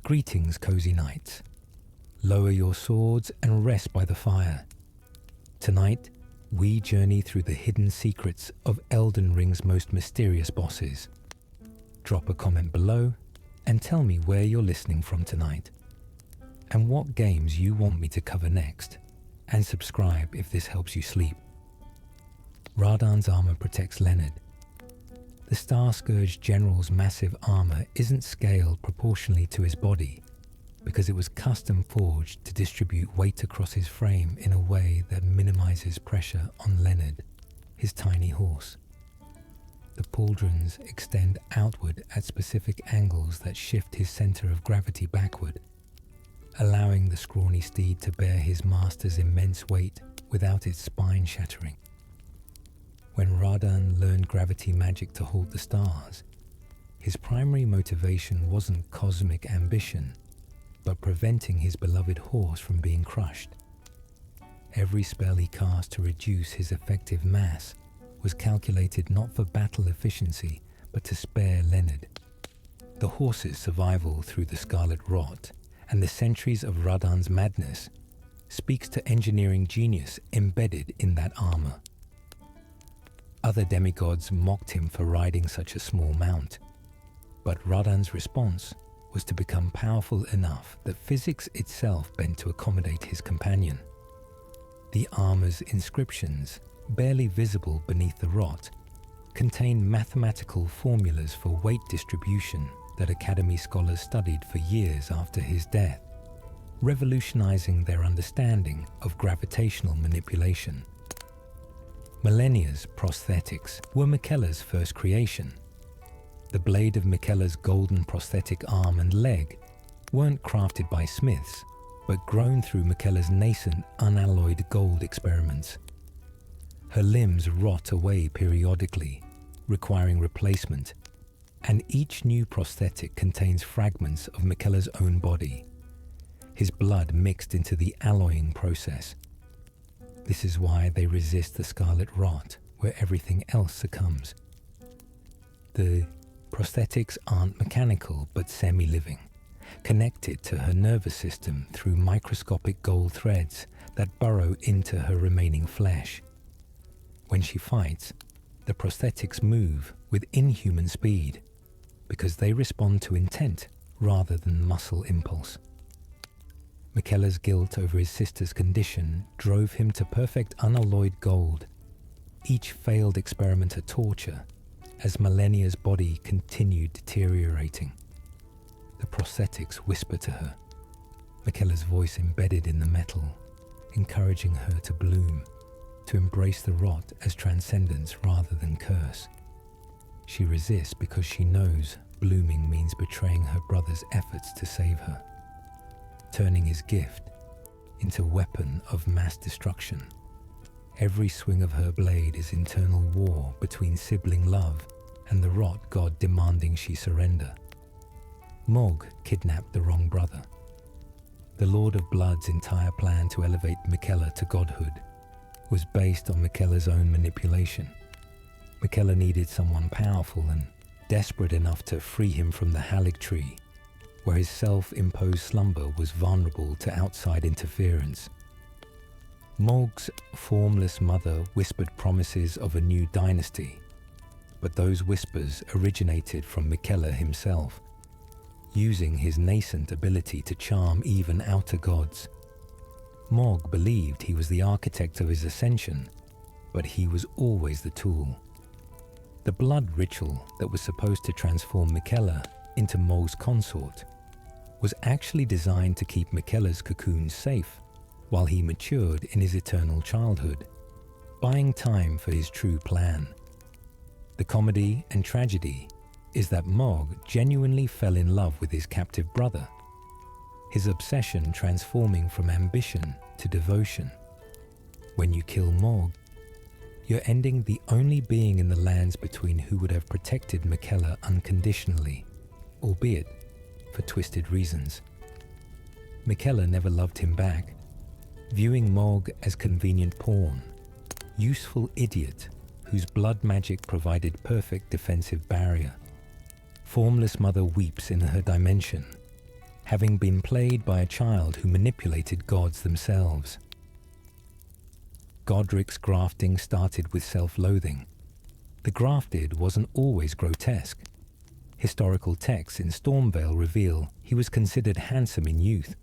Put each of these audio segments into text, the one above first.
Greetings, cozy knights. Lower your swords and rest by the fire. Tonight, we journey through the hidden secrets of Elden Ring's most mysterious bosses. Drop a comment below and tell me where you're listening from tonight, and what games you want me to cover next, and subscribe if this helps you sleep. Radahn's armor protects Leonard. The Star-Scourge General's massive armor isn't scaled proportionally to his body, because it was custom forged to distribute weight across his frame in a way that minimizes pressure on Leonard, his tiny horse. The pauldrons extend outward at specific angles that shift his center of gravity backward, allowing the scrawny steed to bear his master's immense weight without its spine shattering. When Radahn learned gravity magic to hold the stars, his primary motivation wasn't cosmic ambition, but preventing his beloved horse from being crushed. Every spell he cast to reduce his effective mass was calculated not for battle efficiency, but to spare Leonard. The horse's survival through the Scarlet Rot and the centuries of Radahn's madness speaks to engineering genius embedded in that armor. Other demigods mocked him for riding such a small mount, but Radahn's response was to become powerful enough that physics itself bent to accommodate his companion. The armor's inscriptions, barely visible beneath the rot, contain mathematical formulas for weight distribution that Academy scholars studied for years after his death, revolutionizing their understanding of gravitational manipulation. Malenia's prosthetics were Miquella's first creation. The blade of Miquella's golden prosthetic arm and leg weren't crafted by smiths, but grown through Miquella's nascent unalloyed gold experiments. Her limbs rot away periodically, requiring replacement, and each new prosthetic contains fragments of Miquella's own body, his blood mixed into the alloying process. This is why they resist the Scarlet Rot, where everything else succumbs. The prosthetics aren't mechanical but semi-living, connected to her nervous system through microscopic gold threads that burrow into her remaining flesh. When she fights, the prosthetics move with inhuman speed because they respond to intent rather than muscle impulse. Miquella's guilt over his sister's condition drove him to perfect unalloyed gold, each failed experiment a torture, as Malenia's body continued deteriorating. The prosthetics whisper to her, Miquella's voice embedded in the metal, encouraging her to bloom, to embrace the rot as transcendence rather than curse. She resists because she knows blooming means betraying her brother's efforts to save her, turning his gift into a weapon of mass destruction. Every swing of her blade is internal war between sibling love and the rot god demanding she surrender. Mog kidnapped the wrong brother. The Lord of Blood's entire plan to elevate Miquella to godhood was based on Miquella's own manipulation. Miquella needed someone powerful and desperate enough to free him from the Halig tree, where his self-imposed slumber was vulnerable to outside interference. Mog's formless mother whispered promises of a new dynasty, but those whispers originated from Miquella himself, using his nascent ability to charm even outer gods. Mog believed he was the architect of his ascension, but he was always the tool. The blood ritual that was supposed to transform Miquella into Mog's consort was actually designed to keep Miquella's cocoon safe while he matured in his eternal childhood, buying time for his true plan. The comedy and tragedy is that Mog genuinely fell in love with his captive brother, his obsession transforming from ambition to devotion. When you kill Mog, you're ending the only being in the lands between who would have protected Miquella unconditionally, albeit for twisted reasons. Miquella never loved him back, viewing Mog as convenient pawn, useful idiot whose blood magic provided perfect defensive barrier. Formless mother weeps in her dimension, having been played by a child who manipulated gods themselves. Godric's grafting started with self-loathing. The grafted wasn't always grotesque. Historical texts in Stormvale reveal he was considered handsome in youth,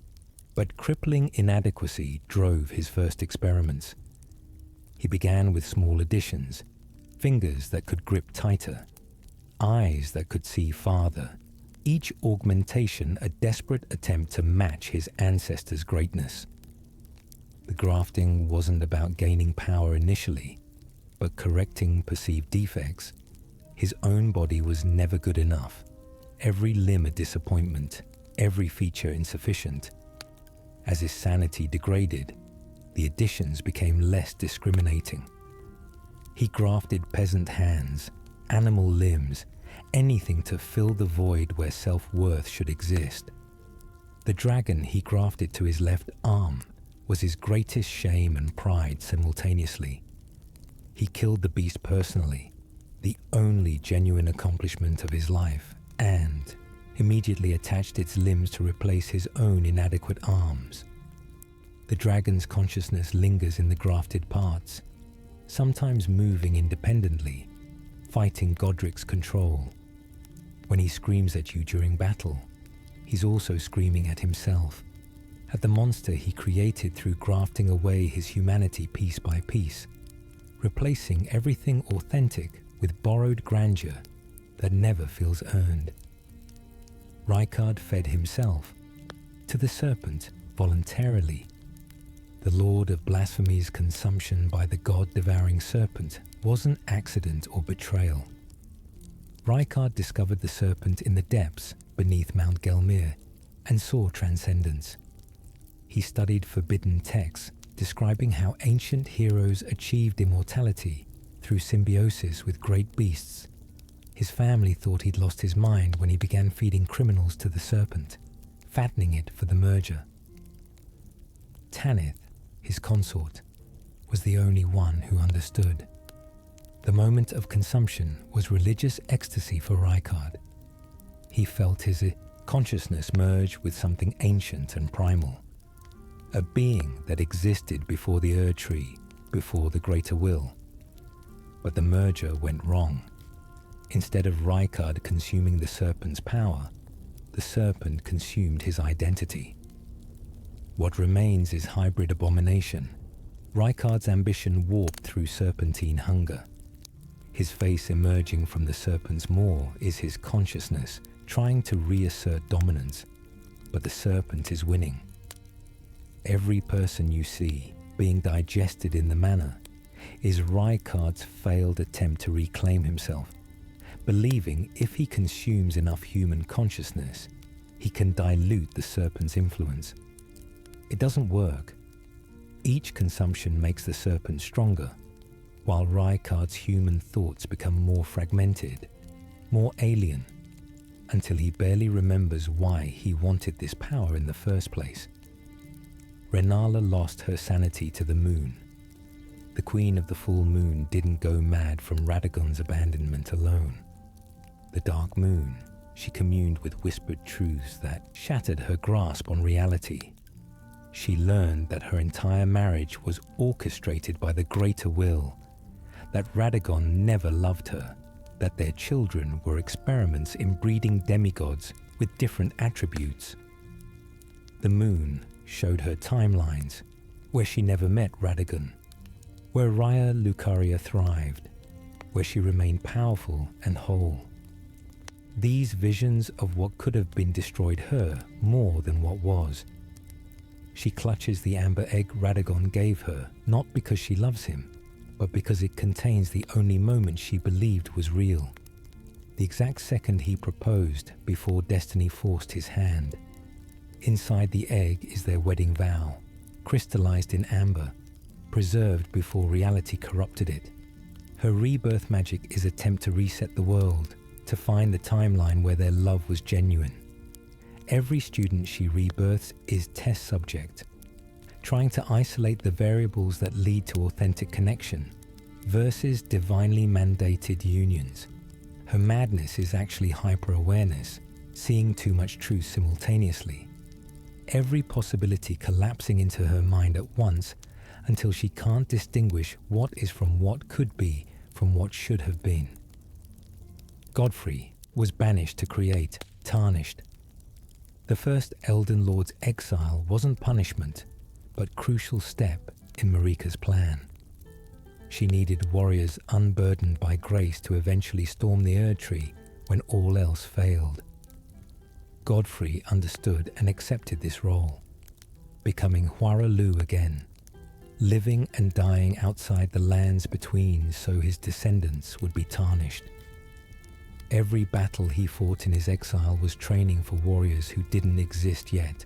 but crippling inadequacy drove his first experiments. He began with small additions: fingers that could grip tighter, eyes that could see farther, each augmentation a desperate attempt to match his ancestors' greatness. The grafting wasn't about gaining power initially, but correcting perceived defects. His own body was never good enough, every limb a disappointment, every feature insufficient. As his sanity degraded, the additions became less discriminating. He grafted peasant hands, animal limbs, anything to fill the void where self-worth should exist. The dragon he grafted to his left arm was his greatest shame and pride simultaneously. He killed the beast personally, the only genuine accomplishment of his life, and immediately attached its limbs to replace his own inadequate arms. The dragon's consciousness lingers in the grafted parts, sometimes moving independently, fighting Godric's control. When he screams at you during battle, he's also screaming at himself, at the monster he created through grafting away his humanity piece by piece, replacing everything authentic with borrowed grandeur that never feels earned. Rykard fed himself to the serpent voluntarily. The Lord of Blasphemy's consumption by the god-devouring serpent wasn't accident or betrayal. Rykard discovered the serpent in the depths beneath Mount Gelmir and saw transcendence. He studied forbidden texts describing how ancient heroes achieved immortality through symbiosis with great beasts. His family thought he'd lost his mind when he began feeding criminals to the serpent, fattening it for the merger. Tanith, his consort, was the only one who understood. The moment of consumption was religious ecstasy for Rykard. He felt his consciousness merge with something ancient and primal, a being that existed before the Erd Tree, before the Greater Will. But the merger went wrong. Instead of Rykard consuming the serpent's power, the serpent consumed his identity. What remains is hybrid abomination. Rykard's ambition warped through serpentine hunger. His face emerging from the serpent's maw is his consciousness trying to reassert dominance, but the serpent is winning. Every person you see being digested in the manner is Rykard's failed attempt to reclaim himself, believing if he consumes enough human consciousness, he can dilute the serpent's influence. It doesn't work. Each consumption makes the serpent stronger, while Rykard's human thoughts become more fragmented, more alien, until he barely remembers why he wanted this power in the first place. Renala lost her sanity to the moon. The Queen of the Full Moon didn't go mad from Radagon's abandonment alone. The Dark Moon, she communed with whispered truths that shattered her grasp on reality. She learned that her entire marriage was orchestrated by the Greater Will, that Radagon never loved her, that their children were experiments in breeding demigods with different attributes. The moon showed her timelines, where she never met Radagon, where Raya Lucaria thrived, where she remained powerful and whole. These visions of what could have been destroyed her more than what was. She clutches the amber egg Radagon gave her, not because she loves him, but because it contains the only moment she believed was real. The exact second he proposed before destiny forced his hand. Inside the egg is their wedding vow, crystallized in amber, preserved before reality corrupted it. Her rebirth magic is an attempt to reset the world, to find the timeline where their love was genuine. Every student she rebirths is test subject, trying to isolate the variables that lead to authentic connection versus divinely mandated unions. Her madness is actually hyper-awareness, seeing too much truth simultaneously, every possibility collapsing into her mind at once until she can't distinguish what is from what could be from what should have been. Godfrey was banished to create, tarnished. The first Elden Lord's exile wasn't punishment, but crucial step in Marika's plan. She needed warriors unburdened by grace to eventually storm the Erd Tree when all else failed. Godfrey understood and accepted this role, becoming Huara Lu again, living and dying outside the lands between so his descendants would be tarnished. Every battle he fought in his exile was training for warriors who didn't exist yet,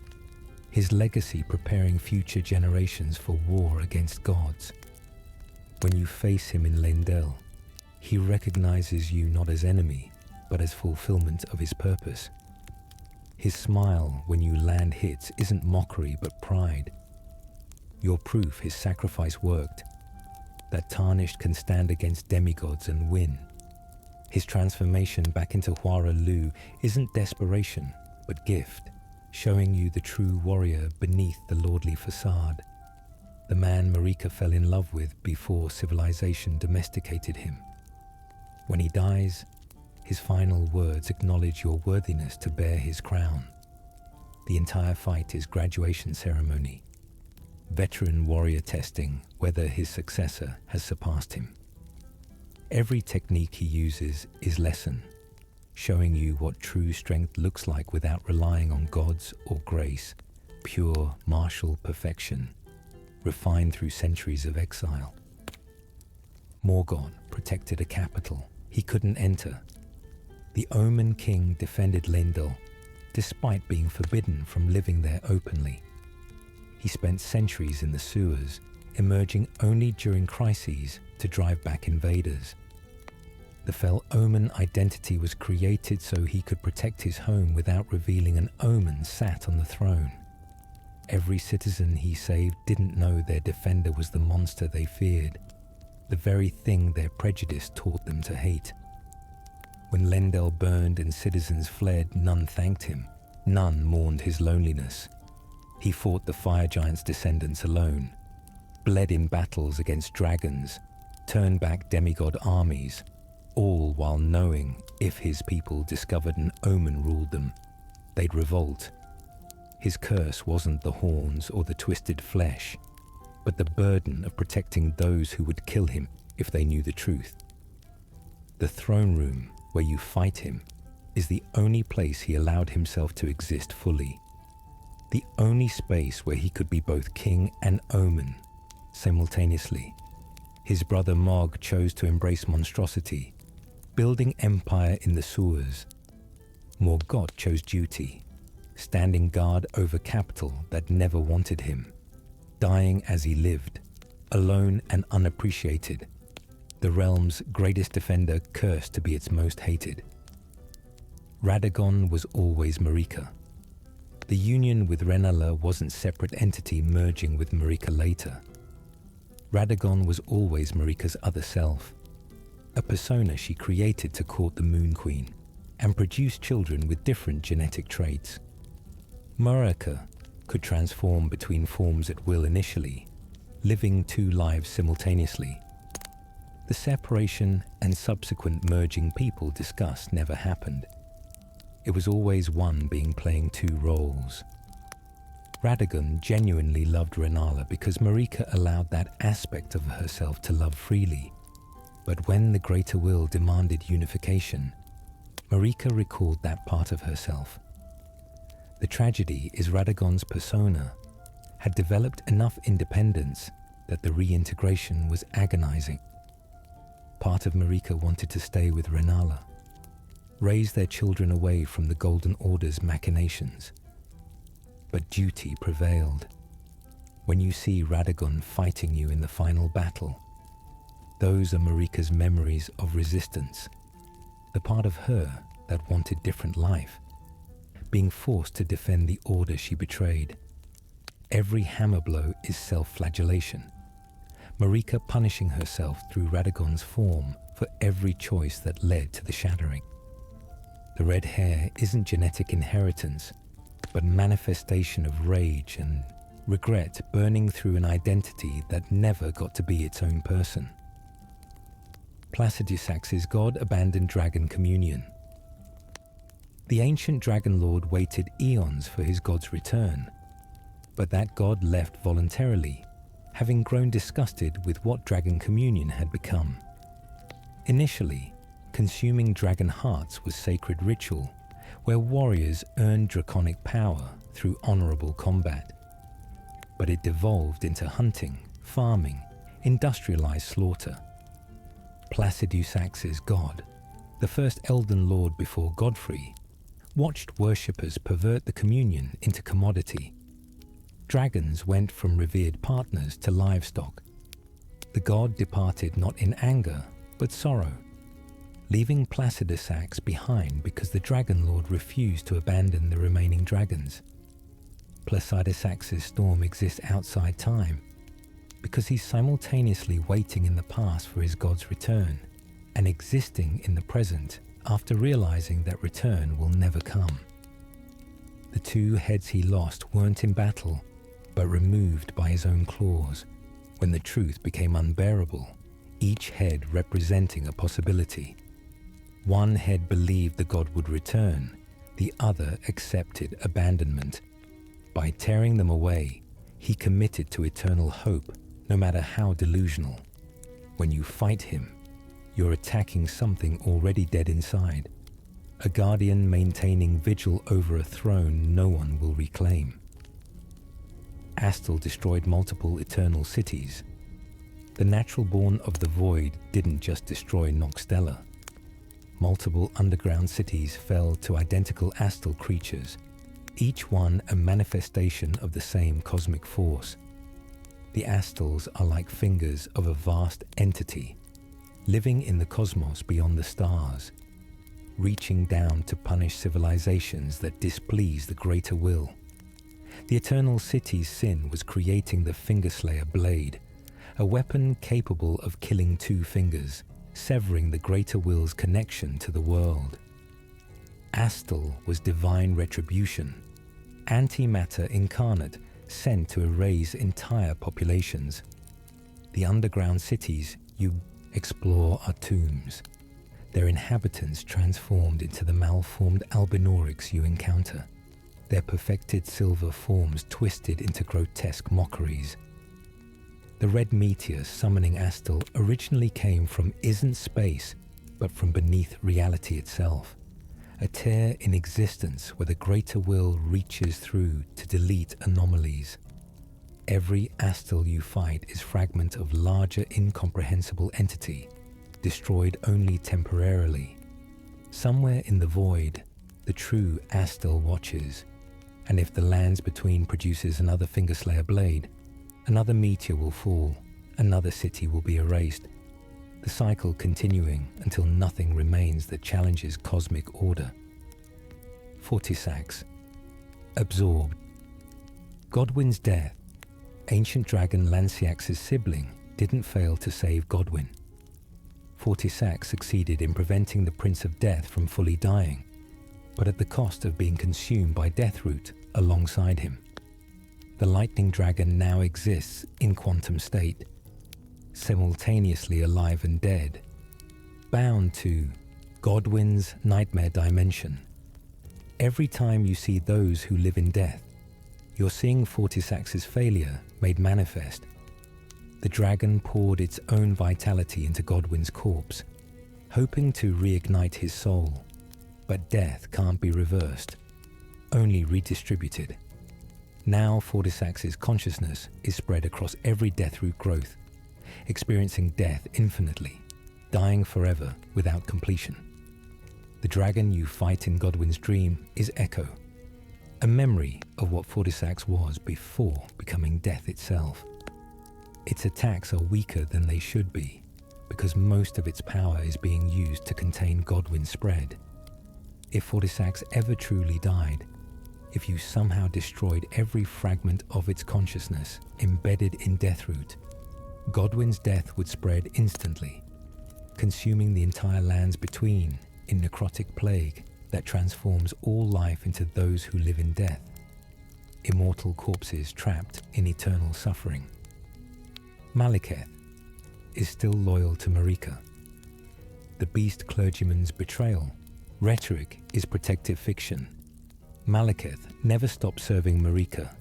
his legacy preparing future generations for war against gods. When you face him in Leyndell, he recognizes you not as enemy, but as fulfillment of his purpose. His smile when you land hits isn't mockery but pride. You're proof his sacrifice worked, that tarnished can stand against demigods and win. His transformation back into Huara Lu isn't desperation, but gift, showing you the true warrior beneath the lordly facade. The man Marika fell in love with before civilization domesticated him. When he dies, his final words acknowledge your worthiness to bear his crown. The entire fight is graduation ceremony, veteran warrior testing whether his successor has surpassed him. Every technique he uses is lesson, showing you what true strength looks like without relying on gods or grace, pure martial perfection, refined through centuries of exile. Morgoth protected a capital he couldn't enter. The Omen King defended Leyndell, despite being forbidden from living there openly. He spent centuries in the sewers, emerging only during crises to drive back invaders. The Fell Omen identity was created so he could protect his home without revealing an omen sat on the throne. Every citizen he saved didn't know their defender was the monster they feared, the very thing their prejudice taught them to hate. When Leyndell burned and citizens fled, none thanked him, none mourned his loneliness. He fought the fire giant's descendants alone, bled in battles against dragons, turned back demigod armies, all while knowing if his people discovered an omen ruled them, they'd revolt. His curse wasn't the horns or the twisted flesh, but the burden of protecting those who would kill him if they knew the truth. The throne room, where you fight him, is the only place he allowed himself to exist fully. The only space where he could be both king and omen simultaneously. His brother Mog chose to embrace monstrosity, building empire in the sewers. Morgoth chose duty, standing guard over capital that never wanted him, dying as he lived, alone and unappreciated, the realm's greatest defender cursed to be its most hated. Radagon was always Marika. The union with Rennala wasn't separate entity merging with Marika later. Radagon was always Marika's other self, a persona she created to court the Moon Queen and produce children with different genetic traits. Marika could transform between forms at will initially, living two lives simultaneously. The separation and subsequent merging people discussed never happened. It was always one being playing two roles. Radagon genuinely loved Rennala because Marika allowed that aspect of herself to love freely. But when the greater will demanded unification, Marika recalled that part of herself. The tragedy is Radagon's persona had developed enough independence that the reintegration was agonizing. Part of Marika wanted to stay with Rennala, raise their children away from the Golden Order's machinations. But duty prevailed. When you see Radagon fighting you in the final battle, those are Marika's memories of resistance, the part of her that wanted different life, being forced to defend the order she betrayed. Every hammer blow is self-flagellation, Marika punishing herself through Radagon's form for every choice that led to the shattering. The red hair isn't genetic inheritance, but manifestation of rage and regret burning through an identity that never got to be its own person. Placidusax's God-abandoned dragon communion. The ancient dragon lord waited eons for his god's return, but that god left voluntarily, having grown disgusted with what dragon communion had become. Initially, consuming dragon hearts was sacred ritual, where warriors earned draconic power through honorable combat. But it devolved into hunting, farming, industrialized slaughter. Placidusax's god, the first Elden lord before Godfrey, watched worshippers pervert the communion into commodity. Dragons went from revered partners to livestock. The god departed not in anger, but sorrow, leaving Placidusax behind because the dragon lord refused to abandon the remaining dragons. Placidusax's storm exists outside time because he's simultaneously waiting in the past for his god's return and existing in the present after realizing that return will never come. The two heads he lost weren't in battle, but removed by his own claws when the truth became unbearable, each head representing a possibility. One head believed the god would return, the other accepted abandonment. By tearing them away, he committed to eternal hope, no matter how delusional. When you fight him, you're attacking something already dead inside, a guardian maintaining vigil over a throne no one will reclaim. Astal destroyed multiple eternal cities. The natural born of the void didn't just destroy Noxtella. Multiple underground cities fell to identical Astal creatures, each one a manifestation of the same cosmic force. The Astals are like fingers of a vast entity, living in the cosmos beyond the stars, reaching down to punish civilizations that displease the greater will. The Eternal City's sin was creating the Fingerslayer blade, a weapon capable of killing two fingers, severing the greater will's connection to the world. Astal was divine retribution, antimatter incarnate sent to erase entire populations. The underground cities you explore are tombs, their inhabitants transformed into the malformed albinorics you encounter, their perfected silver forms twisted into grotesque mockeries. The red meteor summoning Astal originally came from isn't space, but from beneath reality itself, a tear in existence where the greater will reaches through to delete anomalies. Every Astal you fight is fragment of larger incomprehensible entity, destroyed only temporarily. Somewhere in the void, the true Astal watches, and if the lands between produces another Fingerslayer blade, another meteor will fall, another city will be erased, the cycle continuing until nothing remains that challenges cosmic order. Fortisax. Absorbed. Godwyn's death. Ancient dragon Lanciax's sibling didn't fail to save Godwyn. Fortisax succeeded in preventing the Prince of Death from fully dying, but at the cost of being consumed by Deathroot alongside him. The lightning dragon now exists in quantum state, simultaneously alive and dead, bound to Godwyn's nightmare dimension. Every time you see those who live in death, you're seeing Fortisax's failure made manifest. The dragon poured its own vitality into Godwyn's corpse, hoping to reignite his soul, but death can't be reversed, only redistributed. Now Fortisax's consciousness is spread across every Deathroot growth, experiencing death infinitely, dying forever without completion. The dragon you fight in Godwyn's dream is Echo, a memory of what Fortisax was before becoming death itself. Its attacks are weaker than they should be, because most of its power is being used to contain Godwyn's spread. If Fortisax ever truly died, if you somehow destroyed every fragment of its consciousness embedded in Deathroot, Godwyn's death would spread instantly, consuming the entire lands between in necrotic plague that transforms all life into those who live in death. immortal corpses trapped in eternal suffering. Malekith is still loyal to Marika. The beast clergyman's betrayal. Rhetoric is protective fiction. Malekith never stopped serving Marika.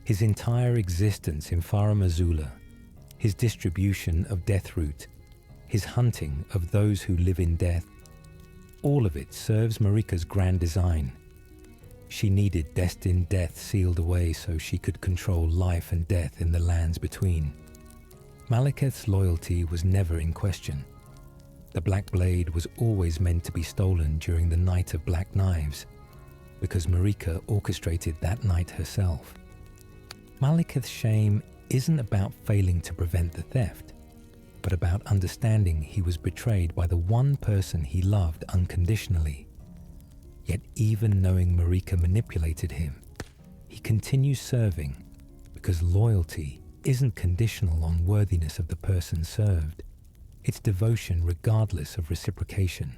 His entire existence in Farum Azula, his distribution of death root, his hunting of those who live in death, all of it serves Marika's grand design. She needed destined death sealed away so she could control life and death in the lands between. Malekith's loyalty was never in question. The Black Blade was always meant to be stolen during the Night of Black Knives, because Marika orchestrated that night herself. Malekith's shame isn't about failing to prevent the theft, but about understanding he was betrayed by the one person he loved unconditionally. Yet even knowing Marika manipulated him, he continues serving because loyalty isn't conditional on worthiness of the person served. It's devotion regardless of reciprocation.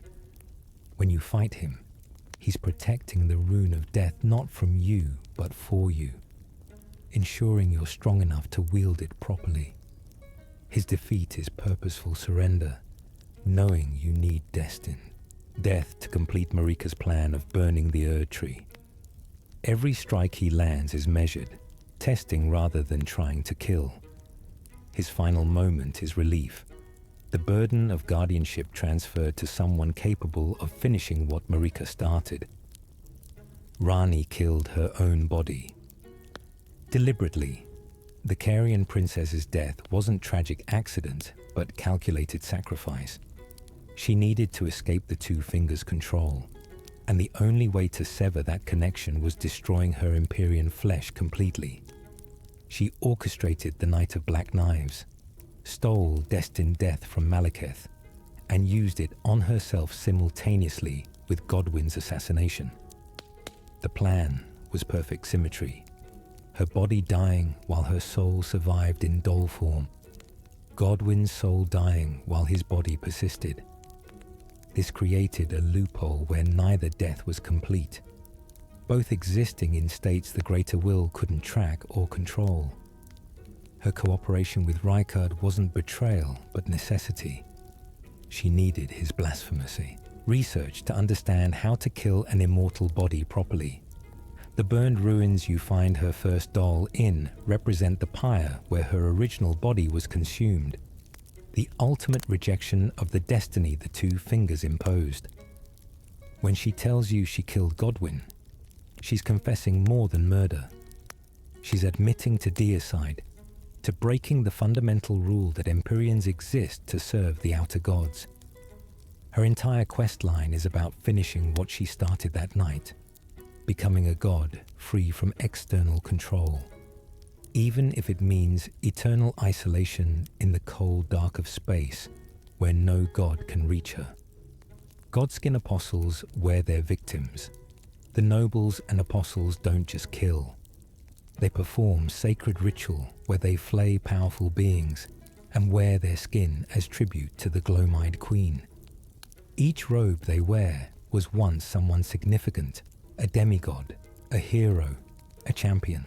When you fight him, he's protecting the rune of death not from you, but for you, ensuring you're strong enough to wield it properly. His defeat is purposeful surrender, knowing you need death to complete Marika's plan of burning the Erd Tree. Every strike he lands is measured, testing rather than trying to kill. His final moment is relief, the burden of guardianship transferred to someone capable of finishing what Marika started. Rani killed her own body. Deliberately, the Carian princess's death wasn't tragic accident, but calculated sacrifice. She needed to escape the Two Fingers' control, and the only way to sever that connection was destroying her Empyrean flesh completely. She orchestrated the Night of Black Knives, stole destined death from Malekith, and used it on herself simultaneously with Godwyn's assassination. The plan was perfect symmetry. Her body dying while her soul survived in doll form. Godwyn's soul dying while his body persisted. This created a loophole where neither death was complete, both existing in states the greater will couldn't track or control. Her cooperation with Rykard wasn't betrayal, but necessity. She needed his blasphemacy. Research to understand how to kill an immortal body properly. The burned ruins you find her first doll in represent the pyre where her original body was consumed, the ultimate rejection of the destiny the Two Fingers imposed. When she tells you she killed Godwyn, she's confessing more than murder. She's admitting to deicide, to breaking the fundamental rule that Empyreans exist to serve the outer gods. Her entire quest line is about finishing what she started that night, becoming a god free from external control, even if it means eternal isolation in the cold dark of space where no god can reach her. Godskin apostles wear their victims. The nobles and apostles don't just kill. They perform sacred ritual where they flay powerful beings and wear their skin as tribute to the glow-eyed queen. Each robe they wear was once someone significant, a demigod, a hero, a champion.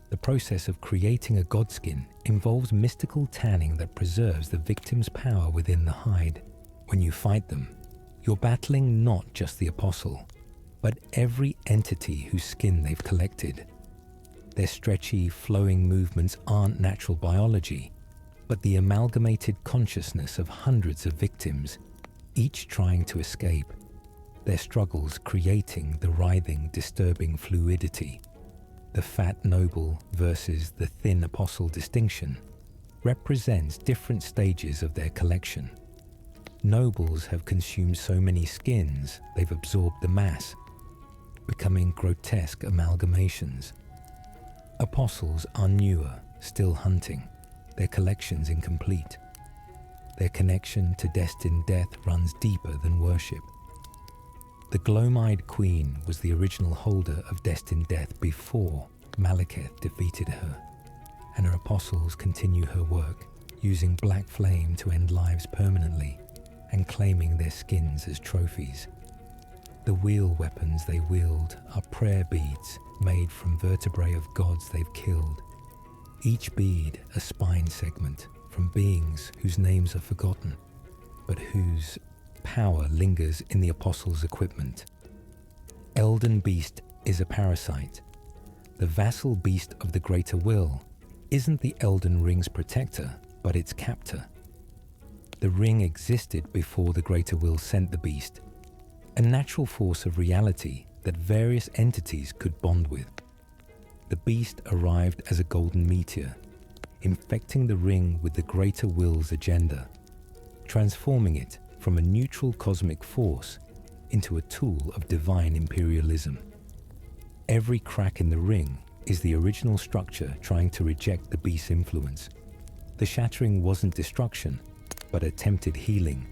The process of creating a godskin involves mystical tanning that preserves the victim's power within the hide. When you fight them, you're battling not just the apostle, but every entity whose skin they've collected. Their stretchy, flowing movements aren't natural biology, but the amalgamated consciousness of hundreds of victims, each trying to escape, their struggles creating the writhing, disturbing fluidity. The fat noble versus the thin apostle distinction represents different stages of their collection. Nobles have consumed so many skins, they've absorbed the mass, becoming grotesque amalgamations. Apostles are newer, still hunting, their collections incomplete. Their connection to destined death runs deeper than worship. The glow-eyed queen was the original holder of destined death before Malekith defeated her, and her apostles continue her work, using black flame to end lives permanently and claiming their skins as trophies. The wheel weapons they wield are prayer beads made from vertebrae of gods they've killed. Each bead a spine segment from beings whose names are forgotten, but whose power lingers in the apostles' equipment. Elden beast is a parasite. The vassal beast of the greater will isn't the Elden ring's protector, but its captor. The ring existed before the greater will sent the beast, a natural force of reality that various entities could bond with. The beast arrived as a golden meteor, infecting the ring with the greater will's agenda, transforming it from a neutral cosmic force into a tool of divine imperialism. Every crack in the ring is the original structure trying to reject the beast's influence. The shattering wasn't destruction, but attempted healing,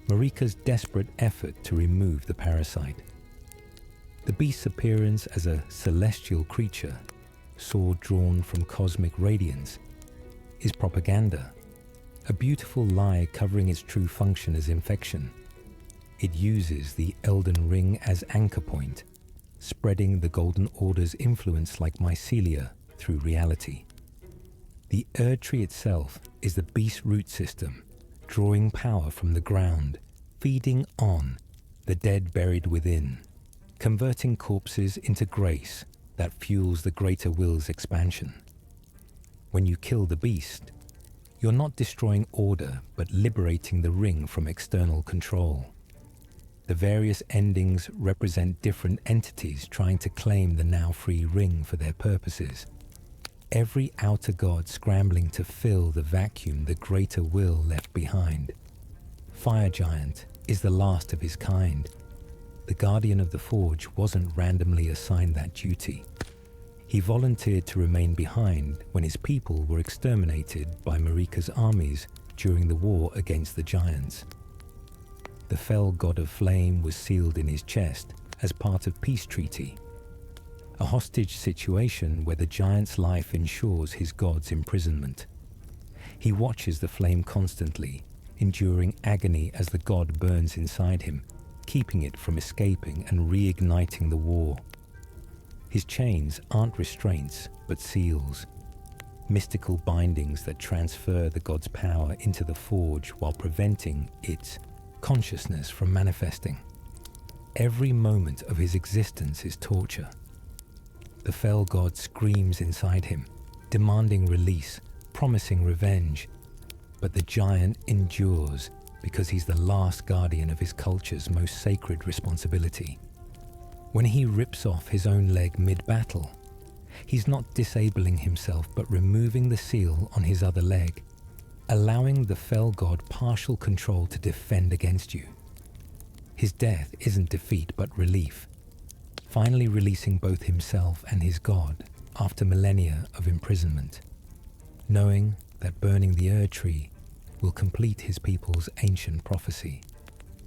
Marika's desperate effort to remove the parasite. The beast's appearance as a celestial creature, sword drawn from cosmic radiance, is propaganda, a beautiful lie covering its true function as infection. It uses the Elden ring as anchor point, spreading the Golden Order's influence like mycelia through reality. The Erd tree itself is the beast's root system, drawing power from the ground, feeding on the dead buried within, converting corpses into grace that fuels the greater will's expansion. When you kill the beast, you're not destroying order, but liberating the ring from external control. The various endings represent different entities trying to claim the now free ring for their purposes. Every outer god scrambling to fill the vacuum the greater will left behind. Fire Giant is the last of his kind. The Guardian of the Forge wasn't randomly assigned that duty. He volunteered to remain behind when his people were exterminated by Marika's armies during the war against the giants. The fell god of flame was sealed in his chest as part of peace treaty, a hostage situation where the giant's life ensures his god's imprisonment. He watches the flame constantly, enduring agony as the god burns inside him, keeping it from escaping and reigniting the war. His chains aren't restraints, but seals, mystical bindings that transfer the god's power into the forge while preventing its consciousness from manifesting. Every moment of his existence is torture. The fell god screams inside him, demanding release, promising revenge, but the giant endures because he's the last guardian of his culture's most sacred responsibility. When he rips off his own leg mid-battle, he's not disabling himself but removing the seal on his other leg, allowing the fell god partial control to defend against you. His death isn't defeat but relief, finally releasing both himself and his god after millennia of imprisonment, knowing that burning the Erd tree will complete his people's ancient prophecy,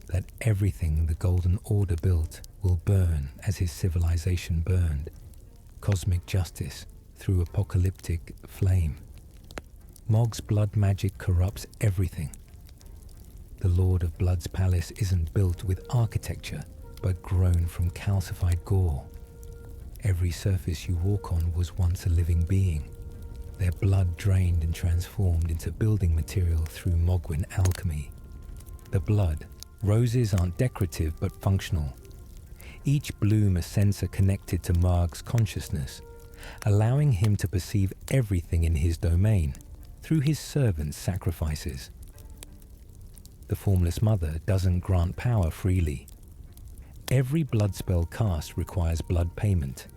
that everything the Golden Order built will burn as his civilization burned, cosmic justice through apocalyptic flame. Mog's blood magic corrupts everything. The Lord of Blood's palace isn't built with architecture, but grown from calcified gore. Every surface you walk on was once a living being, their blood drained and transformed into building material through Mogwin alchemy. The blood, roses aren't decorative but functional. Each bloom a sensor connected to Marg's consciousness, allowing him to perceive everything in his domain through his servants' sacrifices. The Formless Mother doesn't grant power freely. Every blood spell cast requires blood payment,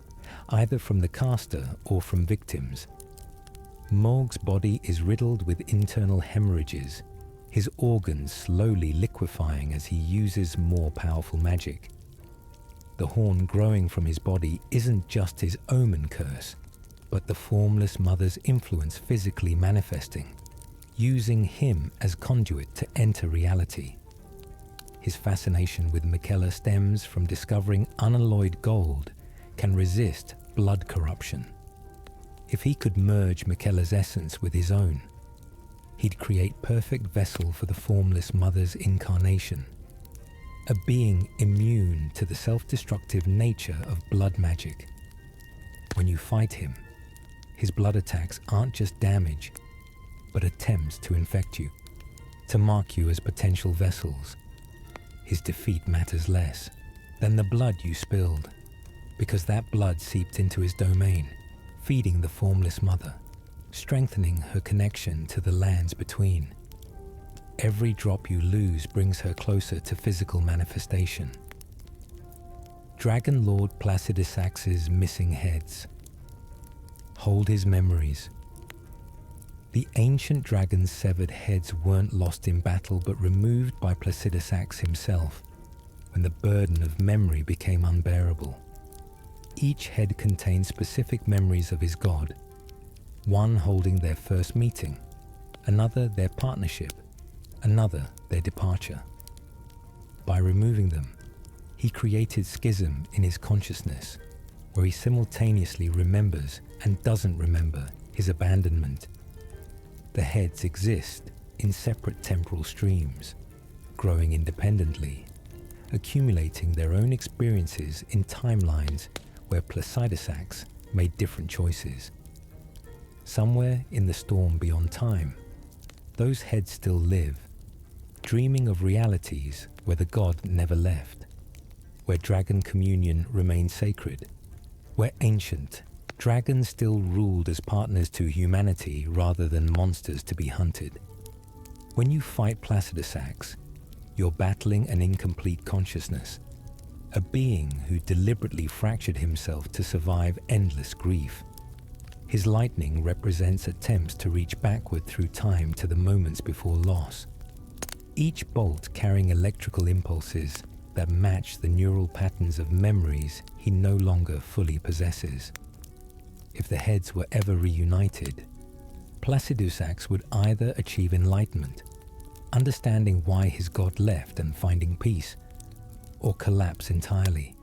either from the caster or from victims. Mog's body is riddled with internal hemorrhages, his organs slowly liquefying as he uses more powerful magic. The horn growing from his body isn't just his omen curse, but the Formless Mother's influence physically manifesting, using him as conduit to enter reality. His fascination with Miquella stems from discovering unalloyed gold can resist blood corruption. If he could merge Miquella's essence with his own, he'd create perfect vessel for the Formless Mother's incarnation, a being immune to the self-destructive nature of blood magic. When you fight him, his blood attacks aren't just damage, but attempts to infect you, to mark you as potential vessels. His defeat matters less than the blood you spilled, because that blood seeped into his domain, feeding the formless mother, strengthening her connection to the lands between. Every drop you lose brings her closer to physical manifestation. Dragon Lord Placidusax's missing heads. Hold his memories. The ancient dragon's severed heads weren't lost in battle but removed by Placidusax himself when the burden of memory became unbearable. Each head contained specific memories of his god, one holding their first meeting, another their partnership, another their departure. By removing them, he created schism in his consciousness, where he simultaneously remembers and doesn't remember his abandonment. The heads exist in separate temporal streams, growing independently, accumulating their own experiences in timelines where Placidusax made different choices. Somewhere in the storm beyond time, those heads still live, dreaming of realities where the god never left, where dragon communion remained sacred, where ancient dragons still ruled as partners to humanity rather than monsters to be hunted. When you fight Placidusax, you're battling an incomplete consciousness, a being who deliberately fractured himself to survive endless grief. His lightning represents attempts to reach backward through time to the moments before loss, each bolt carrying electrical impulses that match the neural patterns of memories he no longer fully possesses. If the heads were ever reunited, Placidusax would either achieve enlightenment, understanding why his god left and finding peace, or collapse entirely,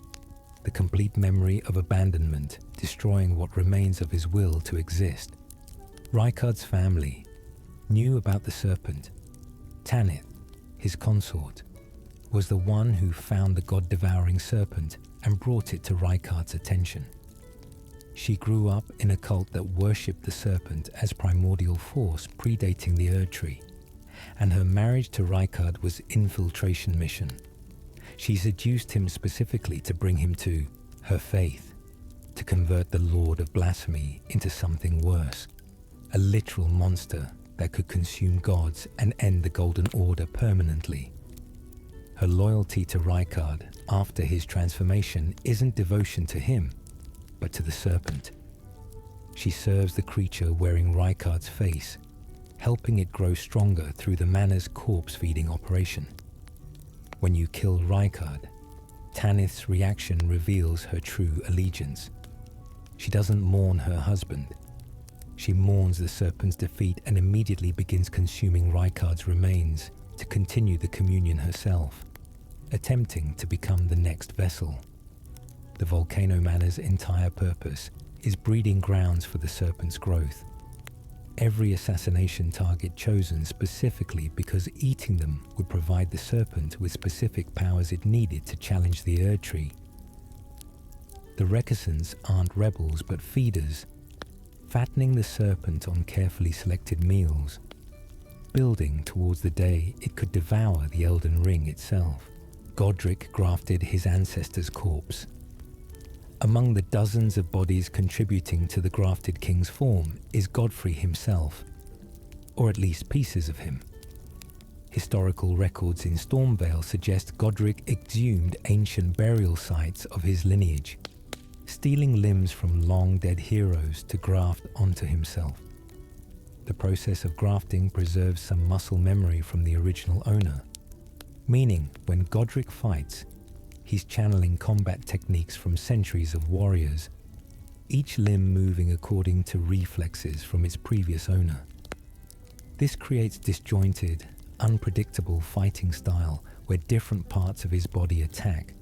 the complete memory of abandonment destroying what remains of his will to exist. Rykard's family knew about the serpent. Tanith, his consort, was the one who found the god-devouring serpent and brought it to Rykard's attention. She grew up in a cult that worshipped the serpent as primordial force predating the Erd Tree, and her marriage to Rykard was infiltration mission. She seduced him specifically to bring him to her faith, to convert the Lord of Blasphemy into something worse, a literal monster that could consume gods and end the Golden Order permanently. Her loyalty to Rykard after his transformation isn't devotion to him, but to the serpent. She serves the creature wearing Rykard's face, helping it grow stronger through the Manor's corpse-feeding operation. When you kill Rykard, Tanith's reaction reveals her true allegiance. She doesn't mourn her husband. She mourns the serpent's defeat and immediately begins consuming Rykard's remains to continue the communion herself, attempting to become the next vessel. The Volcano Manor's entire purpose is breeding grounds for the serpent's growth. Every assassination target chosen specifically because eating them would provide the serpent with specific powers it needed to challenge the Erd Tree. The Recusants aren't rebels but feeders, fattening the serpent on carefully selected meals, building towards the day it could devour the Elden Ring itself. Godric grafted his ancestor's corpse. Among the dozens of bodies contributing to the grafted king's form is Godfrey himself, or at least pieces of him. Historical records in Stormvale suggest Godric exhumed ancient burial sites of his lineage, stealing limbs from long-dead heroes to graft onto himself. The process of grafting preserves some muscle memory from the original owner, meaning when Godric fights, he's channeling combat techniques from centuries of warriors, each limb moving according to reflexes from its previous owner. This creates disjointed, unpredictable fighting style where different parts of his body attack,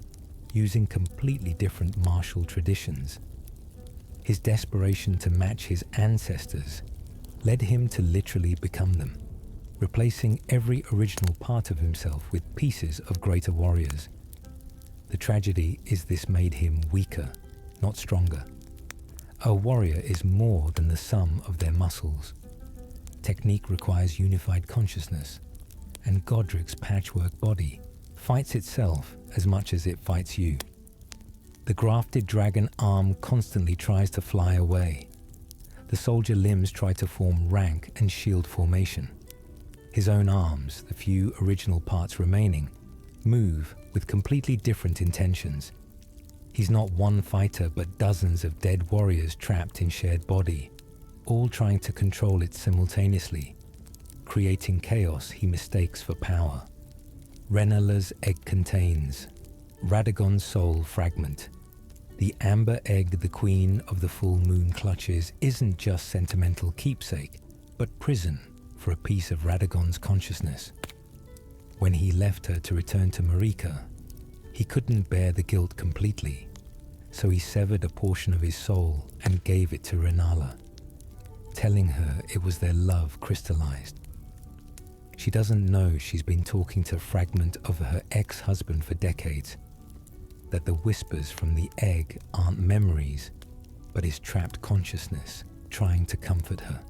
using completely different martial traditions. His desperation to match his ancestors led him to literally become them, replacing every original part of himself with pieces of greater warriors. The tragedy is this made him weaker, not stronger. A warrior is more than the sum of their muscles. Technique requires unified consciousness, and Godric's patchwork body fights itself as much as it fights you. The grafted dragon arm constantly tries to fly away. The soldier limbs try to form rank and shield formation. His own arms, the few original parts remaining, move with completely different intentions. He's not one fighter but dozens of dead warriors trapped in shared body, all trying to control it simultaneously, creating chaos he mistakes for power. Renala's egg contains Radagon's soul fragment. The amber egg the queen of the full moon clutches isn't just sentimental keepsake, but prison for a piece of Radagon's consciousness. When he left her to return to Marika, he couldn't bear the guilt completely, so he severed a portion of his soul and gave it to Renala, telling her it was their love crystallized. She doesn't know she's been talking to a fragment of her ex-husband for decades, that the whispers from the egg aren't memories, but his trapped consciousness trying to comfort her.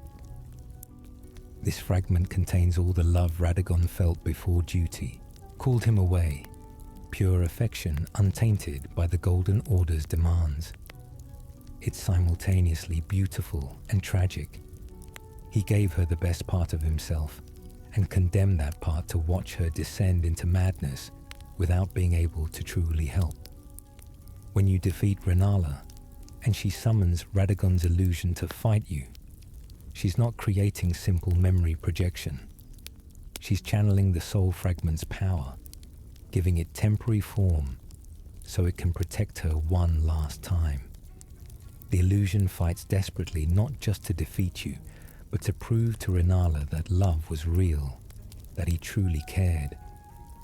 This fragment contains all the love Radagon felt before duty, called him away, pure affection untainted by the Golden Order's demands. It's simultaneously beautiful and tragic. He gave her the best part of himself and condemned that part to watch her descend into madness without being able to truly help. When you defeat Renala, and she summons Radagon's illusion to fight you, she's not creating simple memory projection. She's channeling the soul fragment's power, giving it temporary form so it can protect her one last time. The illusion fights desperately not just to defeat you, but to prove to Renala that love was real, that he truly cared.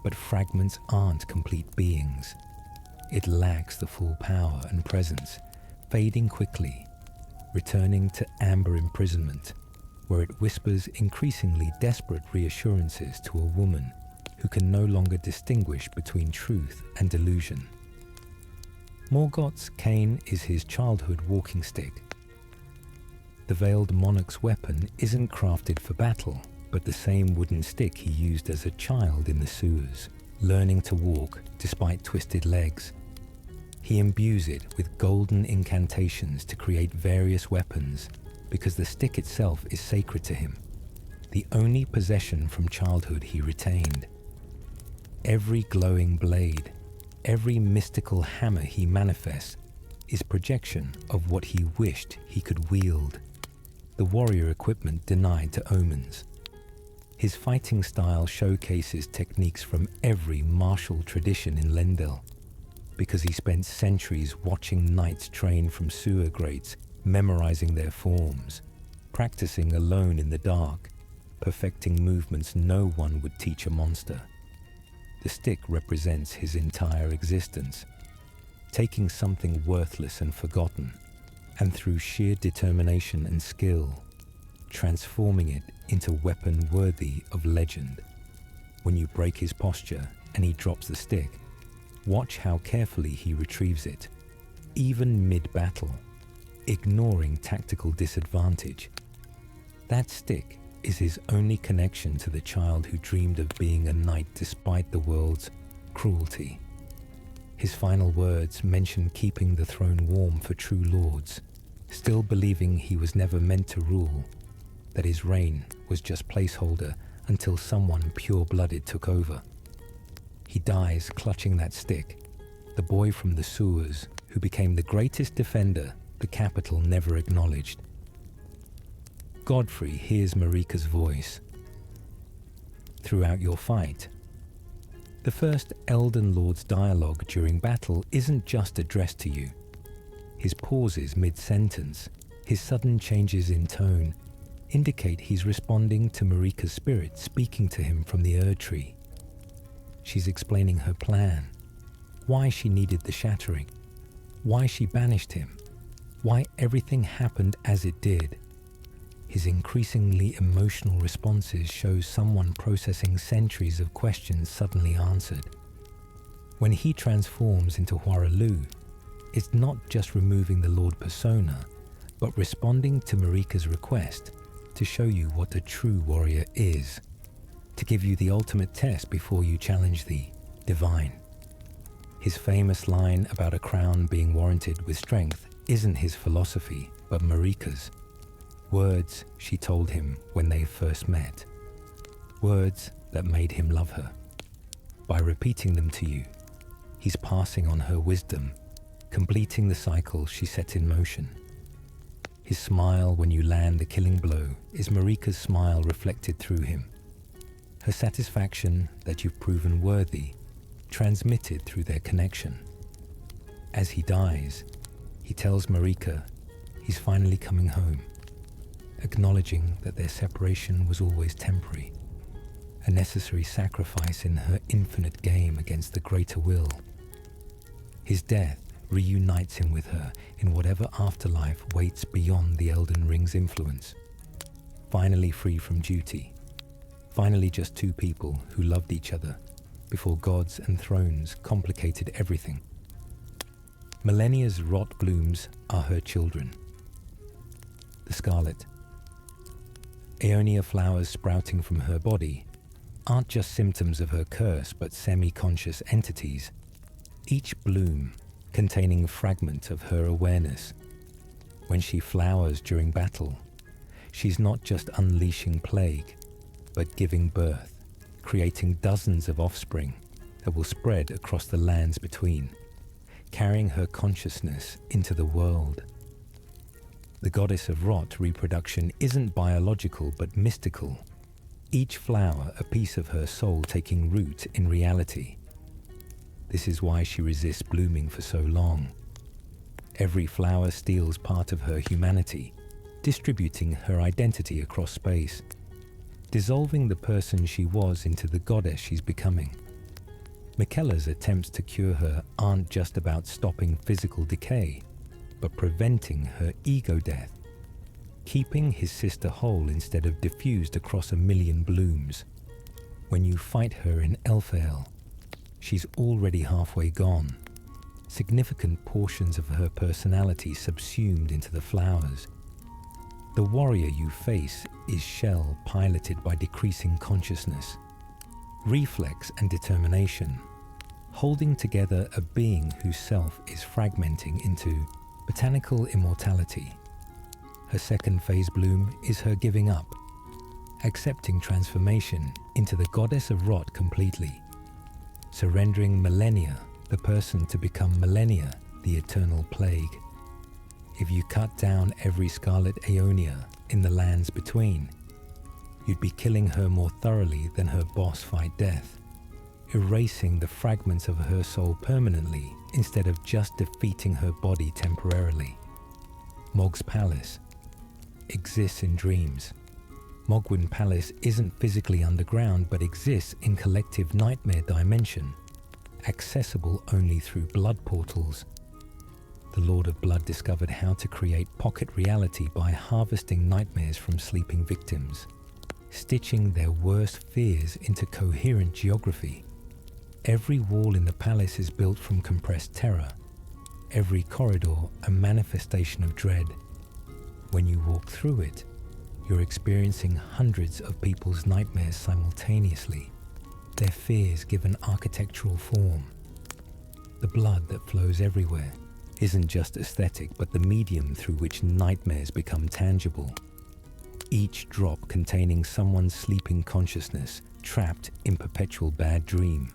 But fragments aren't complete beings. It lacks the full power and presence, fading quickly, returning to amber imprisonment, where it whispers increasingly desperate reassurances to a woman who can no longer distinguish between truth and delusion. Morgoth's cane is his childhood walking stick. The veiled monarch's weapon isn't crafted for battle, but the same wooden stick he used as a child in the sewers, learning to walk despite twisted legs. He imbues it with golden incantations to create various weapons because the stick itself is sacred to him, the only possession from childhood he retained. Every glowing blade, every mystical hammer he manifests is projection of what he wished he could wield, the warrior equipment denied to omens. His fighting style showcases techniques from every martial tradition in Lendil, because he spent centuries watching knights train from sewer grates, memorizing their forms, practicing alone in the dark, perfecting movements no one would teach a monster. The stick represents his entire existence, taking something worthless and forgotten, and through sheer determination and skill, transforming it into a weapon worthy of legend. When you break his posture and he drops the stick, watch how carefully he retrieves it, even mid-battle, ignoring tactical disadvantage. That stick is his only connection to the child who dreamed of being a knight despite the world's cruelty. His final words mention keeping the throne warm for true lords, still believing he was never meant to rule, that his reign was just placeholder until someone pure-blooded took over. He dies clutching that stick, the boy from the sewers who became the greatest defender the capital never acknowledged. Godfrey hears Marika's voice. Throughout your fight, the first Elden Lord's dialogue during battle isn't just addressed to you. His pauses mid-sentence, his sudden changes in tone, indicate he's responding to Marika's spirit speaking to him from the Erd Tree. She's explaining her plan, why she needed the shattering, why she banished him, why everything happened as it did. His increasingly emotional responses show someone processing centuries of questions suddenly answered. When he transforms into Huaralu, it's not just removing the Lord persona, but responding to Marika's request to show you what a true warrior is, to give you the ultimate test before you challenge the divine. His famous line about a crown being warranted with strength isn't his philosophy, but Marika's. Words she told him when they first met. Words that made him love her. By repeating them to you, he's passing on her wisdom, completing the cycle she set in motion. His smile when you land the killing blow is Marika's smile reflected through him. Her satisfaction that you've proven worthy, transmitted through their connection. As he dies, he tells Marika he's finally coming home, acknowledging that their separation was always temporary, a necessary sacrifice in her infinite game against the greater will. His death reunites him with her in whatever afterlife waits beyond the Elden Ring's influence. Finally free from duty. Finally just two people who loved each other before gods and thrones complicated everything. Millennia's rot blooms are her children. The scarlet. Aeonia flowers sprouting from her body aren't just symptoms of her curse but semi-conscious entities, each bloom containing a fragment of her awareness. When she flowers during battle, she's not just unleashing plague, but giving birth, creating dozens of offspring that will spread across the lands between, carrying her consciousness into the world. The goddess of rot reproduction isn't biological but mystical, each flower a piece of her soul taking root in reality. This is why she resists blooming for so long. Every flower steals part of her humanity, distributing her identity across space, dissolving the person she was into the goddess she's becoming. Miquella's attempts to cure her aren't just about stopping physical decay, but preventing her ego death, keeping his sister whole instead of diffused across a million blooms. When you fight her in Elfale, she's already halfway gone, significant portions of her personality subsumed into the flowers. The warrior you face is shell piloted by decreasing consciousness, reflex and determination, holding together a being whose self is fragmenting into botanical immortality. Her second phase bloom is her giving up, accepting transformation into the goddess of rot completely, surrendering millennia, the person to become millennia, the eternal plague. If you cut down every scarlet Aeonia in the lands between, you'd be killing her more thoroughly than her boss fight death, erasing the fragments of her soul permanently instead of just defeating her body temporarily. Mog's Palace exists in dreams. Mogwyn Palace isn't physically underground but exists in collective nightmare dimension, accessible only through blood portals. The Lord of Blood discovered how to create pocket reality by harvesting nightmares from sleeping victims, stitching their worst fears into coherent geography. Every wall in the palace is built from compressed terror, every corridor a manifestation of dread. When you walk through it, you're experiencing hundreds of people's nightmares simultaneously, their fears given architectural form. The blood that flows everywhere isn't just aesthetic but the medium through which nightmares become tangible. Each drop containing someone's sleeping consciousness trapped in perpetual bad dream.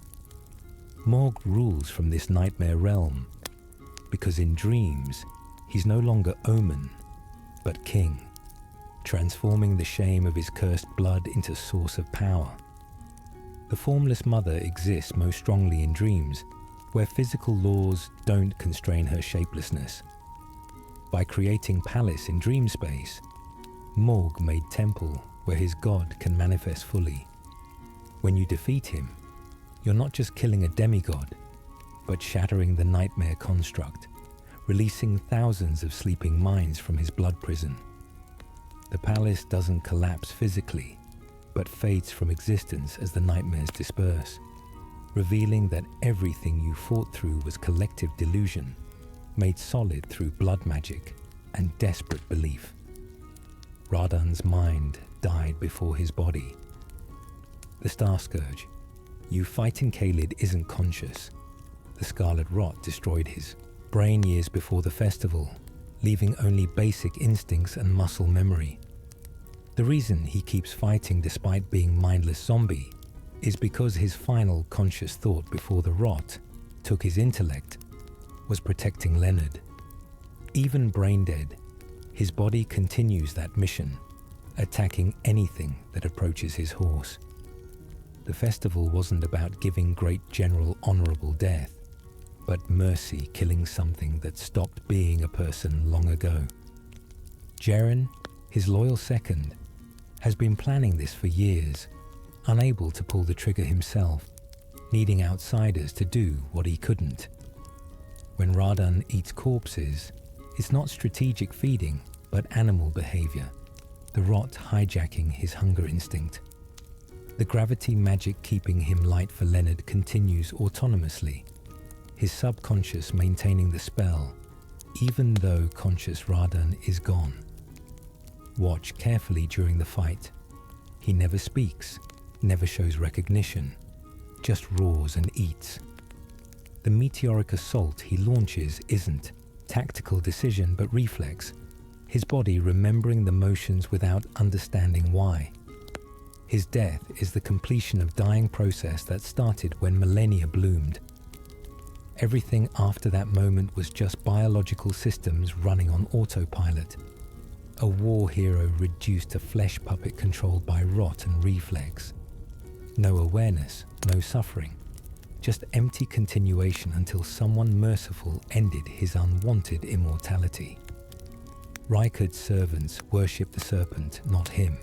Morg rules from this nightmare realm because in dreams he's no longer Omen but king, transforming the shame of his cursed blood into source of power. The formless mother exists most strongly in dreams, where physical laws don't constrain her shapelessness. By creating palace in dream space, Morg made temple where his god can manifest fully. When you defeat him, you're not just killing a demigod, but shattering the nightmare construct, releasing thousands of sleeping minds from his blood prison. The palace doesn't collapse physically, but fades from existence as the nightmares disperse, revealing that everything you fought through was collective delusion, made solid through blood magic and desperate belief. Radan's mind died before his body. The Star Scourge. You fighting Khalid isn't conscious. The Scarlet Rot destroyed his brain years before the festival, leaving only basic instincts and muscle memory. The reason he keeps fighting despite being mindless zombie is because his final conscious thought before the rot took his intellect was protecting Leonard. Even brain dead, his body continues that mission, attacking anything that approaches his horse. The festival wasn't about giving great general honorable death, but mercy killing something that stopped being a person long ago. Jaren, his loyal second, has been planning this for years, unable to pull the trigger himself, needing outsiders to do what he couldn't. When Radan eats corpses, it's not strategic feeding, but animal behavior, the rot hijacking his hunger instinct. The gravity magic keeping him light for Leonard continues autonomously, his subconscious maintaining the spell, even though conscious Radan is gone. Watch carefully during the fight. He never speaks, never shows recognition, just roars and eats. The meteoric assault he launches isn't tactical decision but reflex, his body remembering the motions without understanding why. His death is the completion of dying process that started when millennia bloomed. Everything after that moment was just biological systems running on autopilot. A war hero reduced to flesh puppet controlled by rot and reflex. No awareness, no suffering, just empty continuation until someone merciful ended his unwanted immortality. Rykard's servants worship the serpent, not him.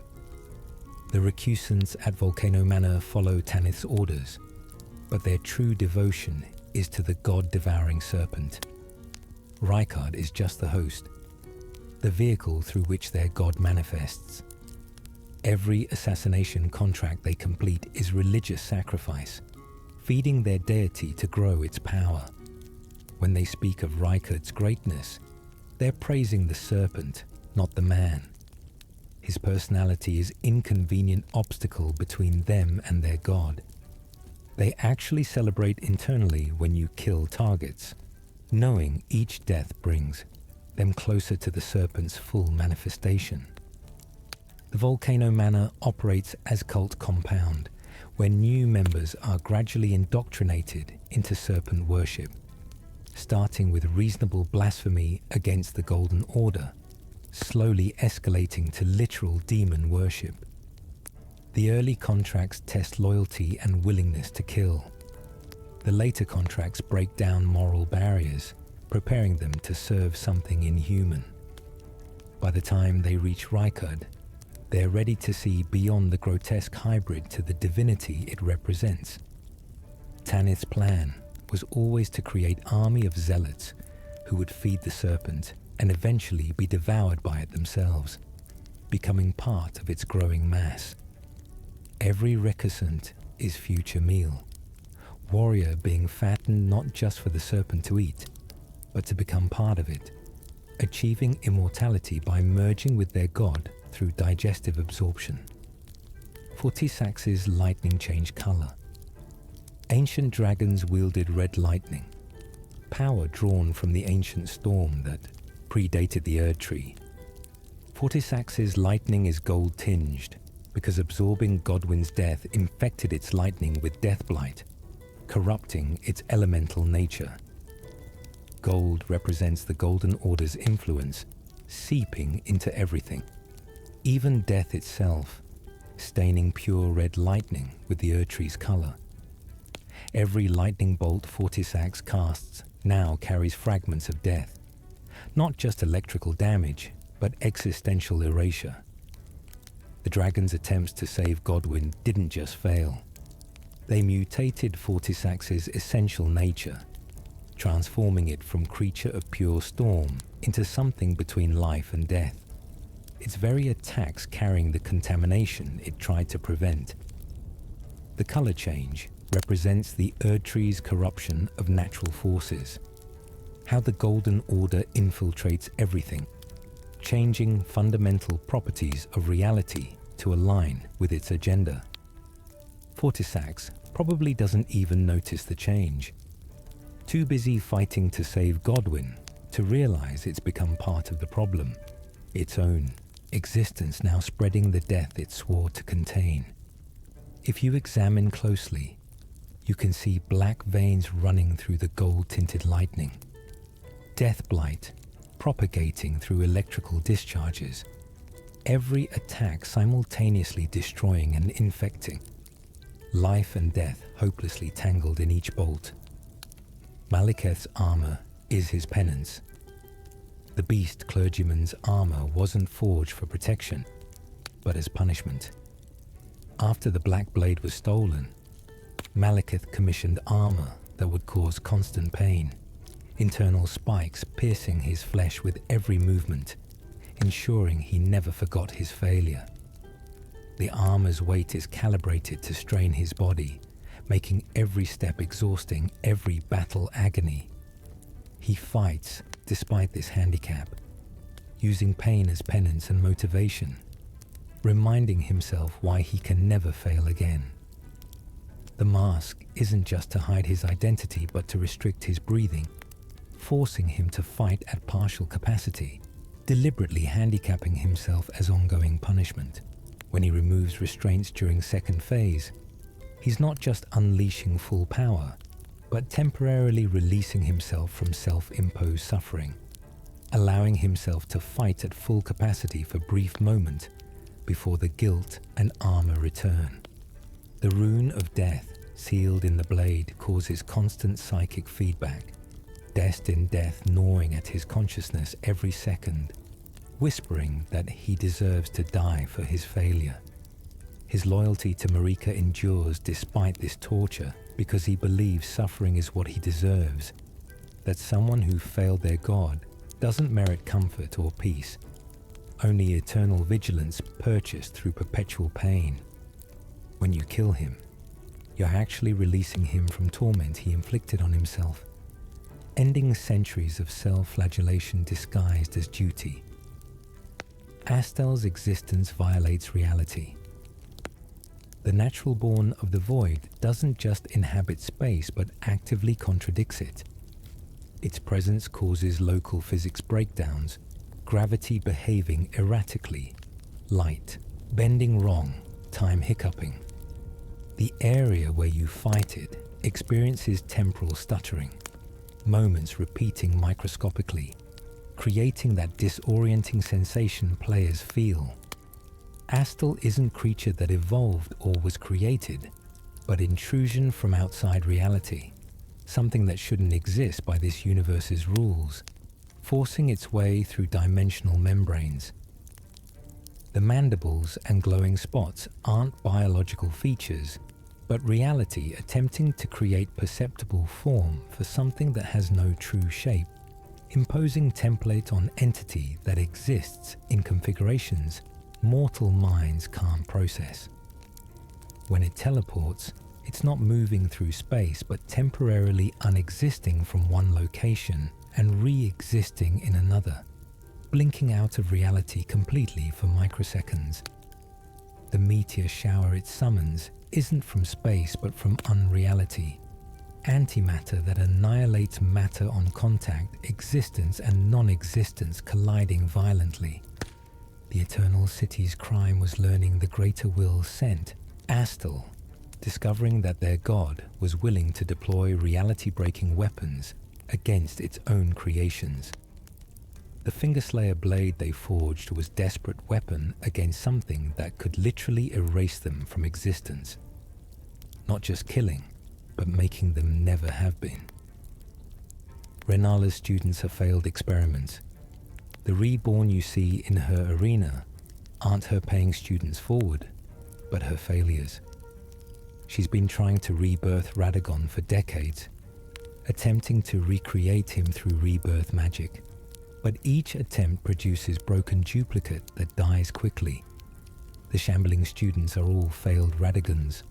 The recusants at Volcano Manor follow Tanith's orders, but their true devotion is to the god-devouring serpent. Rykard is just the host, the vehicle through which their god manifests. Every assassination contract they complete is religious sacrifice, feeding their deity to grow its power. When they speak of Rykard's greatness, they're praising the serpent, not the man. His personality is inconvenient obstacle between them and their god. They actually celebrate internally when you kill targets, knowing each death brings them closer to the serpent's full manifestation. The Volcano Manor operates as cult compound, where new members are gradually indoctrinated into serpent worship, starting with reasonable blasphemy against the Golden Order, slowly escalating to literal demon worship. The early contracts test loyalty and willingness to kill. The later contracts break down moral barriers, preparing them to serve something inhuman. By the time they reach Rykard, they're ready to see beyond the grotesque hybrid to the divinity it represents. Tanith's plan was always to create an army of zealots who would feed the serpent and eventually be devoured by it themselves, becoming part of its growing mass. Every recusant is future meal, warrior being fattened not just for the serpent to eat, but to become part of it, achieving immortality by merging with their god through digestive absorption. Fortisax's lightning changed color. Ancient dragons wielded red lightning, power drawn from the ancient storm that predated the Erd Tree. Fortisax's lightning is gold-tinged because absorbing Godwyn's death infected its lightning with death blight, corrupting its elemental nature. Gold represents the Golden Order's influence, seeping into everything, even death itself, staining pure red lightning with the Erd Tree's color. Every lightning bolt Fortisax casts now carries fragments of death, not just electrical damage, but existential erasure. The dragon's attempts to save Godwyn didn't just fail. They mutated Fortisax's essential nature, transforming it from creature of pure storm into something between life and death. its very attacks carrying the contamination it tried to prevent. The color change represents the Erdtree's corruption of natural forces, how the Golden Order infiltrates everything, changing fundamental properties of reality to align with its agenda. Fortisax probably doesn't even notice the change, too busy fighting to save Godwyn to realize it's become part of the problem, its own existence now spreading the death it swore to contain. If you examine closely, you can see black veins running through the gold-tinted lightning, death blight propagating through electrical discharges, every attack simultaneously destroying and infecting, life and death hopelessly tangled in each bolt. Malekith's armor is his penance. The beast clergyman's armor wasn't forged for protection, but as punishment. After the Black Blade was stolen, Malekith commissioned armor that would cause constant pain, internal spikes piercing his flesh with every movement, ensuring he never forgot his failure. The armor's weight is calibrated to strain his body, making every step exhausting, every battle agony. He fights despite this handicap, using pain as penance and motivation, reminding himself why he can never fail again. The mask isn't just to hide his identity but to restrict his breathing, forcing him to fight at partial capacity, deliberately handicapping himself as ongoing punishment. When he removes restraints during second phase, he's not just unleashing full power, but temporarily releasing himself from self-imposed suffering, allowing himself to fight at full capacity for a brief moment before the guilt and armor return. The rune of death sealed in the blade causes constant psychic feedback, destined death gnawing at his consciousness every second, whispering that he deserves to die for his failure. His loyalty to Marika endures despite this torture because he believes suffering is what he deserves, that someone who failed their god doesn't merit comfort or peace, only eternal vigilance purchased through perpetual pain. When you kill him, you're actually releasing him from torment he inflicted on himself, ending centuries of self-flagellation disguised as duty. Astel's existence violates reality. The natural born of the void doesn't just inhabit space but actively contradicts it. Its presence causes local physics breakdowns, gravity behaving erratically, light bending wrong, time hiccuping. The area where you fight it experiences temporal stuttering, moments repeating microscopically, creating that disorienting sensation players feel. Astel isn't creature that evolved or was created, but intrusion from outside reality, something that shouldn't exist by this universe's rules, forcing its way through dimensional membranes. The mandibles and glowing spots aren't biological features, but reality attempting to create perceptible form for something that has no true shape, imposing template on entity that exists in configurations mortal minds can't process. When it teleports, it's not moving through space but temporarily unexisting from one location and re-existing in another, blinking out of reality completely for microseconds. The meteor shower it summons isn't from space but from unreality, antimatter that annihilates matter on contact, existence and non-existence colliding violently. The Eternal City's crime was learning the greater will sent Astel, discovering that their god was willing to deploy reality-breaking weapons against its own creations. The Fingerslayer blade they forged was a desperate weapon against something that could literally erase them from existence. Not just killing, but making them never have been. Renala's students are failed experiments. The reborn you see in her arena aren't her paying students forward, but her failures. She's been trying to rebirth Radagon for decades, attempting to recreate him through rebirth magic. But each attempt produces broken duplicate that dies quickly. The shambling students are all failed Radagons,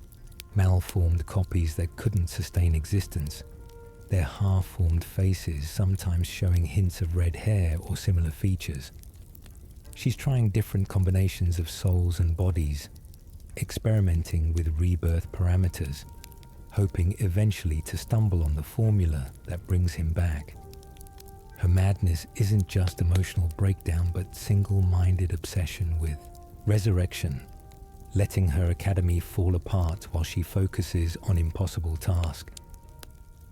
malformed copies that couldn't sustain existence, their half-formed faces sometimes showing hints of red hair or similar features. She's trying different combinations of souls and bodies, experimenting with rebirth parameters, hoping eventually to stumble on the formula that brings him back. Her madness isn't just emotional breakdown, but single-minded obsession with resurrection, letting her academy fall apart while she focuses on impossible tasks.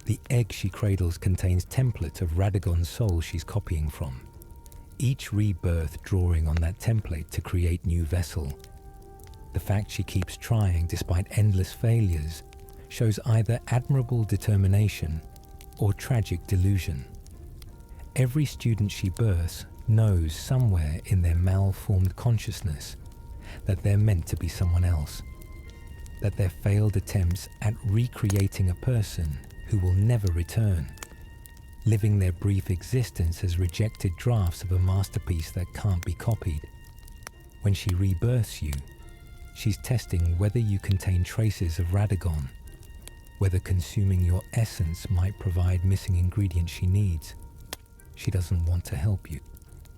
The egg she cradles contains template of Radagon's soul she's copying from, each rebirth drawing on that template to create new vessel. The fact she keeps trying despite endless failures shows either admirable determination or tragic delusion. Every student she births knows somewhere in their malformed consciousness that they're meant to be someone else, that their failed attempts at recreating a person who will never return, living their brief existence as rejected drafts of a masterpiece that can't be copied. When she rebirths you, she's testing whether you contain traces of Radagon, whether consuming your essence might provide missing ingredients she needs. She doesn't want to help you.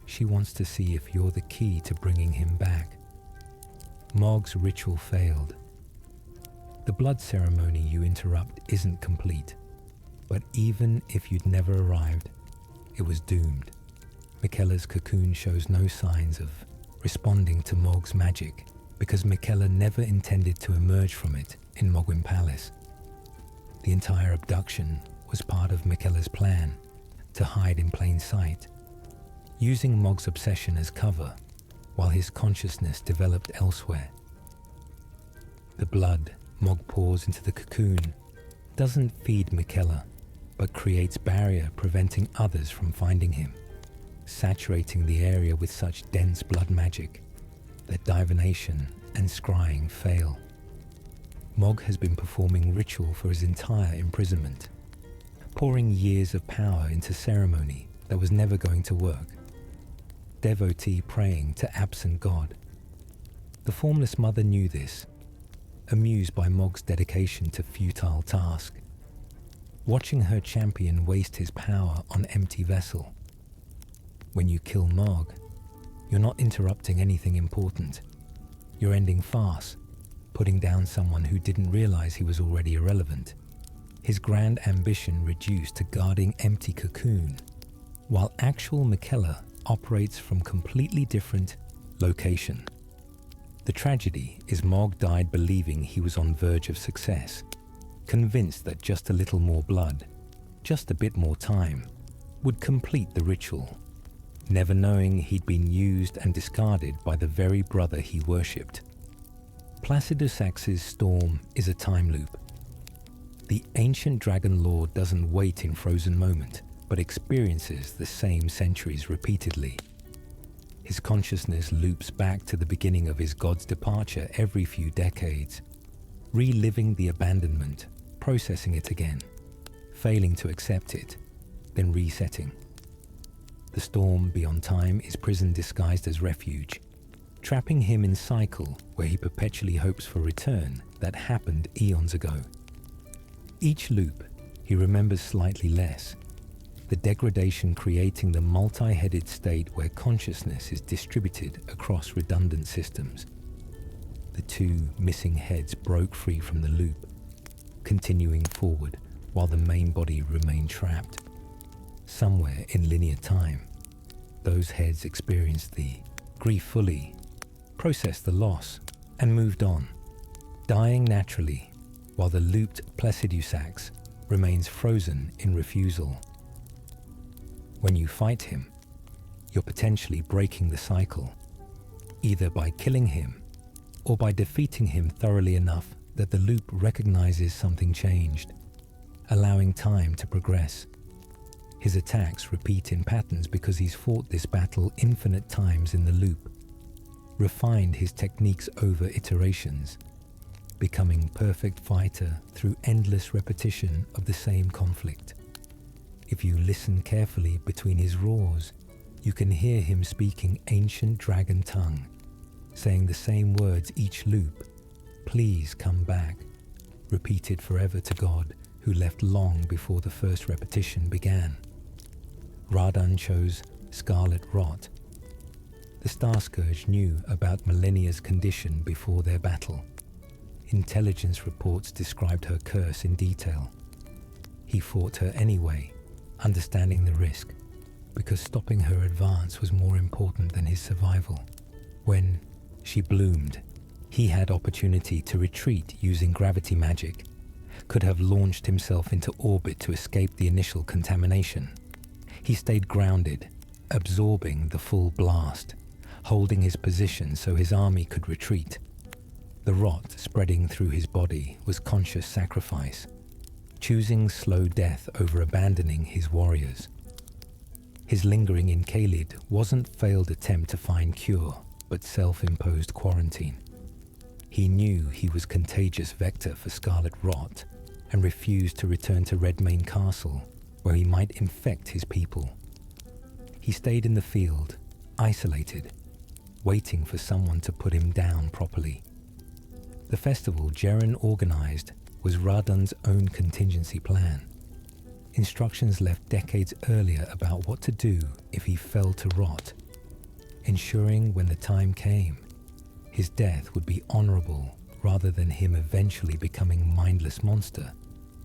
She wants to see if you're the key to bringing him back. Mog's ritual failed. The blood ceremony you interrupt isn't complete, but even if you'd never arrived, it was doomed. Miquella's cocoon shows no signs of responding to Mog's magic because Miquella never intended to emerge from it in Mogwin Palace. The entire abduction was part of Miquella's plan to hide in plain sight, using Mog's obsession as cover while his consciousness developed elsewhere. The blood Mog pours into the cocoon doesn't feed Miquella, but creates barrier preventing others from finding him, saturating the area with such dense blood magic that divination and scrying fail. Mog has been performing ritual for his entire imprisonment, pouring years of power into ceremony that was never going to work. Devotee praying to absent God. The formless mother knew this, amused by Mog's dedication to futile task, watching her champion waste his power on empty vessel. When you kill Mog, you're not interrupting anything important. You're ending farce, putting down someone who didn't realize he was already irrelevant. His grand ambition reduced to guarding empty cocoon, while actual Miquella operates from completely different location. The tragedy is Mog died believing he was on verge of success, convinced that just a little more blood, just a bit more time, would complete the ritual, never knowing he'd been used and discarded by the very brother he worshipped. Placidus Axe's storm is a time loop. The ancient dragon lord doesn't wait in frozen moment, but experiences the same centuries repeatedly. His consciousness loops back to the beginning of his god's departure every few decades, reliving the abandonment, processing it again, failing to accept it, then resetting. The storm beyond time is prison disguised as refuge, trapping him in cycle where he perpetually hopes for return that happened eons ago. Each loop, he remembers slightly less, the degradation creating the multi-headed state where consciousness is distributed across redundant systems. The two missing heads broke free from the loop, continuing forward while the main body remained trapped. Somewhere in linear time, those heads experienced the grief fully, processed the loss, and moved on, dying naturally, while the looped Placidus Axe remains frozen in refusal. When you fight him, you're potentially breaking the cycle, either by killing him or by defeating him thoroughly enough that the loop recognizes something changed, allowing time to progress. His attacks repeat in patterns because he's fought this battle infinite times in the loop, refined his techniques over iterations, becoming perfect fighter through endless repetition of the same conflict. If you listen carefully between his roars, You can hear him speaking ancient dragon tongue, saying the same words each loop, "Please come back," repeated forever to God, who left long before the first repetition began. Radon chose scarlet rot. The Star Scourge knew about Millennia's condition before their battle. Intelligence reports described her curse in detail. He fought her anyway, understanding the risk, because stopping her advance was more important than his survival. When she bloomed, he had opportunity to retreat using gravity magic, could have launched himself into orbit to escape the initial contamination. He stayed grounded, absorbing the full blast, holding his position so his army could retreat. The rot spreading through his body was conscious sacrifice, choosing slow death over abandoning his warriors. His lingering in Khalid wasn't failed attempt to find cure, but self-imposed quarantine. He knew he was contagious vector for scarlet rot and refused to return to Redmane Castle, where he might infect his people. He stayed in the field, isolated, waiting for someone to put him down properly. The festival Jeren organized was Radon's own contingency plan. Instructions left decades earlier about what to do if he fell to rot, ensuring when the time came, his death would be honorable rather than him eventually becoming a mindless monster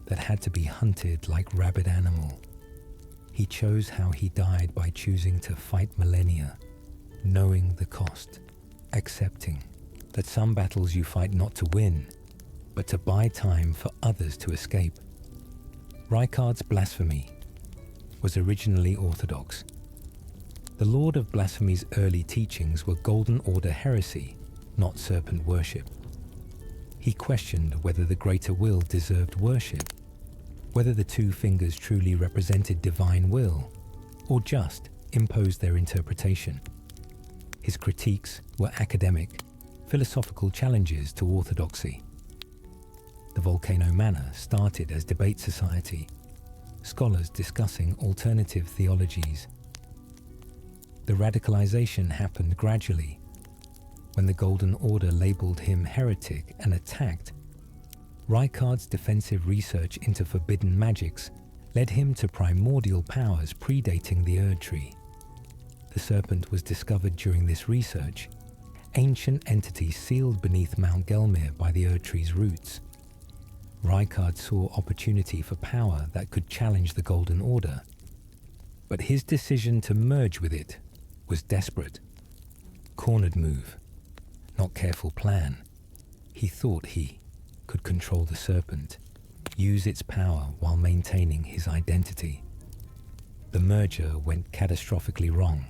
that had to be hunted like rabid animal. He chose how he died by choosing to fight Millennia, knowing the cost, accepting that some battles you fight not to win, but to buy time for others to escape. Rykard's blasphemy was originally orthodox. The Lord of Blasphemy's early teachings were Golden Order heresy, not serpent worship. He questioned whether the greater will deserved worship, whether the two fingers truly represented divine will, or just imposed their interpretation. His critiques were academic, philosophical challenges to orthodoxy. The Volcano Manor started as debate society, scholars discussing alternative theologies. The radicalization happened gradually. When the Golden Order labeled him heretic and attacked, Rykard's defensive research into forbidden magics led him to primordial powers predating the Erd Tree. The serpent was discovered during this research, ancient entity sealed beneath Mount Gelmir by the Erd Tree's roots. Rykard saw opportunity for power that could challenge the Golden Order, but his decision to merge with it was desperate. Cornered move, not careful plan. He thought he could control the serpent, use its power while maintaining his identity. The merger went catastrophically wrong,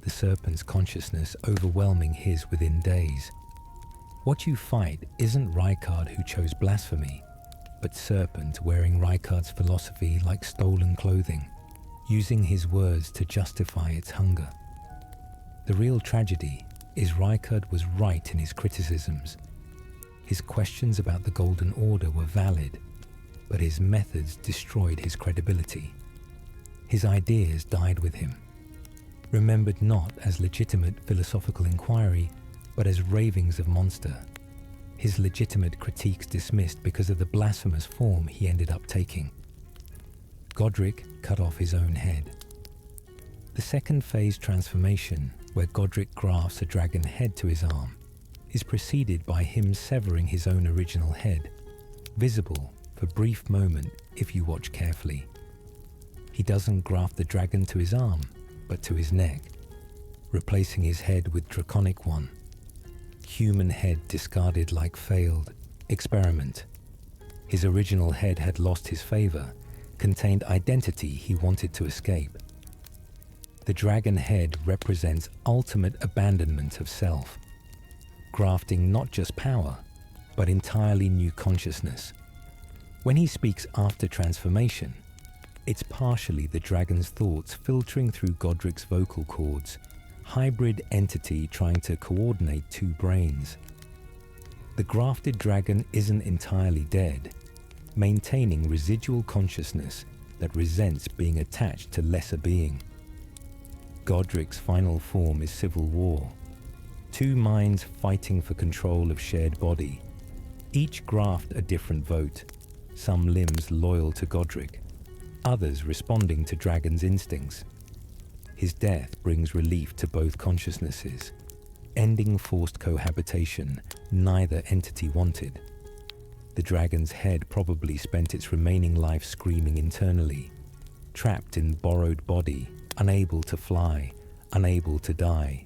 the serpent's consciousness overwhelming his within days. What you fight isn't Rykard who chose blasphemy, but Serpent wearing Rykard's philosophy like stolen clothing, using his words to justify its hunger. The real tragedy is Rykard was right in his criticisms. His questions about the Golden Order were valid, but his methods destroyed his credibility. His ideas died with him, remembered not as legitimate philosophical inquiry, but as ravings of monster. His legitimate critiques dismissed because of the blasphemous form he ended up taking. Godric cut off his own head. The second phase transformation, where Godric grafts a dragon head to his arm, is preceded by him severing his own original head, visible for a brief moment if you watch carefully. He doesn't graft the dragon to his arm, but to his neck, replacing his head with draconic one. Human head discarded like failed experiment. His original head had lost his favor, contained identity he wanted to escape. The dragon head represents ultimate abandonment of self, grafting not just power, but entirely new consciousness. When he speaks after transformation, it's partially the dragon's thoughts filtering through Godric's vocal cords, hybrid entity trying to coordinate two brains. The grafted dragon isn't entirely dead, maintaining residual consciousness that resents being attached to lesser being. Godric's final form is civil war. Two minds fighting for control of shared body. Each graft a different vote, some limbs loyal to Godric, others responding to Dragon's instincts. His death brings relief to both consciousnesses, ending forced cohabitation neither entity wanted. The dragon's head probably spent its remaining life screaming internally, trapped in borrowed body, unable to fly, unable to die.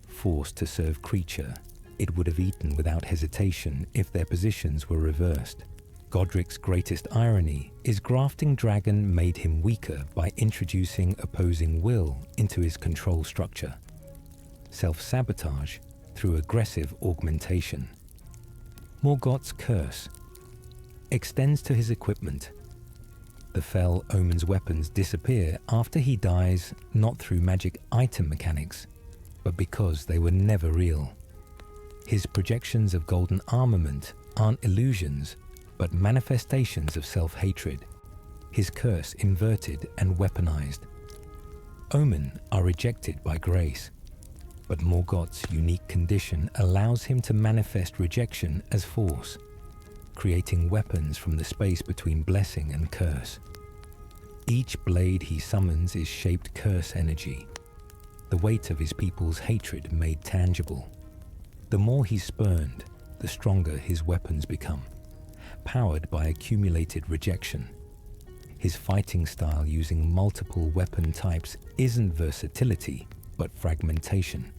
Forced to serve creature, it would have eaten without hesitation if their positions were reversed. Godric's greatest irony is grafting dragon made him weaker by introducing opposing will into his control structure. Self-sabotage through aggressive augmentation. Morgoth's curse extends to his equipment. The fell omen's weapons disappear after he dies, not through magic item mechanics, but because they were never real. His projections of golden armament aren't illusions, but manifestations of self-hatred, his curse inverted and weaponized. Omen are rejected by grace, but Morgoth's unique condition allows him to manifest rejection as force, creating weapons from the space between blessing and curse. Each blade he summons is shaped curse energy, the weight of his people's hatred made tangible. The more he's spurned, the stronger his weapons become, powered by accumulated rejection. His fighting style using multiple weapon types isn't versatility, but fragmentation.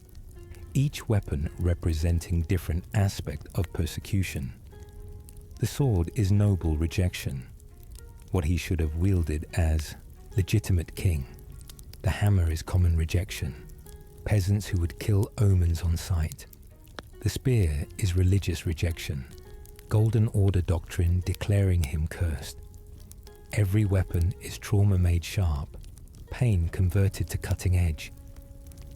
Each weapon representing different aspect of persecution. The sword is noble rejection, what he should have wielded as legitimate king. The hammer is common rejection, peasants who would kill omens on sight. The spear is religious rejection, golden order doctrine declaring him cursed. Every weapon is trauma made sharp, pain converted to cutting edge.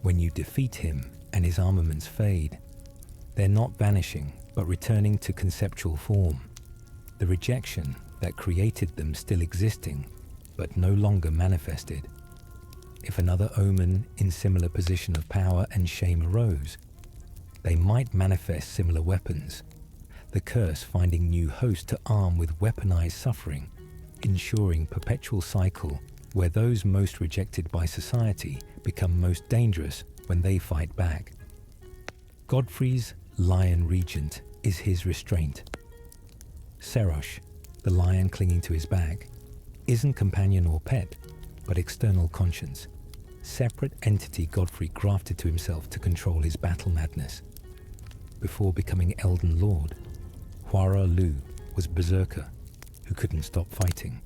When you defeat him and his armaments fade, they're not vanishing but returning to conceptual form. The rejection that created them still existing, but no longer manifested. If another omen in similar position of power and shame arose, they might manifest similar weapons, the curse finding new hosts to arm with weaponized suffering, ensuring perpetual cycle where those most rejected by society become most dangerous when they fight back. Godfrey's lion regent is his restraint. Serosh, the lion clinging to his back, isn't companion or pet, but external conscience, separate entity Godfrey grafted to himself to control his battle madness. Before becoming Elden Lord, Huara Lu was berserker, who couldn't stop fighting,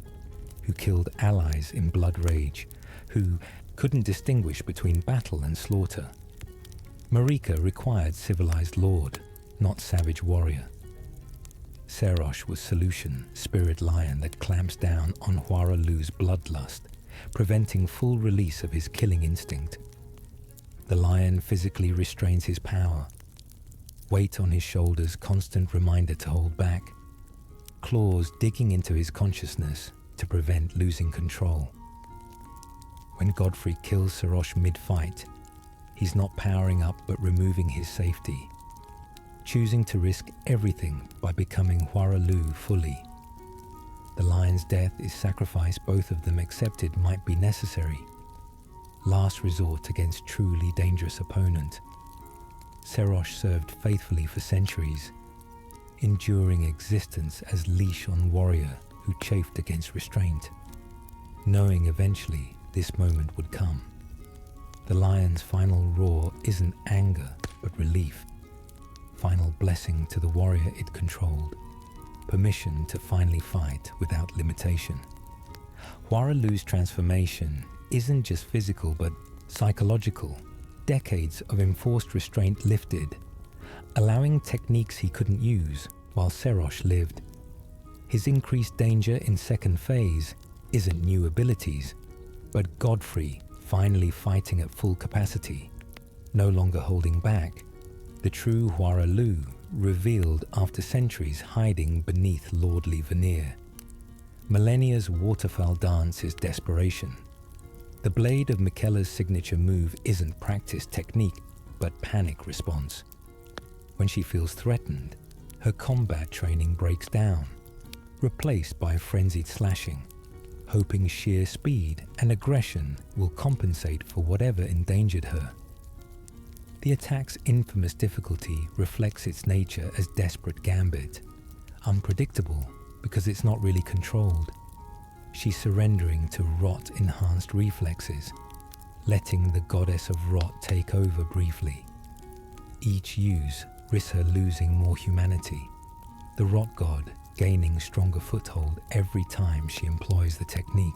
who killed allies in blood rage, who couldn't distinguish between battle and slaughter. Marika required civilized lord, not savage warrior. Serosh was solution, spirit lion that clamps down on Huara Lu's bloodlust, preventing full release of his killing instinct. The lion physically restrains his power, weight on his shoulders, constant reminder to hold back, claws digging into his consciousness to prevent losing control. When Godfrey kills Serosh mid-fight, he's not powering up but removing his safety, choosing to risk everything by becoming Huara Lu fully. The lion's death is sacrifice both of them accepted might be necessary. Last resort against truly dangerous opponent. Serosh served faithfully for centuries, enduring existence as leash on warrior who chafed against restraint, knowing eventually this moment would come. The lion's final roar isn't anger, but relief. Final blessing to the warrior it controlled. Permission to finally fight without limitation. Huara Lu's transformation isn't just physical, but psychological. Decades of enforced restraint lifted, allowing techniques he couldn't use while Serosh lived. His increased danger in second phase isn't new abilities, but Godfrey finally fighting at full capacity, no longer holding back. The true Huara Lu revealed after centuries hiding beneath lordly veneer. Millennia's waterfowl dance is desperation. The blade of Miquella's signature move isn't practiced technique, but panic response. When she feels threatened, her combat training breaks down, replaced by frenzied slashing, hoping sheer speed and aggression will compensate for whatever endangered her. The attack's infamous difficulty reflects its nature as desperate gambit, unpredictable because it's not really controlled. She's surrendering to rot-enhanced reflexes, letting the goddess of rot take over briefly. Each use risks her losing more humanity, the rot god gaining stronger foothold every time she employs the technique.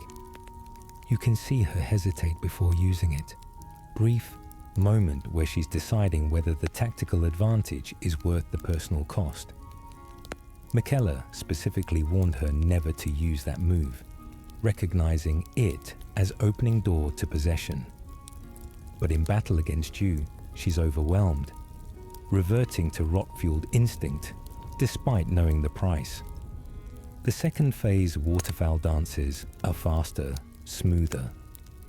You can see her hesitate before using it. Brief moment where she's deciding whether the tactical advantage is worth the personal cost. Miquella specifically warned her never to use that move, recognizing it as opening door to possession. But in battle against you, she's overwhelmed, reverting to rot-fueled instinct despite knowing the price. The second phase waterfowl dances are faster, smoother,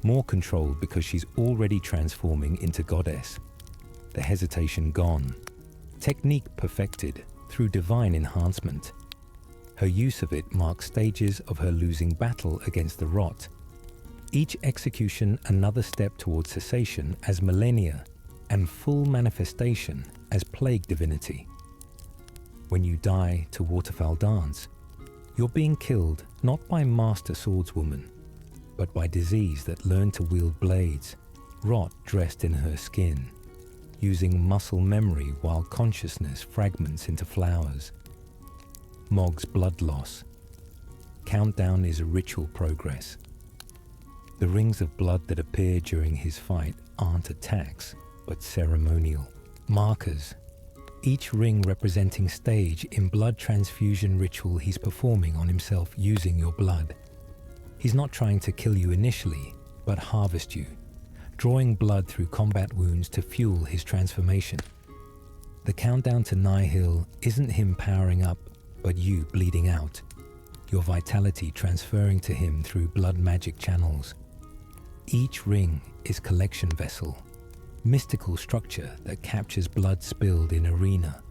more controlled because she's already transforming into goddess. The hesitation gone, technique perfected through divine enhancement. Her use of it marks stages of her losing battle against the rot. Each execution another step towards cessation as millennia and full manifestation as plague divinity. When you die to waterfowl dance, you're being killed not by master swordswoman, but by disease that learned to wield blades, rot dressed in her skin, using muscle memory while consciousness fragments into flowers. Mog's blood loss. Countdown is ritual progress. The rings of blood that appear during his fight aren't attacks, but ceremonial markers. Each ring representing stage in blood transfusion ritual he's performing on himself using your blood. He's not trying to kill you initially, but harvest you, drawing blood through combat wounds to fuel his transformation. The countdown to Nihil isn't him powering up, but you bleeding out, your vitality transferring to him through blood magic channels. Each ring is collection vessel, mystical structure that captures blood spilled in arena,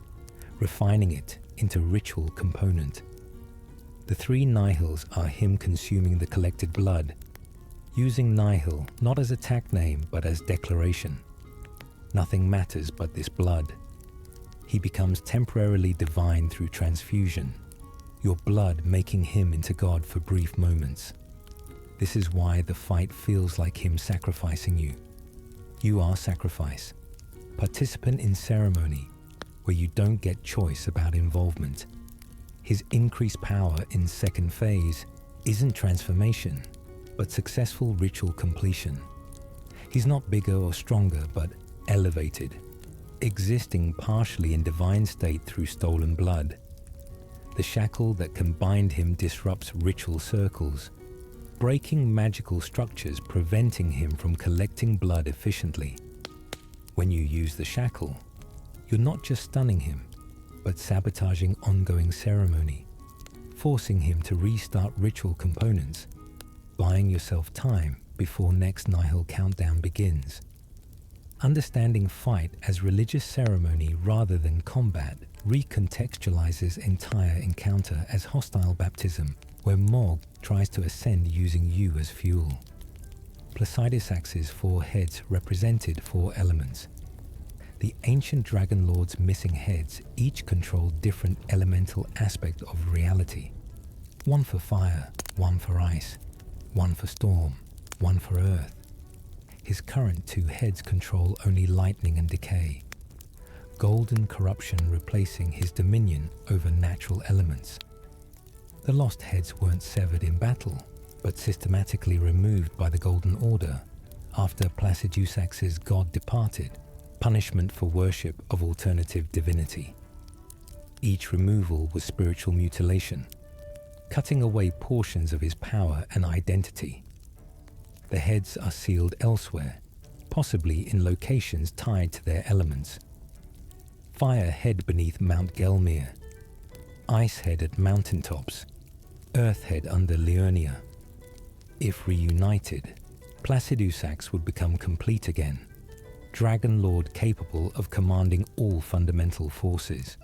refining it into ritual component. The three Nihils are him consuming the collected blood, using Nihil not as attack name but as declaration. Nothing matters but this blood. He becomes temporarily divine through transfusion, your blood making him into God for brief moments. This is why the fight feels like him sacrificing you. You are sacrifice, participant in ceremony where you don't get choice about involvement. His increased power in second phase isn't transformation, but successful ritual completion. He's not bigger or stronger, but elevated, existing partially in divine state through stolen blood. The shackle that can bind him disrupts ritual circles, breaking magical structures, preventing him from collecting blood efficiently. When you use the shackle, you're not just stunning him, but sabotaging ongoing ceremony, forcing him to restart ritual components, buying yourself time before next Nihil countdown begins. Understanding fight as religious ceremony rather than combat recontextualizes entire encounter as hostile baptism, where Mog tries to ascend using you as fuel. Placidusax's 4 heads represented 4 elements. The ancient dragon lord's missing heads each controlled different elemental aspect of reality. One for fire, one for ice, one for storm, one for earth. His current 2 heads control only lightning and decay. Golden corruption replacing his dominion over natural elements. The lost heads weren't severed in battle, but systematically removed by the Golden Order after Placidusax's god departed, punishment for worship of alternative divinity. Each removal was spiritual mutilation, cutting away portions of his power and identity. The heads are sealed elsewhere, possibly in locations tied to their elements. Fire head beneath Mount Gelmir, ice head at mountaintops, earth head under Liurnia. If reunited, Placidusax would become complete again, Dragon Lord capable of commanding all fundamental forces.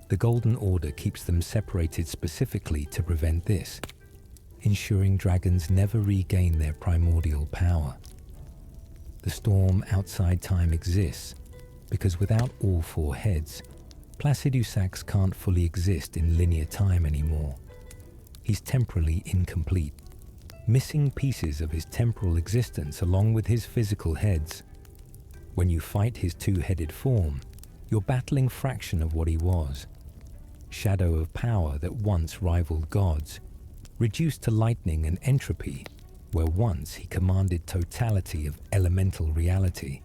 The Golden Order keeps them separated specifically to prevent this, ensuring dragons never regain their primordial power. The storm outside time exists because without all four heads, Placidusax can't fully exist in linear time anymore. He's temporally incomplete, missing pieces of his temporal existence along with his physical heads. When you fight his two-headed form, you're battling fraction of what he was. Shadow of power that once rivaled gods, reduced to lightning and entropy, where once he commanded totality of elemental reality.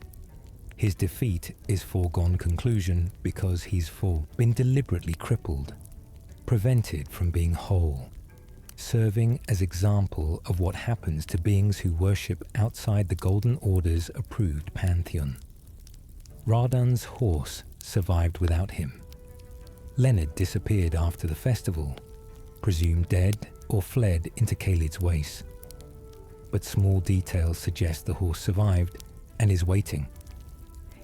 His defeat is foregone conclusion because he's been deliberately crippled, prevented from being whole, serving as example of what happens to beings who worship outside the Golden Order's approved pantheon. Radan's horse survived without him. Leonard disappeared after the festival, presumed dead or fled into Kalid's waste. But small details suggest the horse survived and is waiting.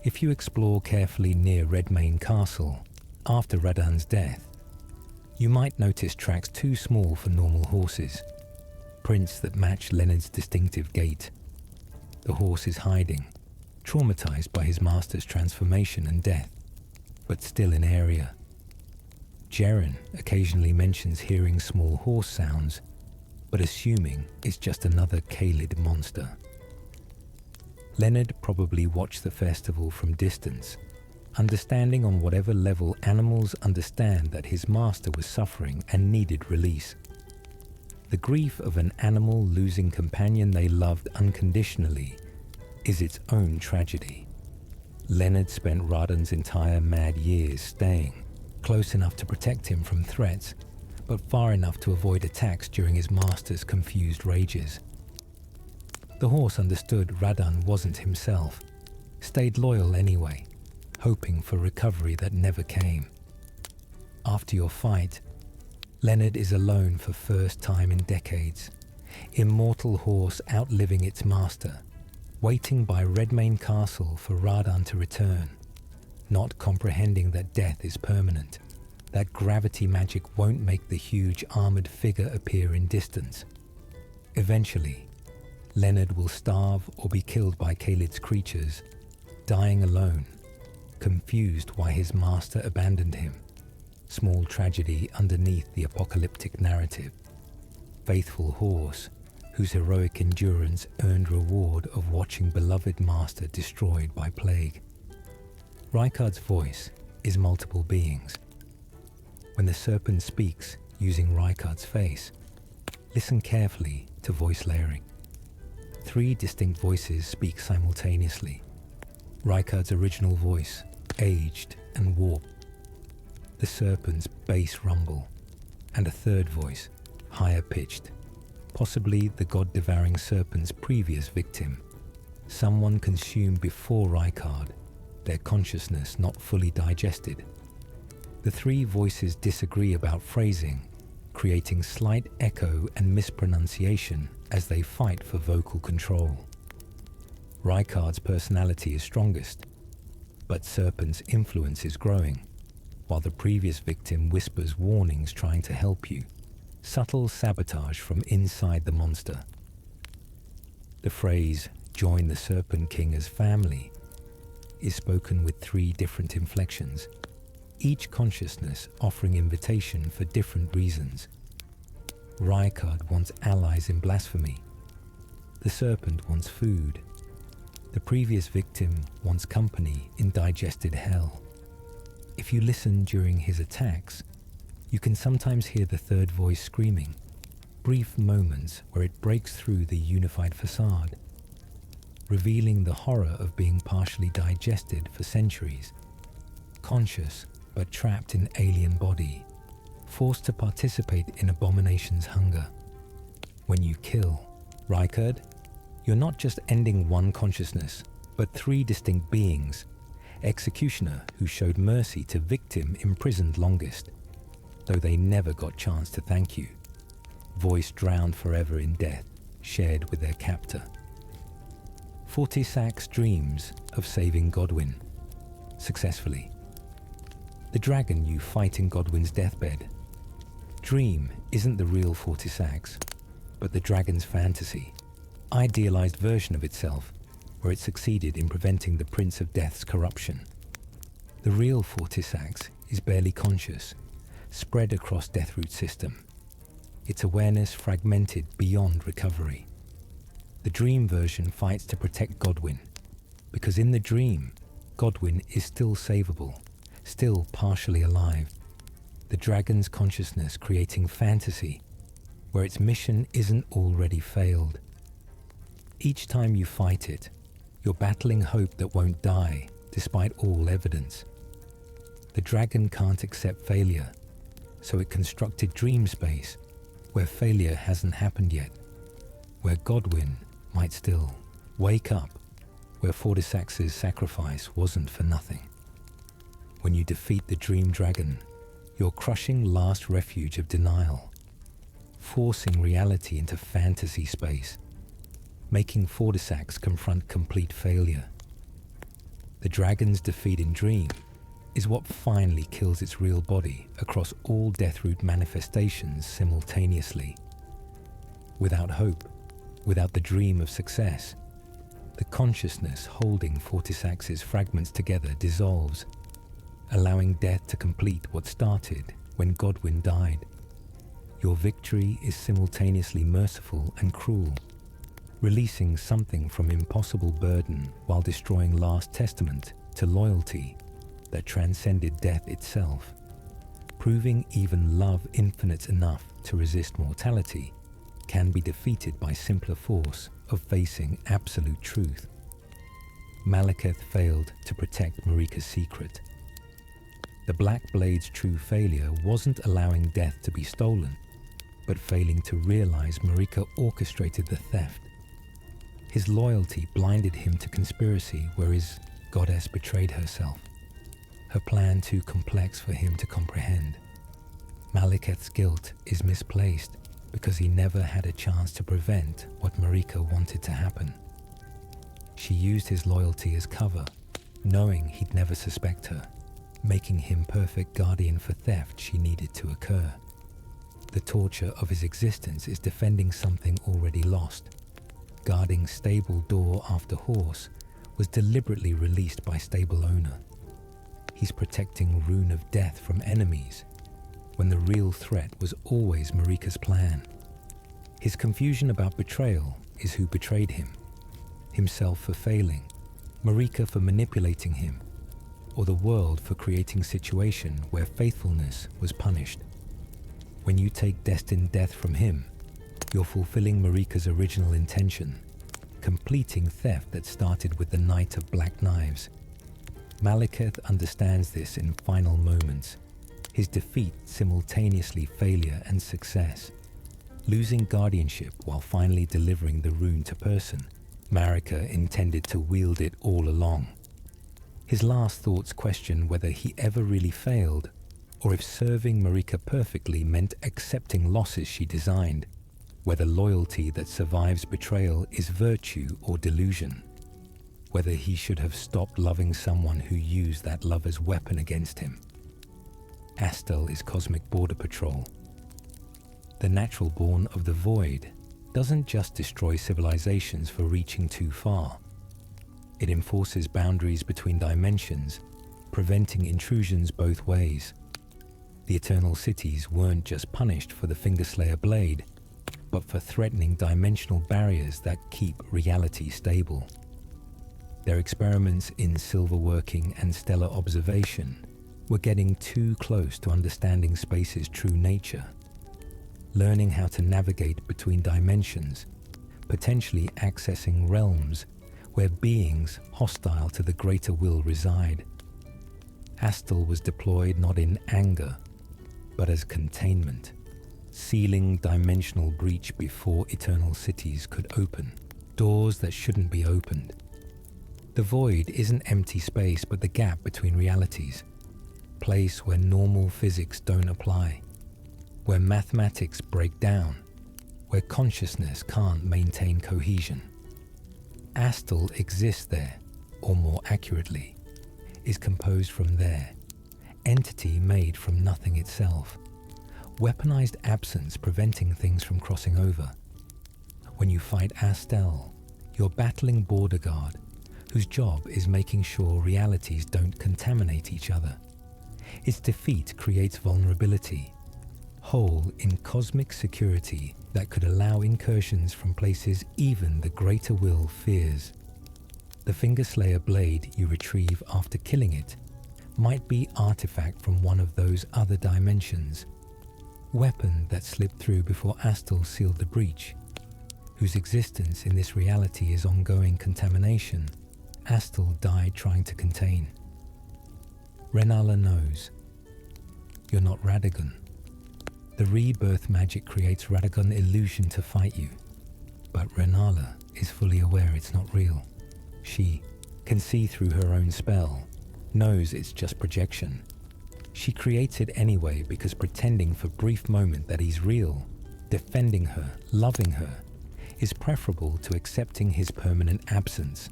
If you explore carefully near Redmane Castle after Radan's death, you might notice tracks too small for normal horses, prints that match Leonard's distinctive gait. The horse is hiding, traumatized by his master's transformation and death, but still in area. Jeren occasionally mentions hearing small horse sounds, but assuming it's just another Kalid monster. Leonard probably watched the festival from distance, understanding on whatever level animals understand that his master was suffering and needed release. The grief of an animal losing companion they loved unconditionally is its own tragedy. Leonard spent Radan's entire mad years staying close enough to protect him from threats, but far enough to avoid attacks during his master's confused rages. The horse understood Radan wasn't himself, stayed loyal anyway, hoping for recovery that never came. After your fight, Leonard is alone for first time in decades, immortal horse outliving its master, waiting by Redmane Castle for Radan to return, not comprehending that death is permanent, that gravity magic won't make the huge armored figure appear in distance. Eventually, Leonard will starve or be killed by Kalid's creatures, dying alone, confused why his master abandoned him. Small tragedy underneath the apocalyptic narrative. Faithful horse, whose heroic endurance earned reward of watching beloved master destroyed by plague. Rykard's voice is multiple beings. When the serpent speaks using Rykard's face, listen carefully to voice layering. 3 distinct voices speak simultaneously. Rykard's original voice, aged and warped. The serpent's bass rumble, and a third voice, higher pitched, possibly the god-devouring serpent's previous victim, someone consumed before Rykard, their consciousness not fully digested. The 3 voices disagree about phrasing, creating slight echo and mispronunciation as they fight for vocal control. Rykard's personality is strongest, but Serpent's influence is growing, while the previous victim whispers warnings trying to help you, subtle sabotage from inside the monster. The phrase, "join the Serpent King as family," is spoken with 3 different inflections, each consciousness offering invitation for different reasons. Rykard wants allies in blasphemy. The serpent wants food. The previous victim wants company in digested hell. If you listen during his attacks, you can sometimes hear the third voice screaming, brief moments where it breaks through the unified facade, revealing the horror of being partially digested for centuries, conscious but trapped in alien body, forced to participate in Abomination's hunger. When you kill Rykard, you're not just ending one consciousness, but 3 distinct beings. Executioner, who showed mercy to victim imprisoned longest, though they never got chance to thank you. Voice drowned forever in death, shared with their captor. Fortisax dreams of saving Godwyn, successfully. The dragon you fight in Godwyn's deathbed. Dream isn't the real Fortisax, but the dragon's fantasy, idealized version of itself, where it succeeded in preventing the Prince of Death's corruption. The real Fortisax is barely conscious, spread across Deathroot system, its awareness fragmented beyond recovery. The dream version fights to protect Godwyn, because in the dream, Godwyn is still savable, still partially alive. The dragon's consciousness creating fantasy, where its mission isn't already failed. Each time you fight it, you're battling hope that won't die, despite all evidence. The dragon can't accept failure, so it constructed dream space, where failure hasn't happened yet, where Godwyn might still wake up, where Fortisax's sacrifice wasn't for nothing. When you defeat the dream dragon, you're crushing last refuge of denial, forcing reality into fantasy space, making Fortisax confront complete failure. The dragon's defeat in dream is what finally kills its real body across all Deathroot manifestations simultaneously. Without hope, without the dream of success, the consciousness holding Fortisax's fragments together dissolves, allowing death to complete what started when Godwyn died. Your victory is simultaneously merciful and cruel, releasing something from impossible burden while destroying last testament to loyalty that transcended death itself, proving even love infinite enough to resist mortality can be defeated by simpler force of facing absolute truth. Malekith failed to protect Marika's secret. The Black Blade's true failure wasn't allowing death to be stolen, but failing to realize Marika orchestrated the theft. His loyalty blinded him to conspiracy where his goddess betrayed herself, her plan too complex for him to comprehend. Malekith's guilt is misplaced because he never had a chance to prevent what Marika wanted to happen. She used his loyalty as cover, knowing he'd never suspect her, making him perfect guardian for theft she needed to occur. The torture of his existence is defending something already lost. Guarding stable door after horse was deliberately released by stable owner. He's protecting Rune of Death from enemies, when the real threat was always Marika's plan. His confusion about betrayal is who betrayed him, himself for failing, Marika for manipulating him, or the world for creating situation where faithfulness was punished. When you take destined death from him, you're fulfilling Marika's original intention, completing theft that started with the Knight of Black Knives. Malekith understands this in final moments, his defeat simultaneously failure and success. Losing guardianship while finally delivering the rune to person, Marika intended to wield it all along. His last thoughts question whether he ever really failed, or if serving Marika perfectly meant accepting losses she designed, whether loyalty that survives betrayal is virtue or delusion, whether he should have stopped loving someone who used that love as weapon against him. Astel is Cosmic Border Patrol. The natural born of the Void doesn't just destroy civilizations for reaching too far. It enforces boundaries between dimensions, preventing intrusions both ways. The Eternal Cities weren't just punished for the Fingerslayer blade, but for threatening dimensional barriers that keep reality stable. Their experiments in silverworking and stellar observation were getting too close to understanding space's true nature. Learning how to navigate between dimensions, potentially accessing realms where beings hostile to the greater will reside. Astel was deployed not in anger, but as containment, sealing dimensional breach before Eternal Cities could open, doors that shouldn't be opened. The Void isn't empty space but the gap between realities, place where normal physics don't apply, where mathematics break down, where consciousness can't maintain cohesion. Astal exists there, or more accurately, is composed from there, entity made from nothing itself, weaponized absence preventing things from crossing over. When you fight Astal, you're battling Border Guard, whose job is making sure realities don't contaminate each other. Its defeat creates vulnerability, hole in cosmic security that could allow incursions from places even the greater will fears. The Fingerslayer blade you retrieve after killing it might be artifact from one of those other dimensions, weapon that slipped through before Astal sealed the breach, whose existence in this reality is ongoing contamination Astal died trying to contain. Renala knows. You're not Radagon. The rebirth magic creates Radagon illusion to fight you, but Renala is fully aware it's not real. She can see through her own spell, knows it's just projection. She creates it anyway because pretending for brief moment that he's real, defending her, loving her, is preferable to accepting his permanent absence.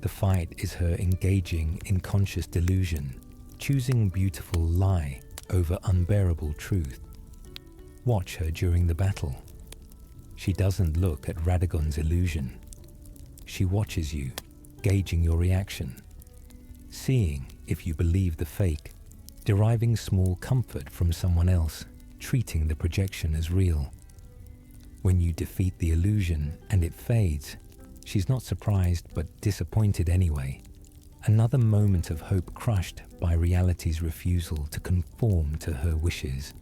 The fight is her engaging in conscious delusion, choosing beautiful lie over unbearable truth. Watch her during the battle. She doesn't look at Radagon's illusion. She watches you, gauging your reaction, seeing if you believe the fake, deriving small comfort from someone else, treating the projection as real. When you defeat the illusion and it fades, she's not surprised but disappointed anyway. Another moment of hope crushed by reality's refusal to conform to her wishes.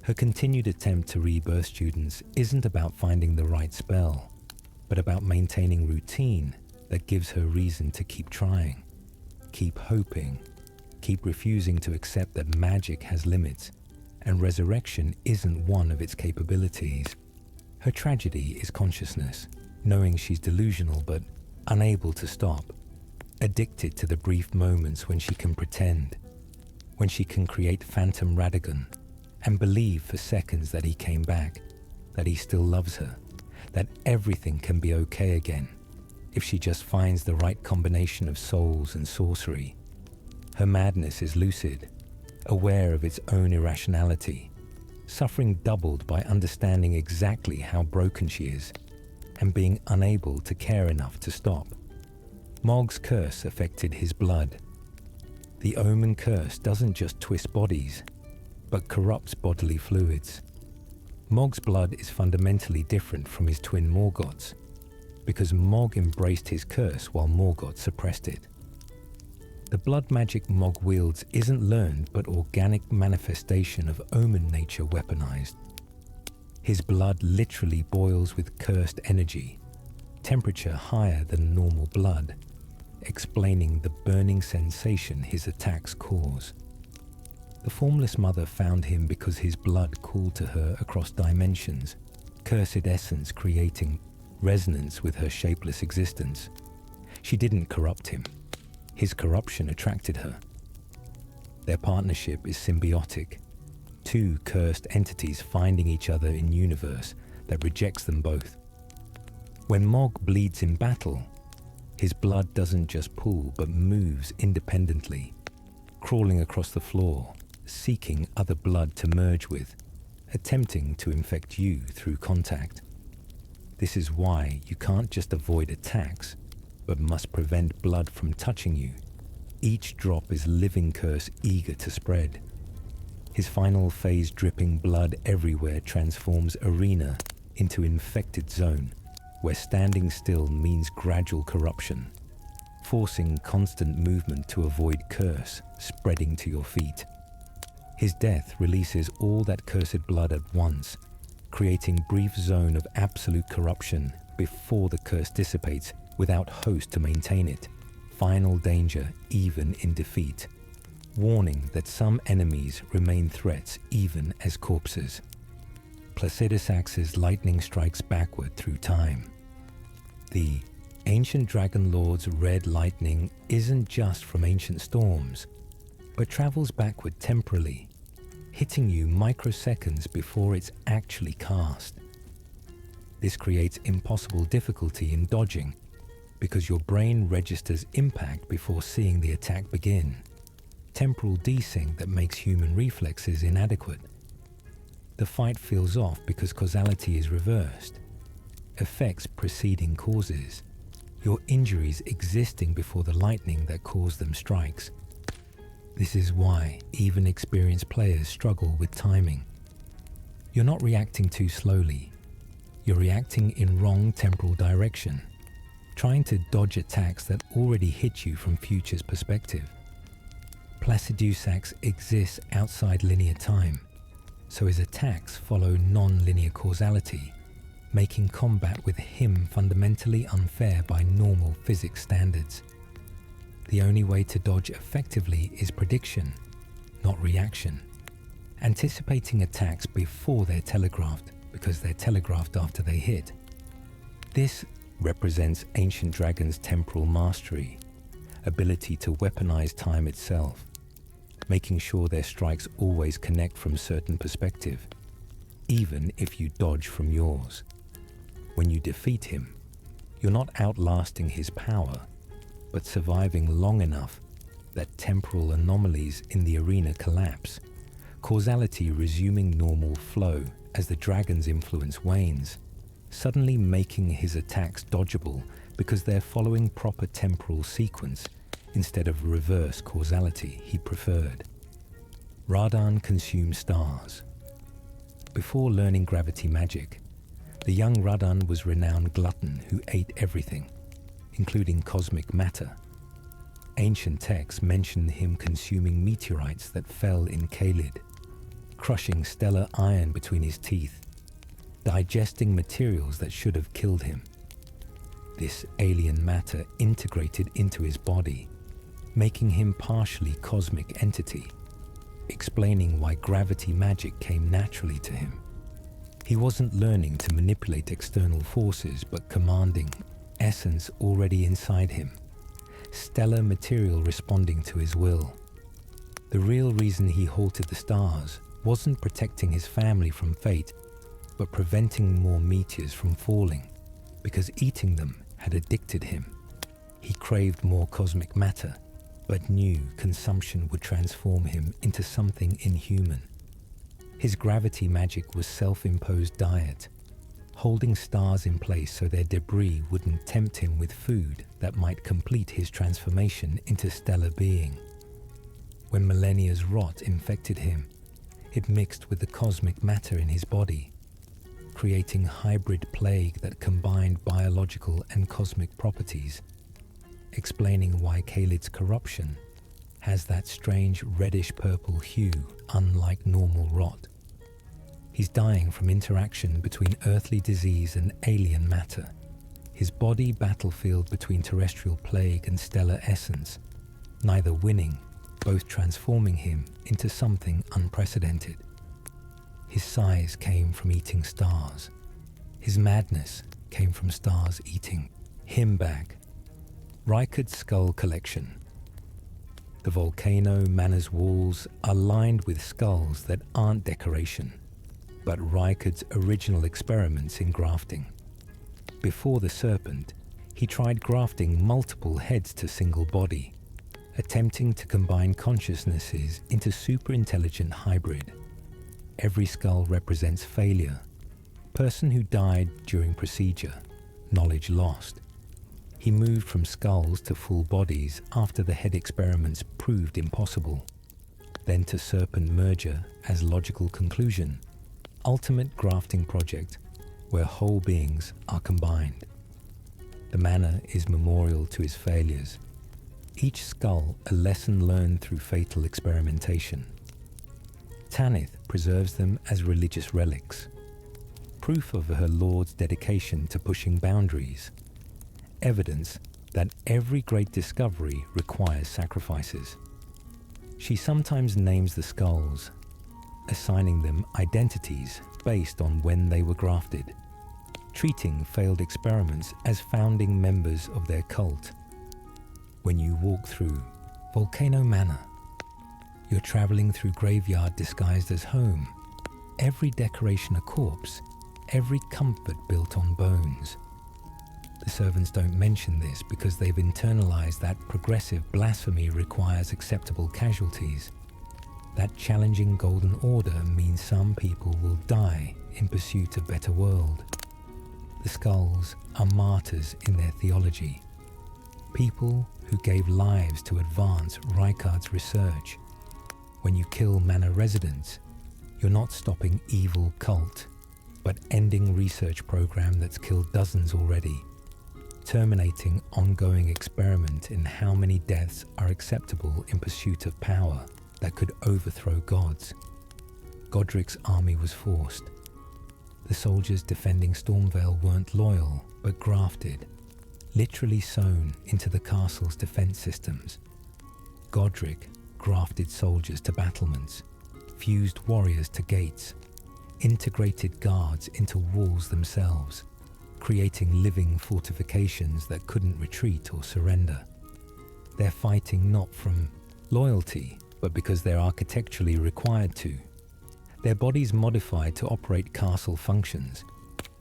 Her continued attempt to rebirth students isn't about finding the right spell, but about maintaining routine that gives her reason to keep trying, keep hoping, keep refusing to accept that magic has limits, and resurrection isn't one of its capabilities. Her tragedy is consciousness, knowing she's delusional but unable to stop, addicted to the brief moments when she can pretend, when she can create phantom Radagon, and believe for seconds that he came back, that he still loves her, that everything can be okay again, if she just finds the right combination of souls and sorcery. Her madness is lucid, aware of its own irrationality, suffering doubled by understanding exactly how broken she is, and being unable to care enough to stop. Mog's curse affected his blood. The Omen curse doesn't just twist bodies, but corrupts bodily fluids. Mog's blood is fundamentally different from his twin Morgoth's, because Mog embraced his curse while Morgoth suppressed it. The blood magic Mog wields isn't learned but organic manifestation of Omen nature weaponized. His blood literally boils with cursed energy, temperature higher than normal blood, explaining the burning sensation his attacks cause. The Formless Mother found him because his blood called to her across dimensions, cursed essence creating resonance with her shapeless existence. She didn't corrupt him. His corruption attracted her. Their partnership is symbiotic, two cursed entities finding each other in universe that rejects them both. When Mog bleeds in battle, his blood doesn't just pool but moves independently, crawling across the floor, seeking other blood to merge with, attempting to infect you through contact. This is why you can't just avoid attacks, but must prevent blood from touching you. Each drop is living curse eager to spread. His final phase dripping blood everywhere transforms arena into infected zone, where standing still means gradual corruption, forcing constant movement to avoid curse spreading to your feet. His death releases all that cursed blood at once, creating brief zone of absolute corruption before the curse dissipates without host to maintain it. Final danger even in defeat. Warning that some enemies remain threats even as corpses. Placidus Axe's lightning strikes backward through time. The ancient dragon lord's red lightning isn't just from ancient storms, but travels backward temporally, hitting you microseconds before it's actually cast. This creates impossible difficulty in dodging because your brain registers impact before seeing the attack begin. Temporal desync that makes human reflexes inadequate. The fight feels off because causality is reversed. Effects preceding causes. Your injuries existing before the lightning that caused them strikes. This is why even experienced players struggle with timing. You're not reacting too slowly. You're reacting in wrong temporal direction, trying to dodge attacks that already hit you from future's perspective. Placidusax exists outside linear time, so his attacks follow non-linear causality, making combat with him fundamentally unfair by normal physics standards. The only way to dodge effectively is prediction, not reaction. Anticipating attacks before they're telegraphed, because they're telegraphed after they hit. This represents ancient dragons' temporal mastery, ability to weaponize time itself, making sure their strikes always connect from certain perspective, even if you dodge from yours. When you defeat him, you're not outlasting his power, but surviving long enough that temporal anomalies in the arena collapse, causality resuming normal flow as the dragon's influence wanes, suddenly making his attacks dodgeable because they're following proper temporal sequence instead of reverse causality he preferred. Radan consumed stars. Before learning gravity magic, the young Radan was renowned glutton who ate everything, including cosmic matter. Ancient texts mention him consuming meteorites that fell in Kaled, crushing stellar iron between his teeth, digesting materials that should have killed him. This alien matter integrated into his body, making him partially cosmic entity, explaining why gravity magic came naturally to him. He wasn't learning to manipulate external forces, but commanding essence already inside him, stellar material responding to his will. The real reason he halted the stars wasn't protecting his family from fate, but preventing more meteors from falling, because eating them had addicted him. He craved more cosmic matter, but knew consumption would transform him into something inhuman. His gravity magic was self-imposed diet, holding stars in place so their debris wouldn't tempt him with food that might complete his transformation into stellar being. When millennia's rot infected him, it mixed with the cosmic matter in his body, creating hybrid plague that combined biological and cosmic properties, explaining why Kaled's corruption has that strange reddish-purple hue unlike normal rot. He's dying from interaction between earthly disease and alien matter, his body battlefield between terrestrial plague and stellar essence, neither winning, both transforming him into something unprecedented. His size came from eating stars. His madness came from stars eating him back. Rykard's skull collection. The volcano manor's walls are lined with skulls that aren't decoration, but Rykard's original experiments in grafting. Before the serpent, he tried grafting multiple heads to single body, attempting to combine consciousnesses into super-intelligent hybrid. Every skull represents failure, person who died during procedure, knowledge lost. He moved from skulls to full bodies after the head experiments proved impossible, then to serpent merger as logical conclusion, ultimate grafting project where whole beings are combined. The manor is memorial to his failures, each skull a lesson learned through fatal experimentation. Tanith preserves them as religious relics, proof of her lord's dedication to pushing boundaries, evidence that every great discovery requires sacrifices. She sometimes names the skulls, assigning them identities based on when they were grafted, treating failed experiments as founding members of their cult. When you walk through Volcano Manor, you're traveling through graveyard disguised as home, every decoration a corpse, every comfort built on bones. The servants don't mention this because they've internalized that progressive blasphemy requires acceptable casualties. That challenging golden order means some people will die in pursuit of a better world. The skulls are martyrs in their theology. People who gave lives to advance Rijkaard's research. When you kill Manor residents, you're not stopping evil cult, but ending research program that's killed dozens already, terminating ongoing experiment in how many deaths are acceptable in pursuit of power that could overthrow gods. Godric's army was forced. The soldiers defending Stormvale weren't loyal, but grafted, literally sewn into the castle's defense systems. Godric grafted soldiers to battlements, fused warriors to gates, integrated guards into walls themselves, creating living fortifications that couldn't retreat or surrender. They're fighting not from loyalty, but because they're architecturally required to. Their bodies modified to operate castle functions.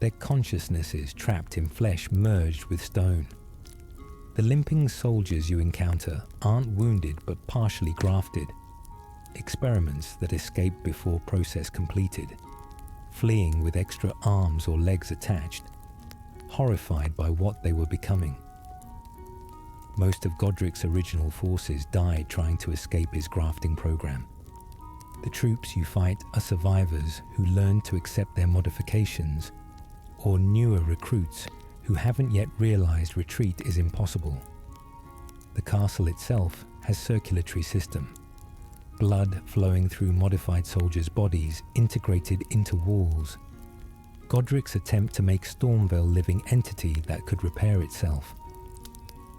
Their consciousnesses trapped in flesh merged with stone. The limping soldiers you encounter aren't wounded but partially grafted. Experiments that escape before process completed, fleeing with extra arms or legs attached, horrified by what they were becoming. Most of Godric's original forces died trying to escape his grafting program. The troops you fight are survivors who learned to accept their modifications, or newer recruits who haven't yet realized retreat is impossible. The castle itself has circulatory system, blood flowing through modified soldiers' bodies integrated into walls. Godric's attempt to make Stormvale living entity that could repair itself.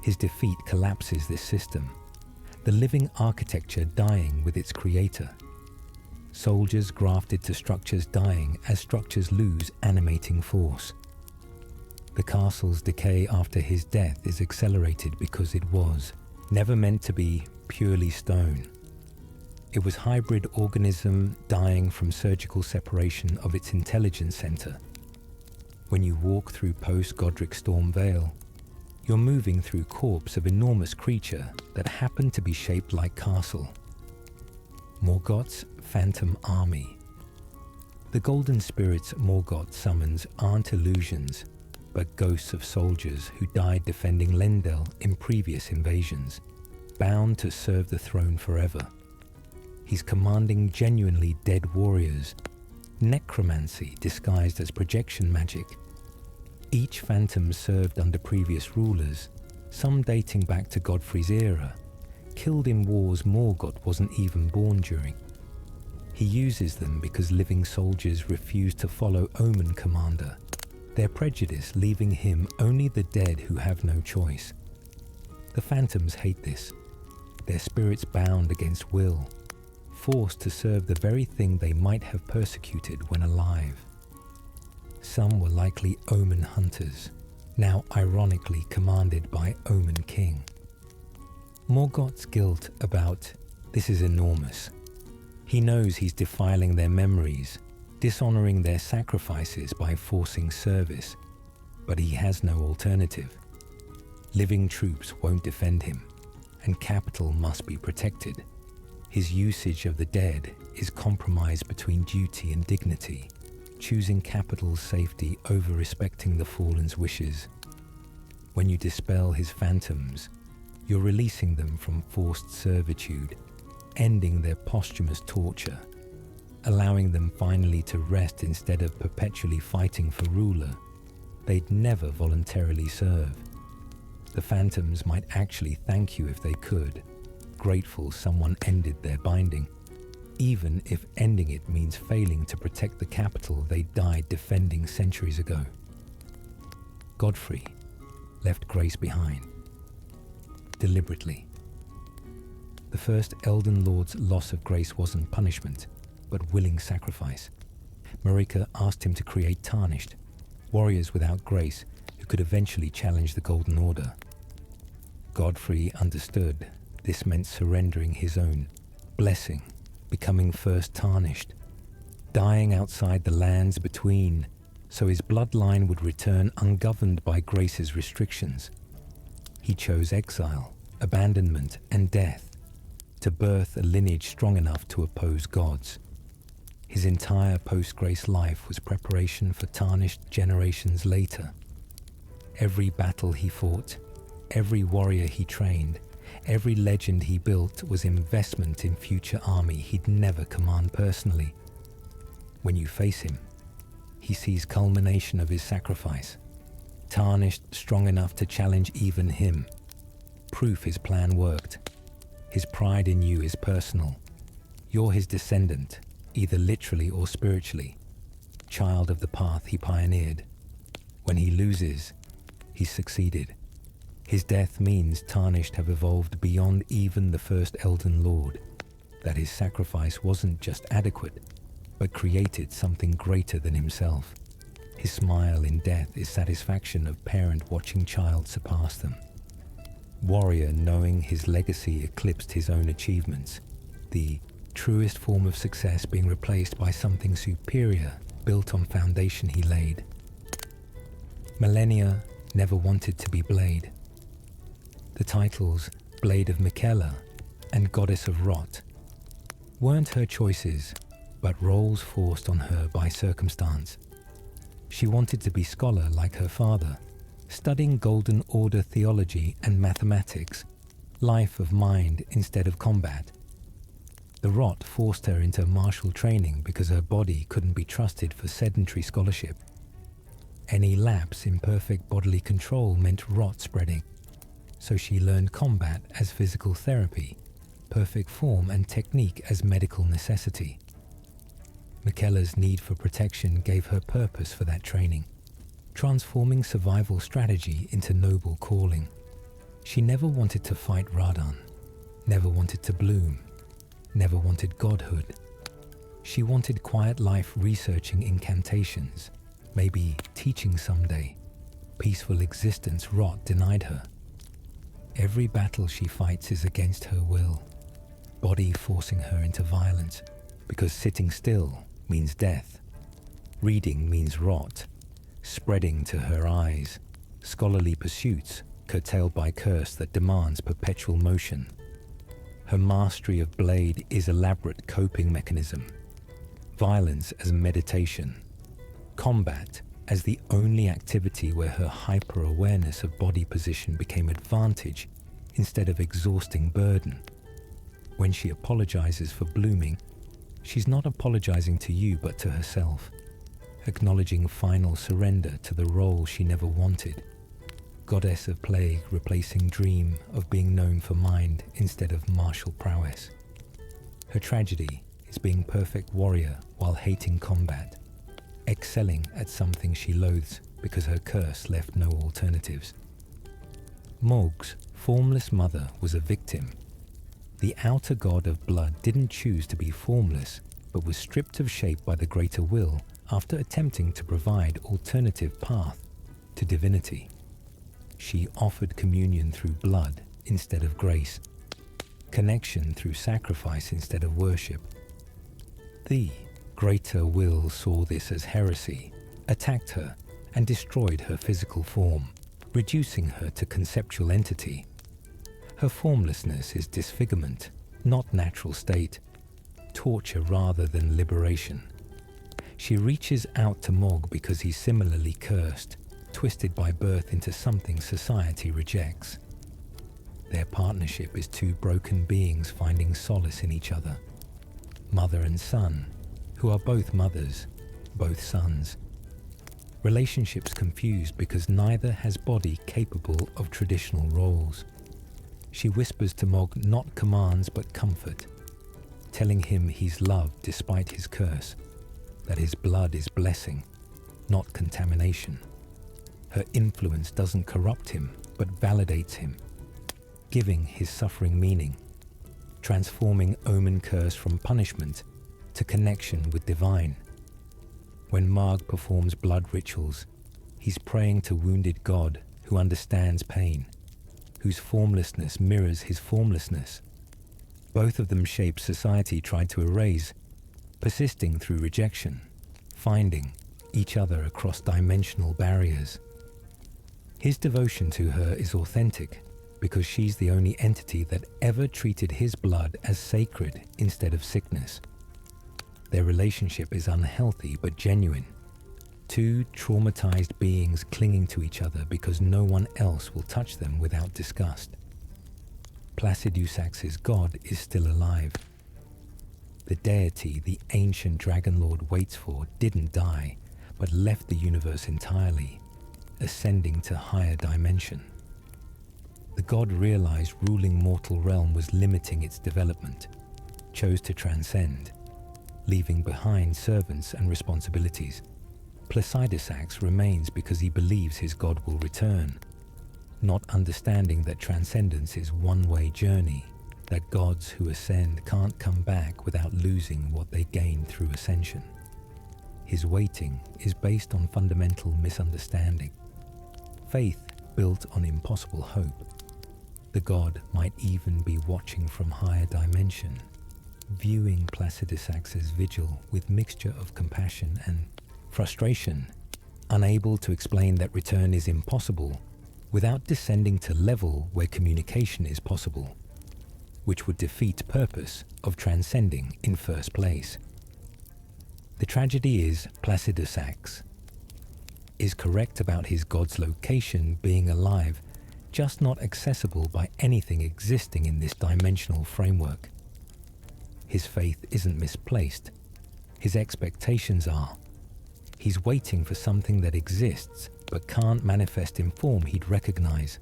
His defeat collapses this system, the living architecture dying with its creator. Soldiers grafted to structures dying as structures lose animating force. The castle's decay after his death is accelerated because it was never meant to be purely stone. It was hybrid organism dying from surgical separation of its intelligence center. When you walk through post-Godric Stormvale, you're moving through corpse of enormous creature that happened to be shaped like castle. Morgoth's Phantom Army. The golden spirits Morgoth summons aren't illusions, but ghosts of soldiers who died defending Lendel in previous invasions, bound to serve the throne forever. He's commanding genuinely dead warriors, necromancy disguised as projection magic. Each phantom served under previous rulers, some dating back to Godfrey's era, killed in wars Morgoth wasn't even born during. He uses them because living soldiers refuse to follow Omen Commander, their prejudice leaving him only the dead who have no choice. The phantoms hate this, their spirits bound against will, forced to serve the very thing they might have persecuted when alive. Some were likely Omen hunters, now ironically commanded by Omen King. Morgoth's guilt about this is enormous. He knows he's defiling their memories, dishonoring their sacrifices by forcing service, but he has no alternative. Living troops won't defend him, and capital must be protected. His usage of the dead is compromise between duty and dignity, choosing capital's safety over respecting the fallen's wishes. When you dispel his phantoms, you're releasing them from forced servitude, ending their posthumous torture, allowing them finally to rest instead of perpetually fighting for ruler they'd never voluntarily serve. The phantoms might actually thank you if they could, grateful someone ended their binding, even if ending it means failing to protect the capital they died defending centuries ago. Godfrey left grace behind, deliberately. The first Elden Lord's loss of grace wasn't punishment, but willing sacrifice. Marika asked him to create Tarnished, warriors without grace who could eventually challenge the Golden Order. Godfrey understood this meant surrendering his own blessing, becoming first Tarnished, dying outside the lands between, so his bloodline would return ungoverned by grace's restrictions. He chose exile, abandonment, and death to birth a lineage strong enough to oppose God's. His entire post-grace life was preparation for tarnished generations later. Every battle he fought, every warrior he trained, every legend he built was investment in future army he'd never command personally. When you face him, he sees culmination of his sacrifice, tarnished strong enough to challenge even him. Proof his plan worked. His pride in you is personal. You're his descendant, either literally or spiritually, child of the path he pioneered. When he loses, he's succeeded. His death means tarnished have evolved beyond even the first Elden Lord, that his sacrifice wasn't just adequate, but created something greater than himself. His smile in death is satisfaction of parent watching child surpass them. Warrior knowing his legacy eclipsed his own achievements, the truest form of success being replaced by something superior built on foundation he laid. Millennia never wanted to be Blade. The titles Blade of Miquella and Goddess of Rot weren't her choices, but roles forced on her by circumstance. She wanted to be scholar like her father, studying Golden Order theology and mathematics, life of mind instead of combat. The rot forced her into martial training because her body couldn't be trusted for sedentary scholarship. Any lapse in perfect bodily control meant rot spreading, so she learned combat as physical therapy, perfect form and technique as medical necessity. Miquella's need for protection gave her purpose for that training, transforming survival strategy into noble calling. She never wanted to fight Radan, never wanted to bloom, never wanted godhood. She wanted quiet life researching incantations, maybe teaching someday. Peaceful existence rot denied her. Every battle she fights is against her will, body forcing her into violence, because sitting still means death. Reading means rot, spreading to her eyes, scholarly pursuits curtailed by curse that demands perpetual motion. Her mastery of Blade is elaborate coping mechanism, violence as meditation, combat as the only activity where her hyper-awareness of body position became advantage instead of exhausting burden. When she apologizes for blooming, she's not apologizing to you but to herself, acknowledging final surrender to the role she never wanted. Goddess of plague replacing dream of being known for mind instead of martial prowess. Her tragedy is being perfect warrior while hating combat, excelling at something she loathes because her curse left no alternatives. Mog's formless mother was a victim. The outer god of blood didn't choose to be formless, but was stripped of shape by the greater will after attempting to provide alternative path to divinity. She offered communion through blood instead of grace, connection through sacrifice instead of worship. The greater will saw this as heresy, attacked her, and destroyed her physical form, reducing her to conceptual entity. Her formlessness is disfigurement, not natural state, torture rather than liberation. She reaches out to Mog because he's similarly cursed, twisted by birth into something society rejects. Their partnership is two broken beings finding solace in each other. Mother and son, who are both mothers, both sons. Relationships confused because neither has body capable of traditional roles. She whispers to Mog not commands but comfort, telling him he's loved despite his curse, that his blood is blessing, not contamination. Her influence doesn't corrupt him but validates him, giving his suffering meaning, transforming omen curse from punishment to connection with divine. When Marg performs blood rituals, he's praying to wounded God who understands pain, whose formlessness mirrors his formlessness. Both of them shape society tried to erase, persisting through rejection, finding, each other across dimensional barriers. His devotion to her is authentic because she's the only entity that ever treated his blood as sacred instead of sickness. Their relationship is unhealthy but genuine. Two traumatized beings clinging to each other because no one else will touch them without disgust. Placidusax's god is still alive. The deity the ancient dragon lord waits for didn't die, but left the universe entirely, ascending to higher dimension. The god realized ruling mortal realm was limiting its development, chose to transcend, leaving behind servants and responsibilities. Placidusax remains because he believes his god will return, not understanding that transcendence is one-way journey, that gods who ascend can't come back without losing what they gained through ascension. His waiting is based on fundamental misunderstanding. Faith built on impossible hope. The god might even be watching from higher dimension, viewing Placidusax's vigil with mixture of compassion and frustration, unable to explain that return is impossible without descending to level where communication is possible, which would defeat purpose of transcending in first place. The tragedy is Placidusax is correct about his god's location being alive, just not accessible by anything existing in this dimensional framework. His faith isn't misplaced. His expectations are. He's waiting for something that exists but can't manifest in form he'd recognize.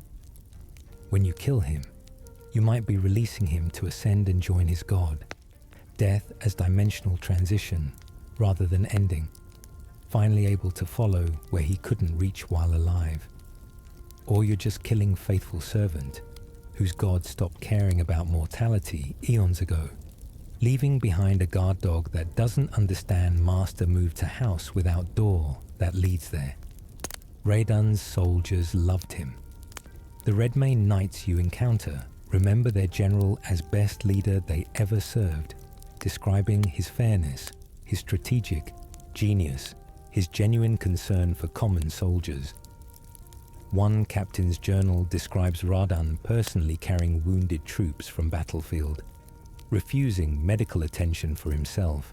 When you kill him, you might be releasing him to ascend and join his god. Death as dimensional transition rather than ending, finally able to follow where he couldn't reach while alive. Or you're just killing faithful servant whose god stopped caring about mortality eons ago, leaving behind a guard dog that doesn't understand master moved to house without door that leads there. Rae'dun's soldiers loved him. The Redmane knights you encounter remember their general as best leader they ever served, describing his fairness, his strategic genius, his genuine concern for common soldiers. One captain's journal describes Rae'dun personally carrying wounded troops from battlefield, refusing medical attention for himself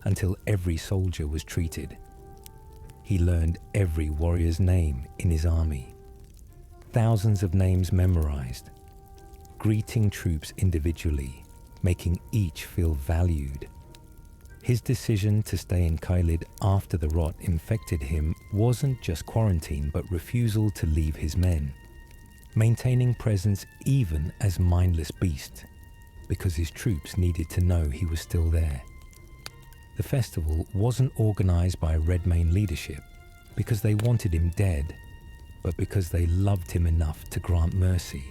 until every soldier was treated. He learned every warrior's name in his army. Thousands of names memorized, greeting troops individually, making each feel valued. His decision to stay in Caelid after the rot infected him wasn't just quarantine but refusal to leave his men, maintaining presence even as mindless beast, because his troops needed to know he was still there. The festival wasn't organized by Redmane leadership because they wanted him dead, but because they loved him enough to grant mercy,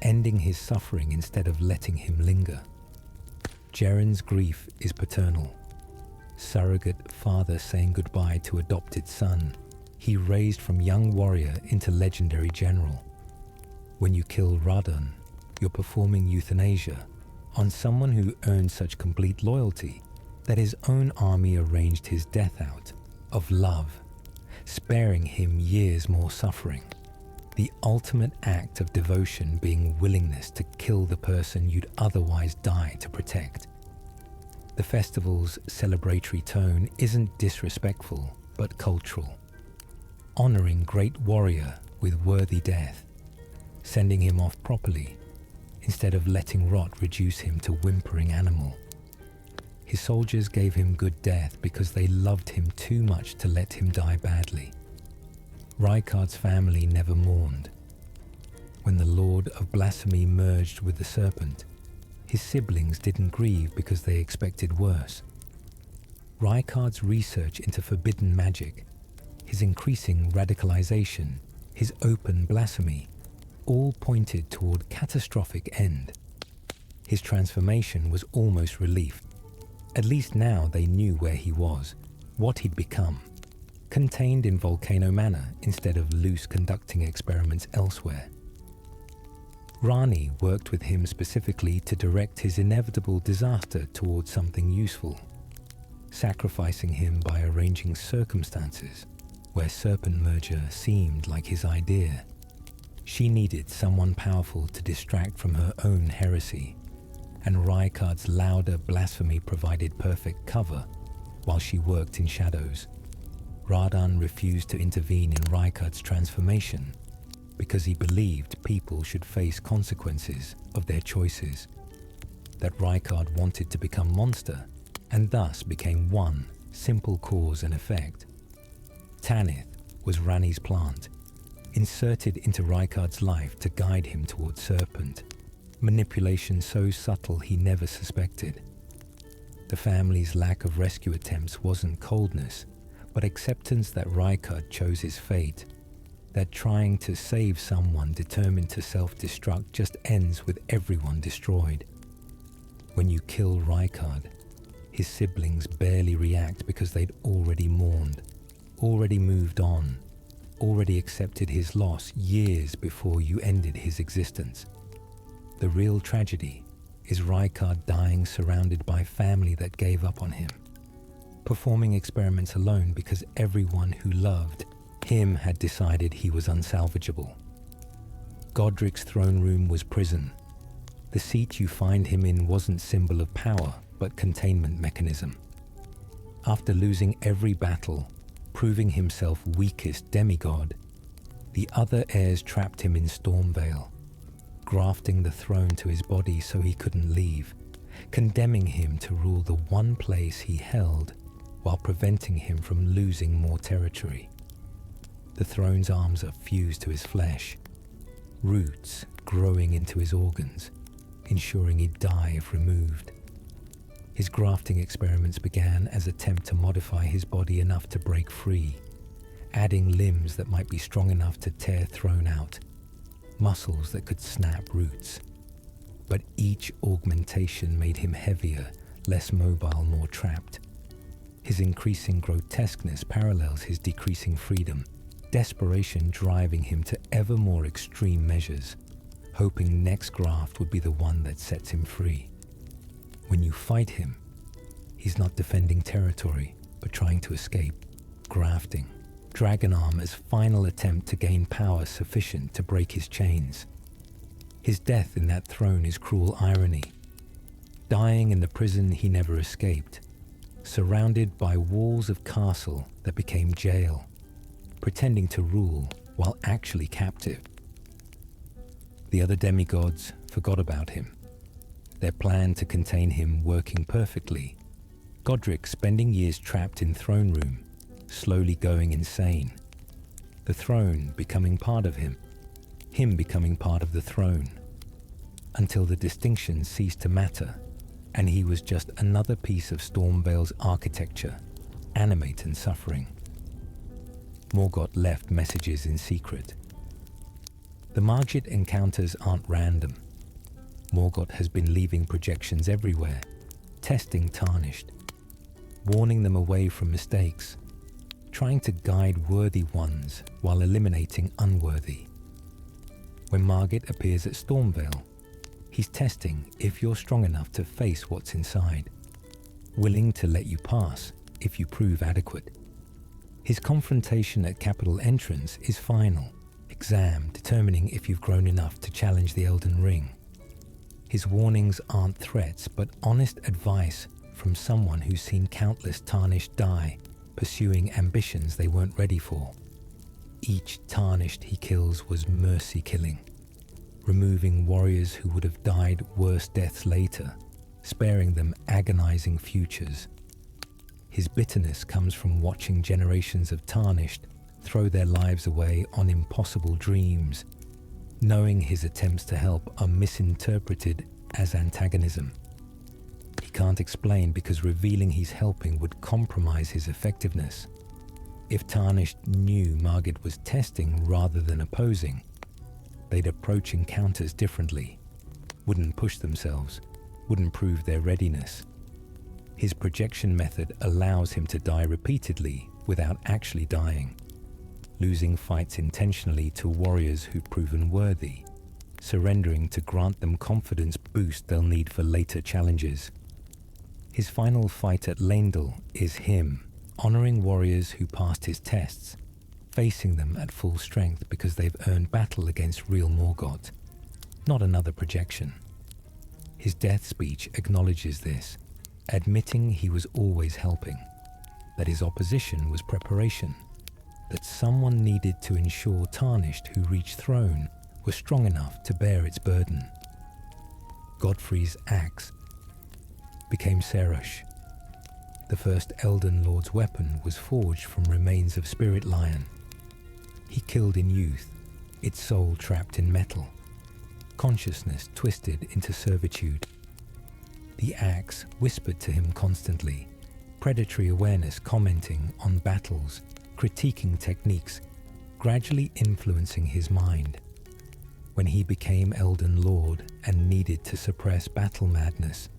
ending his suffering instead of letting him linger. Jeren's grief is paternal. Surrogate father saying goodbye to adopted son, he raised from young warrior into legendary general. When you kill Rae'dun, you're performing euthanasia on someone who earned such complete loyalty that his own army arranged his death out of love, sparing him years more suffering. The ultimate act of devotion being willingness to kill the person you'd otherwise die to protect. The festival's celebratory tone isn't disrespectful, but cultural, honoring great warrior with worthy death, sending him off properly, instead of letting rot reduce him to whimpering animal. His soldiers gave him good death because they loved him too much to let him die badly. Rykard's family never mourned. When the Lord of Blasphemy merged with the Serpent, his siblings didn't grieve because they expected worse. Rykard's research into forbidden magic, his increasing radicalization, his open blasphemy, all pointed toward catastrophic end. His transformation was almost relief. At least now they knew where he was, what he'd become, contained in Volcano Manor instead of loose conducting experiments elsewhere. Rani worked with him specifically to direct his inevitable disaster towards something useful. sacrificing him by arranging circumstances where serpent merger seemed like his idea. She needed someone powerful to distract from her own heresy, and Rykard's louder blasphemy provided perfect cover while she worked in shadows. Radan refused to intervene in Rykard's transformation because he believed people should face consequences of their choices, that Rykard wanted to become monster and thus became one simple cause and effect. Tanith was Rani's plant, inserted into Rykard's life to guide him towards serpent, manipulation so subtle he never suspected. The family's lack of rescue attempts wasn't coldness, but acceptance that Rykard chose his fate, that trying to save someone determined to self-destruct just ends with everyone destroyed. When you kill Rykard, his siblings barely react because they'd already mourned, already moved on, already accepted his loss years before you ended his existence. The real tragedy is Rykard dying surrounded by family that gave up on him, performing experiments alone because everyone who loved him had decided he was unsalvageable. Godric's throne room was prison. The seat you find him in wasn't symbol of power, but containment mechanism. After losing every battle, proving himself weakest demigod, the other heirs trapped him in Stormvale, grafting the throne to his body so he couldn't leave, condemning him to rule the one place he held while preventing him from losing more territory. The throne's arms are fused to his flesh, roots growing into his organs, ensuring he'd die if removed. His grafting experiments began as an attempt to modify his body enough to break free, adding limbs that might be strong enough to tear throne out, muscles that could snap roots. But each augmentation made him heavier, less mobile, more trapped. His increasing grotesqueness parallels his decreasing freedom, desperation driving him to ever more extreme measures, hoping next graft would be the one that sets him free. When you fight him, he's not defending territory, but trying to escape, grafting. Dragonarm's final attempt to gain power sufficient to break his chains. His death in that throne is cruel irony. Dying in the prison he never escaped, surrounded by walls of castle that became jail, pretending to rule while actually captive. The other demigods forgot about him, their plan to contain him working perfectly. Godric spending years trapped in throne room, slowly going insane. The throne becoming part of him becoming part of the throne, until the distinction ceased to matter, and he was just another piece of Stormvale's architecture, animate and suffering. Morgott left messages in secret. The Margit encounters aren't random. Morgott has been leaving projections everywhere, testing Tarnished, warning them away from mistakes, trying to guide worthy ones while eliminating unworthy. When Margit appears at Stormvale, he's testing if you're strong enough to face what's inside, willing to let you pass if you prove adequate. His confrontation at Capital Entrance is final, exam determining if you've grown enough to challenge the Elden Ring. His warnings aren't threats, but honest advice from someone who's seen countless Tarnished die, pursuing ambitions they weren't ready for. Each Tarnished he kills was mercy killing, removing warriors who would have died worse deaths later, sparing them agonizing futures. His bitterness comes from watching generations of Tarnished throw their lives away on impossible dreams, knowing his attempts to help are misinterpreted as antagonism. He can't explain because revealing he's helping would compromise his effectiveness. If Tarnished knew Margit was testing rather than opposing, they'd approach encounters differently, wouldn't push themselves, wouldn't prove their readiness. His projection method allows him to die repeatedly without actually dying, losing fights intentionally to warriors who've proven worthy, surrendering to grant them confidence boost they'll need for later challenges. His final fight at Leyndell is him, honouring warriors who passed his tests, facing them at full strength because they've earned battle against real Morgoth, not another projection. His death speech acknowledges this, admitting he was always helping, that his opposition was preparation, that someone needed to ensure Tarnished who reached throne were strong enough to bear its burden. Godfrey's axe became Serosh. The first Elden Lord's weapon was forged from remains of Spirit Lion. He killed in youth, its soul trapped in metal, consciousness twisted into servitude. The axe whispered to him constantly, predatory awareness commenting on battles, critiquing techniques, gradually influencing his mind. When he became Elden Lord and needed to suppress battle madness,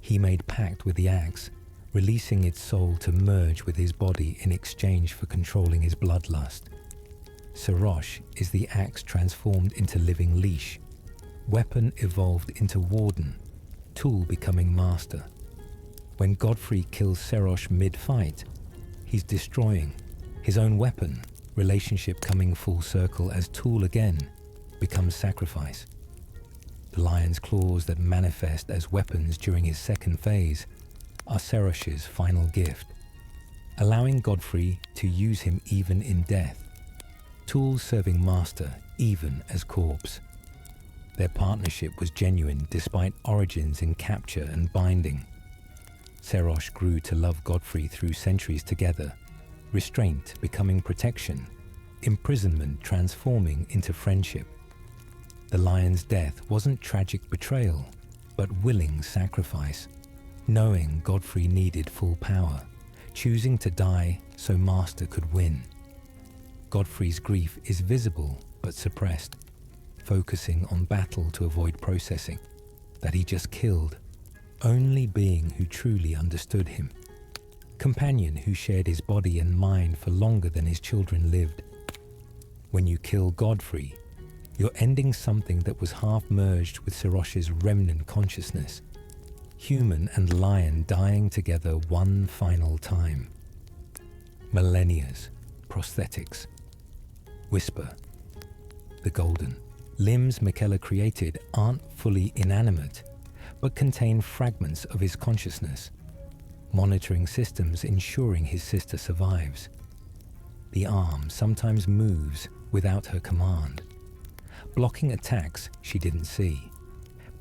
he made pact with the axe, releasing its soul to merge with his body in exchange for controlling his bloodlust. Serosh is the axe transformed into living leash, weapon evolved into warden, tool becoming master. When Godfrey kills Serosh mid-fight, he's destroying his own weapon, relationship coming full circle as tool again becomes sacrifice. The lion's claws that manifest as weapons during his second phase are Serosh's final gift, allowing Godfrey to use him even in death, tools serving master even as corpse. Their partnership was genuine despite origins in capture and binding. Serosh grew to love Godfrey through centuries together, restraint becoming protection, imprisonment transforming into friendship. The lion's death wasn't tragic betrayal, but willing sacrifice, knowing Godfrey needed full power, choosing to die so Master could win. Godfrey's grief is visible but suppressed, focusing on battle to avoid processing, that he just killed, only being who truly understood him, companion who shared his body and mind for longer than his children lived. When you kill Godfrey, you're ending something that was half merged with Serosh's remnant consciousness, human and lion dying together one final time. Millennia's prosthetics. Whisper. The golden limbs Miquella created aren't fully inanimate, but contain fragments of his consciousness, monitoring systems ensuring his sister survives. The arm sometimes moves without her command, blocking attacks she didn't see,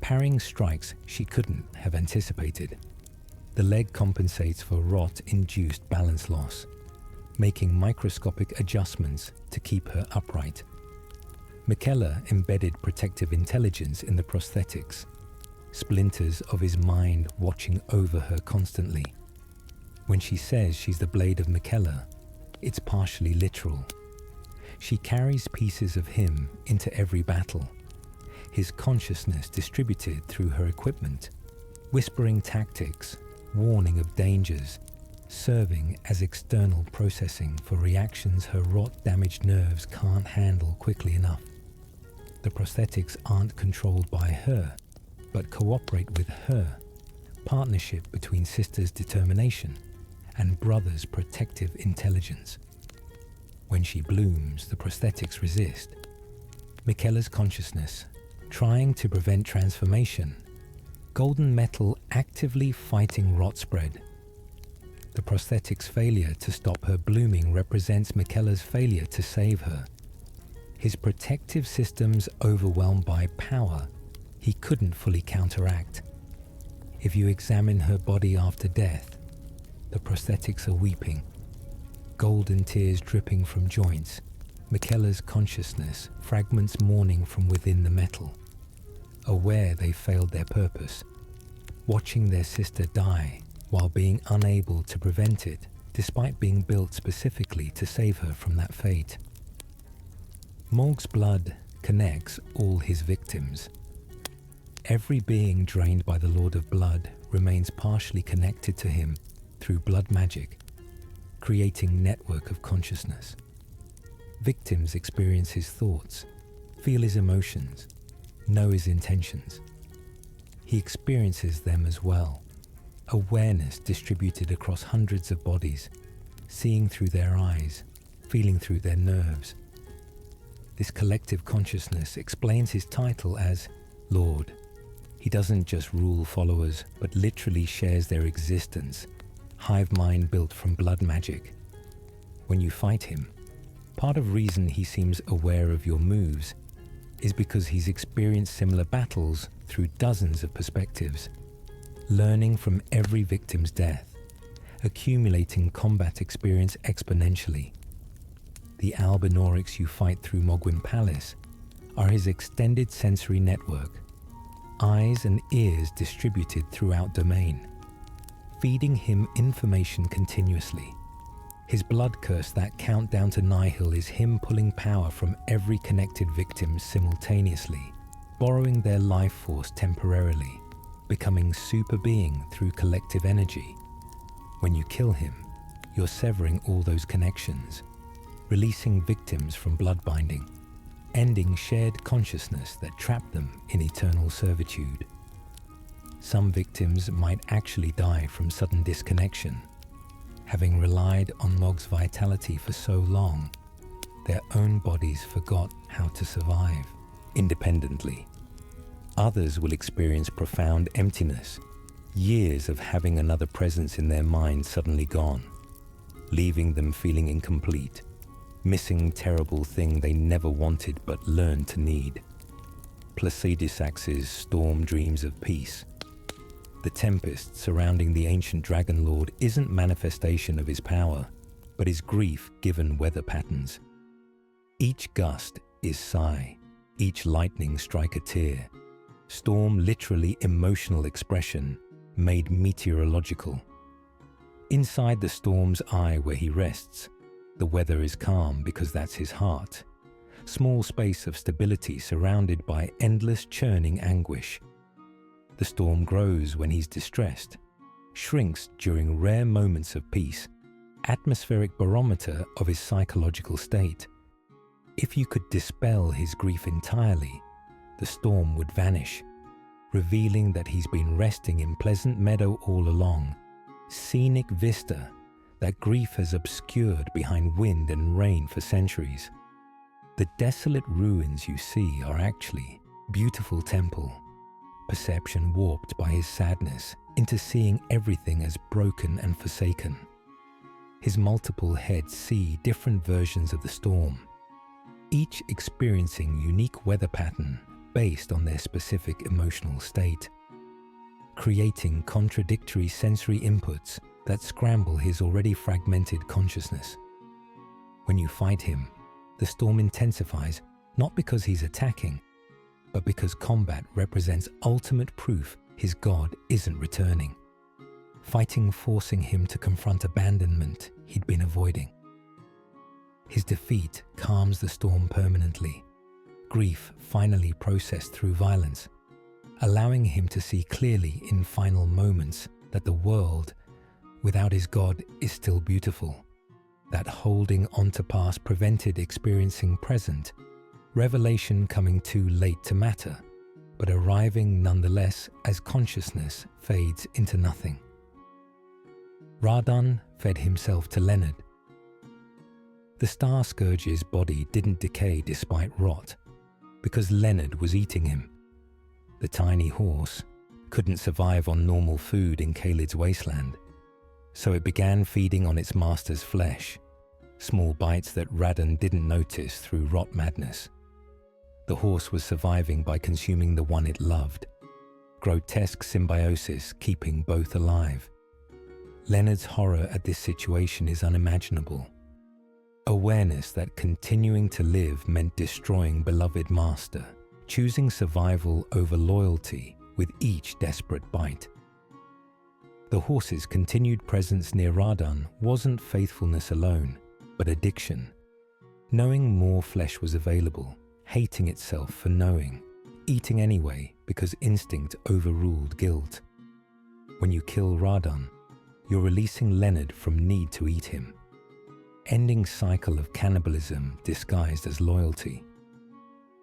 parrying strikes she couldn't have anticipated. The leg compensates for rot-induced balance loss, making microscopic adjustments to keep her upright. Miquella embedded protective intelligence in the prosthetics, splinters of his mind watching over her constantly. When she says she's the blade of Miquella, it's partially literal. She carries pieces of him into every battle, his consciousness distributed through her equipment, whispering tactics, warning of dangers, serving as external processing for reactions her rot-damaged nerves can't handle quickly enough. The prosthetics aren't controlled by her, but cooperate with her, partnership between sisters' determination and brothers' protective intelligence. When she blooms, the prosthetics resist. Miquella's consciousness, trying to prevent transformation, golden metal actively fighting rot spread. The prosthetic's failure to stop her blooming represents Miquella's failure to save her. His protective systems overwhelmed by power he couldn't fully counteract. If you examine her body after death, the prosthetics are weeping, golden tears dripping from joints, Miquella's consciousness, fragments mourning from within the metal, aware they failed their purpose, watching their sister die while being unable to prevent it, despite being built specifically to save her from that fate. Morg's blood connects all his victims. Every being drained by the Lord of Blood remains partially connected to him through blood magic, creating network of consciousness. Victims experience his thoughts, feel his emotions, know his intentions. He experiences them as well, awareness distributed across hundreds of bodies, seeing through their eyes, feeling through their nerves. This collective consciousness explains his title as Lord. He doesn't just rule followers, but literally shares their existence, hive mind built from blood magic. When you fight him, part of the reason he seems aware of your moves is because he's experienced similar battles through dozens of perspectives, learning from every victim's death, accumulating combat experience exponentially. The Albinorics you fight through Mogwin Palace are his extended sensory network, eyes and ears distributed throughout domain, feeding him information continuously. His blood curse, that countdown to Nihil, is him pulling power from every connected victim simultaneously, borrowing their life force temporarily, becoming super being through collective energy. When you kill him, you're severing all those connections, releasing victims from blood binding, ending shared consciousness that trapped them in eternal servitude. Some victims might actually die from sudden disconnection, having relied on Mog's vitality for so long, their own bodies forgot how to survive independently. Others will experience profound emptiness, years of having another presence in their mind suddenly gone, leaving them feeling incomplete, missing terrible thing they never wanted but learned to need. Placidusax's storm dreams of peace. The tempest surrounding the ancient Dragon Lord isn't manifestation of his power, but his grief given weather patterns. Each gust is sigh, each lightning strike a tear. Storm literally emotional expression made meteorological. Inside the storm's eye where he rests, the weather is calm because that's his heart. Small space of stability surrounded by endless churning anguish. The storm grows when he's distressed, shrinks during rare moments of peace, atmospheric barometer of his psychological state. If you could dispel his grief entirely, the storm would vanish, revealing that he's been resting in Pleasant Meadow all along, scenic vista that grief has obscured behind wind and rain for centuries. The desolate ruins you see are actually beautiful temple, perception warped by his sadness into seeing everything as broken and forsaken. His multiple heads see different versions of the storm, each experiencing unique weather pattern based on their specific emotional state, creating contradictory sensory inputs that scramble his already fragmented consciousness. When you fight him, the storm intensifies not because he's attacking, but because combat represents ultimate proof his god isn't returning. Fighting forcing him to confront abandonment he'd been avoiding. His defeat calms the storm permanently, grief finally processed through violence, allowing him to see clearly in final moments that the world without his god is still beautiful, that holding on to past prevented experiencing present, revelation coming too late to matter, but arriving nonetheless as consciousness fades into nothing. Radon fed himself to Leonard. The Star Scourge's body didn't decay despite rot, because Leonard was eating him. The tiny horse couldn't survive on normal food in Kalid's wasteland, so it began feeding on its master's flesh, small bites that Radon didn't notice through rot madness. The horse was surviving by consuming the one it loved, grotesque symbiosis keeping both alive. Leonard's horror at this situation is unimaginable. Awareness that continuing to live meant destroying beloved master, choosing survival over loyalty with each desperate bite. The horse's continued presence near Radon wasn't faithfulness alone, but addiction. Knowing more flesh was available, hating itself for knowing, eating anyway because instinct overruled guilt. When you kill Radon, you're releasing Leonard from need to eat him, ending cycle of cannibalism disguised as loyalty.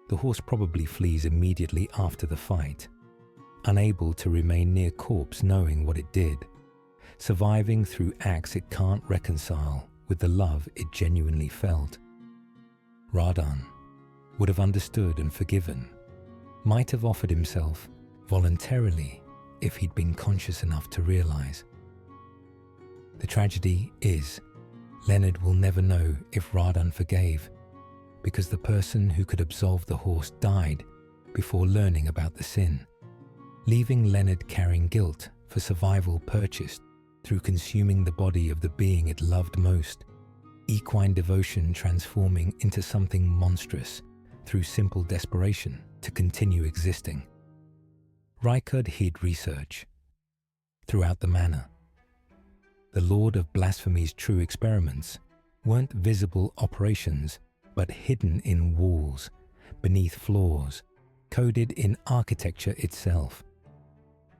The horse probably flees immediately after the fight, unable to remain near corpse knowing what it did, surviving through acts it can't reconcile with the love it genuinely felt. Radan would have understood and forgiven, might have offered himself voluntarily if he'd been conscious enough to realize. The tragedy is, Leonard will never know if Radan forgave, because the person who could absolve the horse died before learning about the sin, leaving Leonard carrying guilt for survival purchased through consuming the body of the being it loved most, equine devotion transforming into something monstrous through simple desperation to continue existing. Rykard hid research throughout the manor. The Lord of Blasphemy's true experiments weren't visible operations, but hidden in walls, beneath floors, coded in architecture itself.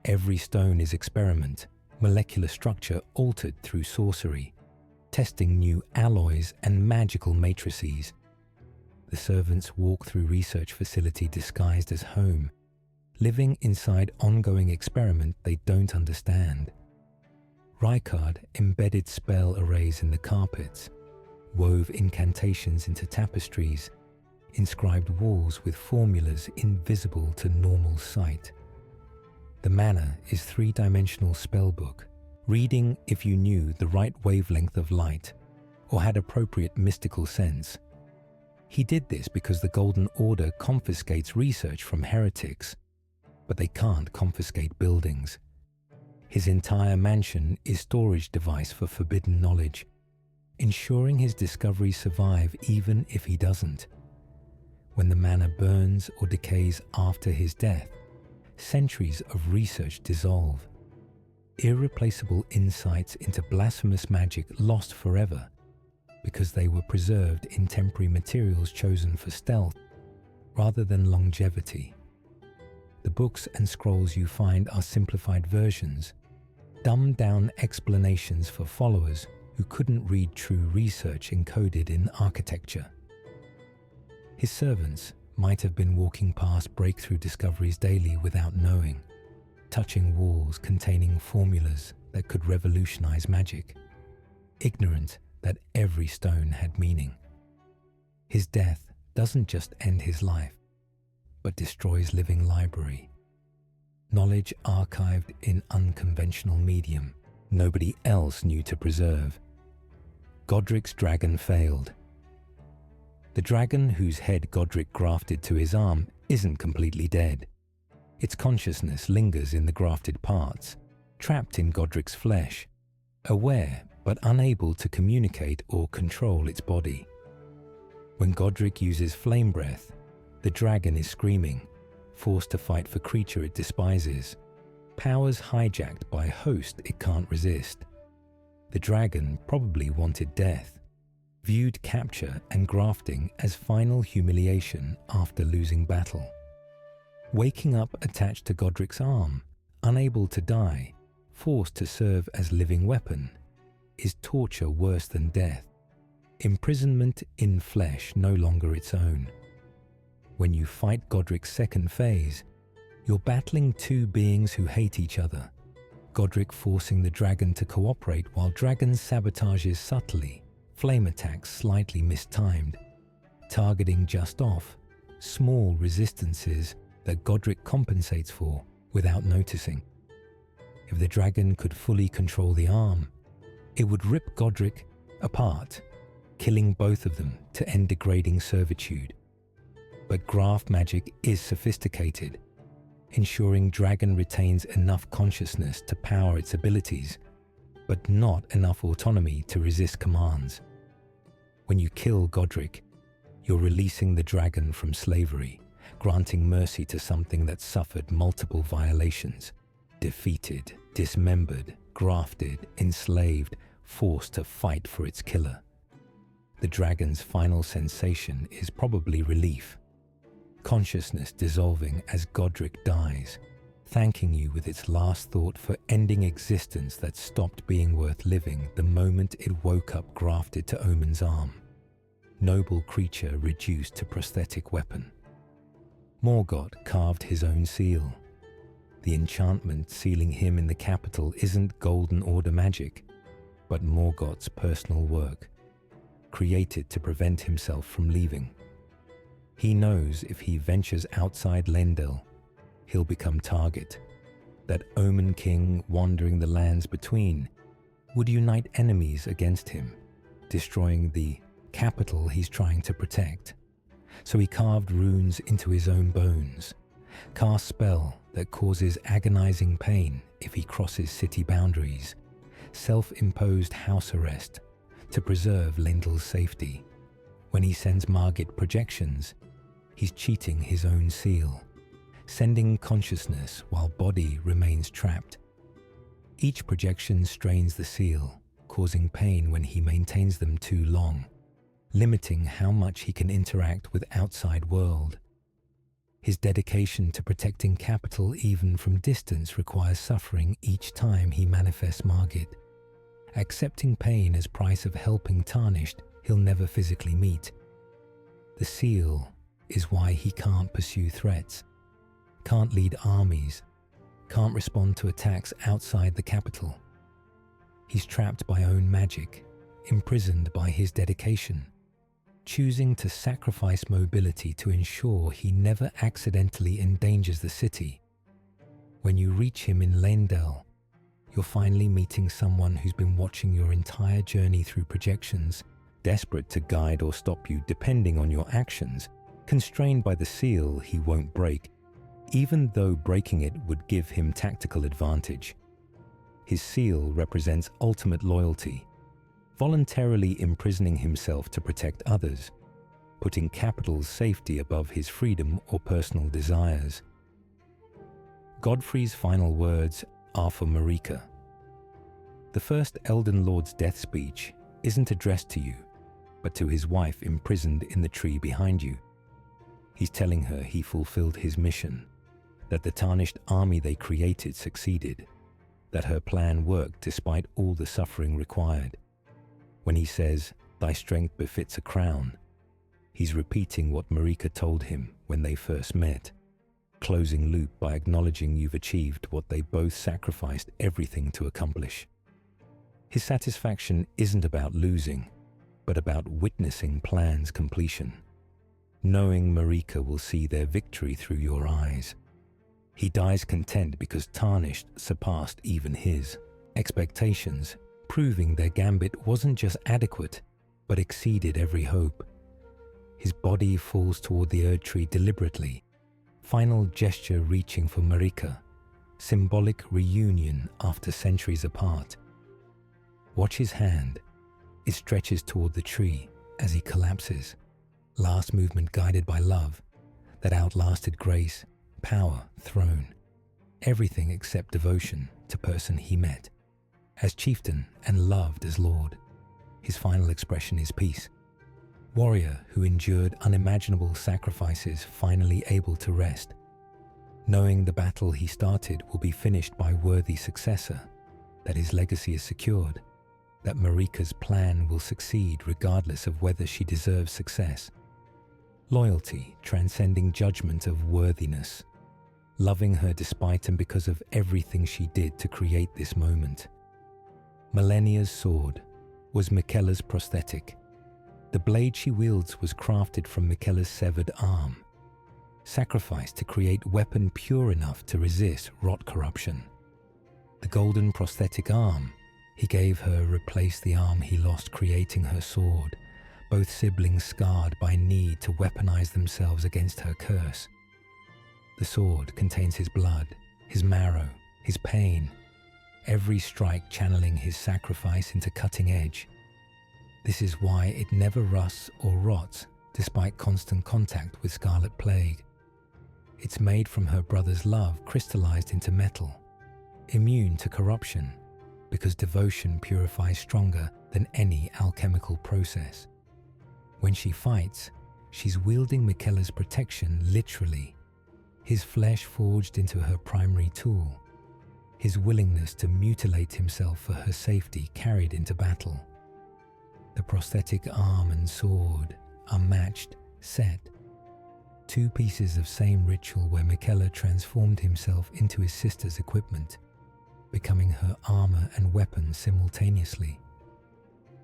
Every stone is experiment, molecular structure altered through sorcery, testing new alloys and magical matrices. The servants walk through research facility disguised as home, living inside ongoing experiment they don't understand. Rykard embedded spell arrays in the carpets, wove incantations into tapestries, inscribed walls with formulas invisible to normal sight. The manor is three-dimensional spellbook, reading if you knew the right wavelength of light or had appropriate mystical sense. He did this because the Golden Order confiscates research from heretics, but they can't confiscate buildings. His entire mansion is storage device for forbidden knowledge, ensuring his discoveries survive even if he doesn't. When the manor burns or decays after his death, centuries of research dissolve. Irreplaceable insights into blasphemous magic lost forever because they were preserved in temporary materials chosen for stealth rather than longevity. The books and scrolls you find are simplified versions, dumbed-down explanations for followers who couldn't read true research encoded in architecture. His servants might have been walking past breakthrough discoveries daily without knowing, touching walls containing formulas that could revolutionize magic, ignorant that every stone had meaning. His death doesn't just end his life, but destroys living library. Knowledge archived in unconventional medium nobody else knew to preserve. Godric's dragon failed. The dragon whose head Godric grafted to his arm isn't completely dead. Its consciousness lingers in the grafted parts, trapped in Godric's flesh, aware but unable to communicate or control its body. When Godric uses flame breath, the dragon is screaming, forced to fight for creature it despises, powers hijacked by a host it can't resist. The dragon probably wanted death, viewed capture and grafting as final humiliation after losing battle. Waking up attached to Godric's arm, unable to die, forced to serve as living weapon, is torture worse than death. Imprisonment in flesh no longer its own. When you fight Godric's second phase, you're battling two beings who hate each other. Godric forcing the dragon to cooperate while dragon sabotages subtly, flame attacks slightly mistimed, targeting just off, small resistances that Godric compensates for without noticing. If the dragon could fully control the arm, it would rip Godric apart, killing both of them to end degrading servitude. But graft magic is sophisticated, ensuring dragon retains enough consciousness to power its abilities, but not enough autonomy to resist commands. When you kill Godric, you're releasing the dragon from slavery, granting mercy to something that suffered multiple violations, defeated, dismembered, grafted, enslaved, forced to fight for its killer. The dragon's final sensation is probably relief, consciousness dissolving as Godric dies, thanking you with its last thought for ending existence that stopped being worth living the moment it woke up grafted to Omen's arm. Noble creature reduced to prosthetic weapon. Morgoth carved his own seal. The enchantment sealing him in the capital isn't Golden Order magic, but Morgoth's personal work, created to prevent himself from leaving. He knows if he ventures outside Lendel, he'll become target. That Omen King wandering the lands between would unite enemies against him, destroying the capital he's trying to protect. So he carved runes into his own bones, cast spell that causes agonizing pain if he crosses city boundaries, self-imposed house arrest to preserve Lendel's safety. When he sends Margit projections, he's cheating his own seal, sending consciousness while body remains trapped. Each projection strains the seal, causing pain when he maintains them too long, limiting how much he can interact with outside world. His dedication to protecting capital even from distance requires suffering each time he manifests Margit, accepting pain as price of helping tarnished he'll never physically meet. The seal is why he can't pursue threats, can't lead armies, can't respond to attacks outside the capital. He's trapped by own magic, imprisoned by his dedication, choosing to sacrifice mobility to ensure he never accidentally endangers the city. When you reach him in Lendel, you're finally meeting someone who's been watching your entire journey through projections, desperate to guide or stop you depending on your actions, constrained by the seal he won't break, even though breaking it would give him tactical advantage. His seal represents ultimate loyalty, voluntarily imprisoning himself to protect others, putting capital's safety above his freedom or personal desires. Godfrey's final words are for Marika. The first Elden Lord's death speech isn't addressed to you, but to his wife imprisoned in the tree behind you. He's telling her he fulfilled his mission, that the tarnished army they created succeeded, that her plan worked despite all the suffering required. When he says, "Thy strength befits a crown," he's repeating what Marika told him when they first met, closing loop by acknowledging you've achieved what they both sacrificed everything to accomplish. His satisfaction isn't about losing, but about witnessing plan's completion, knowing Marika will see their victory through your eyes. He dies content because Tarnished surpassed even his expectations, proving their gambit wasn't just adequate, but exceeded every hope. His body falls toward the Erd Tree deliberately, final gesture reaching for Marika, symbolic reunion after centuries apart. Watch his hand. It stretches toward the tree as he collapses, last movement guided by love that outlasted grace, power, throne, everything except devotion to person he met as chieftain and loved as lord. His final expression is peace. Warrior who endured unimaginable sacrifices, finally able to rest, knowing the battle he started will be finished by worthy successor, that his legacy is secured, that Marika's plan will succeed regardless of whether she deserves success. Loyalty transcending judgment of worthiness, loving her despite and because of everything she did to create this moment. Millennia's sword was Miquella's prosthetic. The blade she wields was crafted from Miquella's severed arm, sacrificed to create weapon pure enough to resist rot corruption. The golden prosthetic arm he gave her replaced the arm he lost creating her sword, both siblings scarred by need to weaponize themselves against her curse. The sword contains his blood, his marrow, his pain, every strike channeling his sacrifice into cutting edge. This is why it never rusts or rots despite constant contact with Scarlet Plague. It's made from her brother's love crystallized into metal, immune to corruption, because devotion purifies stronger than any alchemical process. When she fights, she's wielding Miquella's protection literally, his flesh forged into her primary tool, his willingness to mutilate himself for her safety carried into battle. The prosthetic arm and sword are matched, set, two pieces of same ritual where Miquella transformed himself into his sister's equipment, becoming her armor and weapon simultaneously.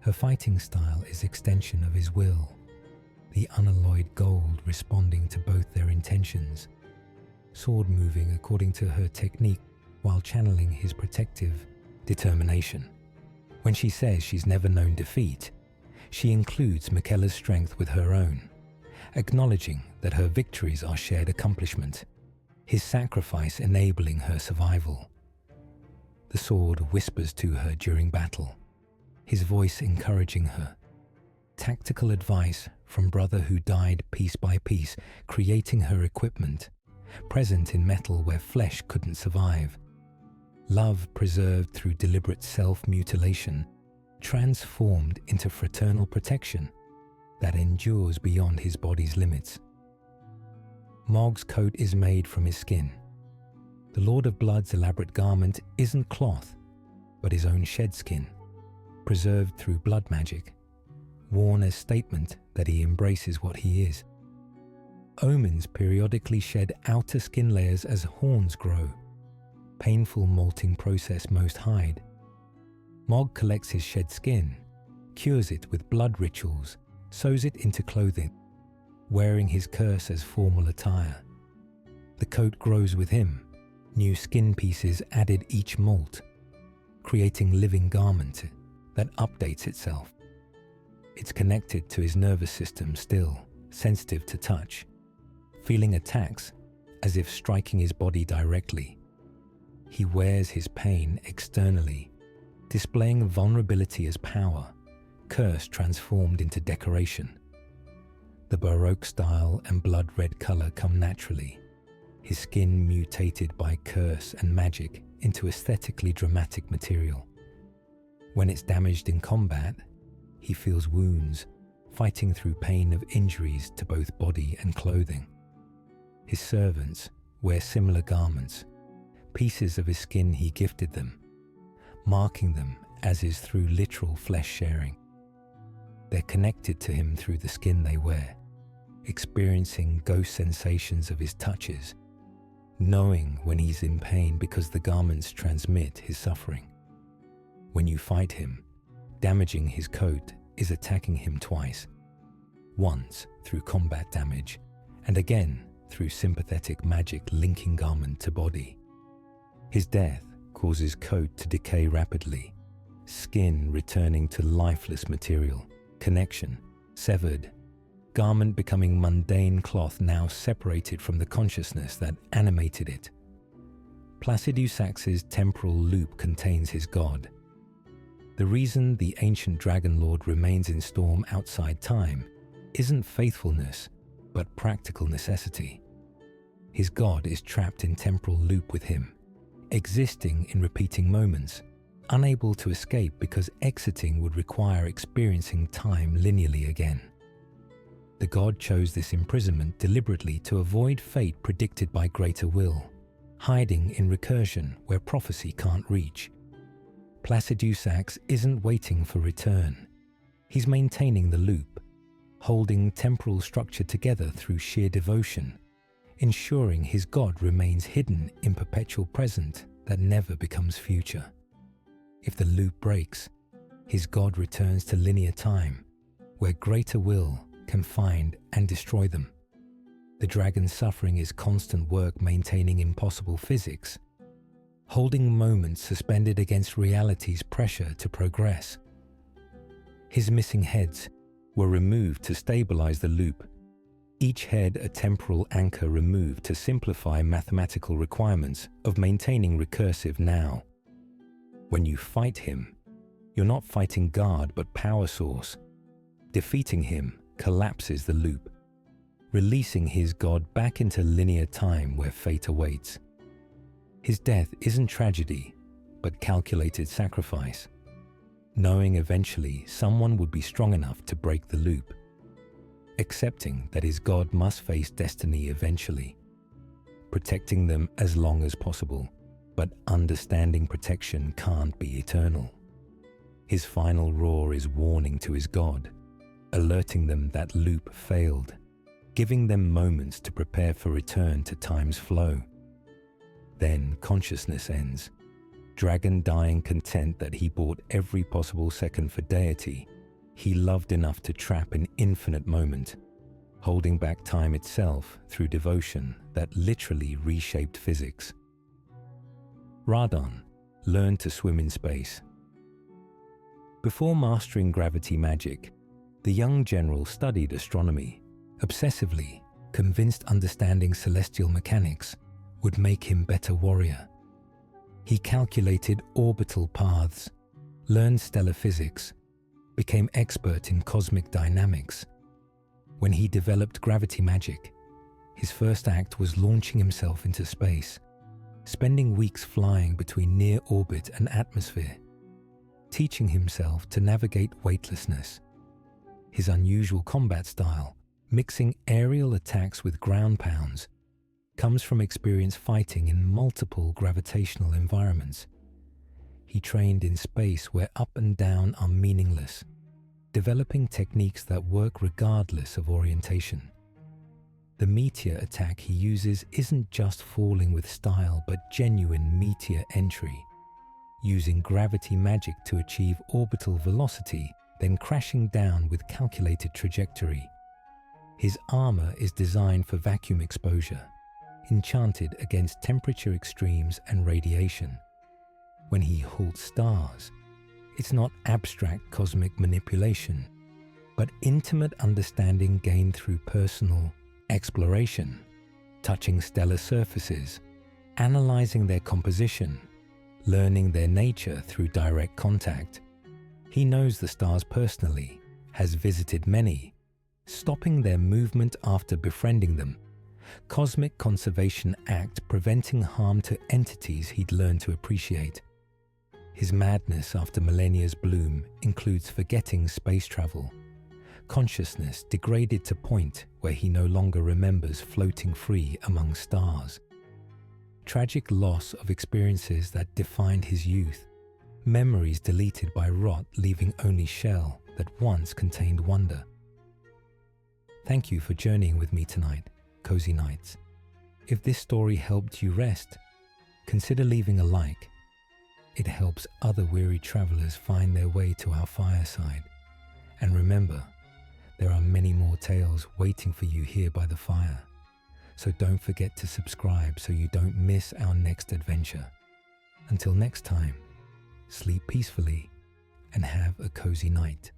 Her fighting style is extension of his will, the unalloyed gold responding to both their intentions, sword moving according to her technique while channeling his protective determination. When she says she's never known defeat, she includes Miquella's strength with her own, acknowledging that her victories are shared accomplishment, his sacrifice enabling her survival. The sword whispers to her during battle, his voice encouraging her. Tactical advice from brother who died piece by piece, creating her equipment, present in metal where flesh couldn't survive. Love preserved through deliberate self-mutilation, transformed into fraternal protection that endures beyond his body's limits. Mog's coat is made from his skin. The Lord of Blood's elaborate garment isn't cloth, but his own shed skin, preserved through blood magic, worn as statement that he embraces what he is. Omens periodically shed outer skin layers as horns grow, painful molting process most hide. Mog collects his shed skin, cures it with blood rituals, sews it into clothing, wearing his curse as formal attire. The coat grows with him, new skin pieces added each molt, creating living garment that updates itself. It's connected to his nervous system still, sensitive to touch, feeling attacks as if striking his body directly. He wears his pain externally, displaying vulnerability as power, curse transformed into decoration. The Baroque style and blood-red color come naturally, his skin mutated by curse and magic into aesthetically dramatic material. When it's damaged in combat, he feels wounds, fighting through pain of injuries to both body and clothing. His servants wear similar garments, pieces of his skin he gifted them, marking them as is through literal flesh sharing. They're connected to him through the skin they wear, experiencing ghost sensations of his touches, knowing when he's in pain because the garments transmit his suffering. When you fight him, damaging his coat is attacking him twice, once through combat damage, and again through sympathetic magic linking garment to body. His death causes coat to decay rapidly, skin returning to lifeless material, connection severed, garment becoming mundane cloth now separated from the consciousness that animated it. Placidusax's temporal loop contains his god. The reason the ancient Dragon Lord remains in storm outside time isn't faithfulness, but practical necessity. His god is trapped in temporal loop with him, existing in repeating moments, unable to escape because exiting would require experiencing time linearly again. The god chose this imprisonment deliberately to avoid fate predicted by greater will, hiding in recursion where prophecy can't reach. Placidusax isn't waiting for return. He's maintaining the loop, holding temporal structure together through sheer devotion, ensuring his god remains hidden in perpetual present that never becomes future. If the loop breaks, his god returns to linear time, where greater will can find and destroy them. The dragon's suffering is constant work maintaining impossible physics, holding moments suspended against reality's pressure to progress. His missing heads were removed to stabilize the loop, each head a temporal anchor removed to simplify mathematical requirements of maintaining recursive now. When you fight him, you're not fighting God but power source. Defeating him collapses the loop, releasing his god back into linear time where fate awaits. His death isn't tragedy, but calculated sacrifice, knowing eventually someone would be strong enough to break the loop, accepting that his god must face destiny eventually, protecting them as long as possible, but understanding protection can't be eternal. His final roar is warning to his god, alerting them that loop failed, giving them moments to prepare for return to time's flow. Then consciousness ends, Dragon dying content that he bought every possible second for deity he loved enough to trap an infinite moment, holding back time itself through devotion that literally reshaped physics. Radon learned to swim in space. Before mastering gravity magic, the young general studied astronomy, obsessively convinced understanding celestial mechanics would make him better warrior. He calculated orbital paths, learned stellar physics, became expert in cosmic dynamics. When he developed gravity magic, his first act was launching himself into space, spending weeks flying between near orbit and atmosphere, teaching himself to navigate weightlessness. His unusual combat style, mixing aerial attacks with ground pounds, comes from experience fighting in multiple gravitational environments. He trained in space where up and down are meaningless, developing techniques that work regardless of orientation. The meteor attack he uses isn't just falling with style, but genuine meteor entry, using gravity magic to achieve orbital velocity, then crashing down with calculated trajectory. His armor is designed for vacuum exposure, enchanted against temperature extremes and radiation. When he halts stars, it's not abstract cosmic manipulation, but intimate understanding gained through personal exploration, touching stellar surfaces, analyzing their composition, learning their nature through direct contact. He knows the stars personally, has visited many, stopping their movement after befriending them. Cosmic Conservation Act preventing harm to entities he'd learned to appreciate. His madness after millennia's bloom includes forgetting space travel, consciousness degraded to point where he no longer remembers floating free among stars. Tragic loss of experiences that defined his youth, memories deleted by rot leaving only shell that once contained wonder. Thank you for journeying with me tonight, Cozy Nights. If this story helped you rest, consider leaving a like. It helps other weary travelers find their way to our fireside. And remember, there are many more tales waiting for you here by the fire. So don't forget to subscribe so you don't miss our next adventure. Until next time, sleep peacefully and have a cozy night.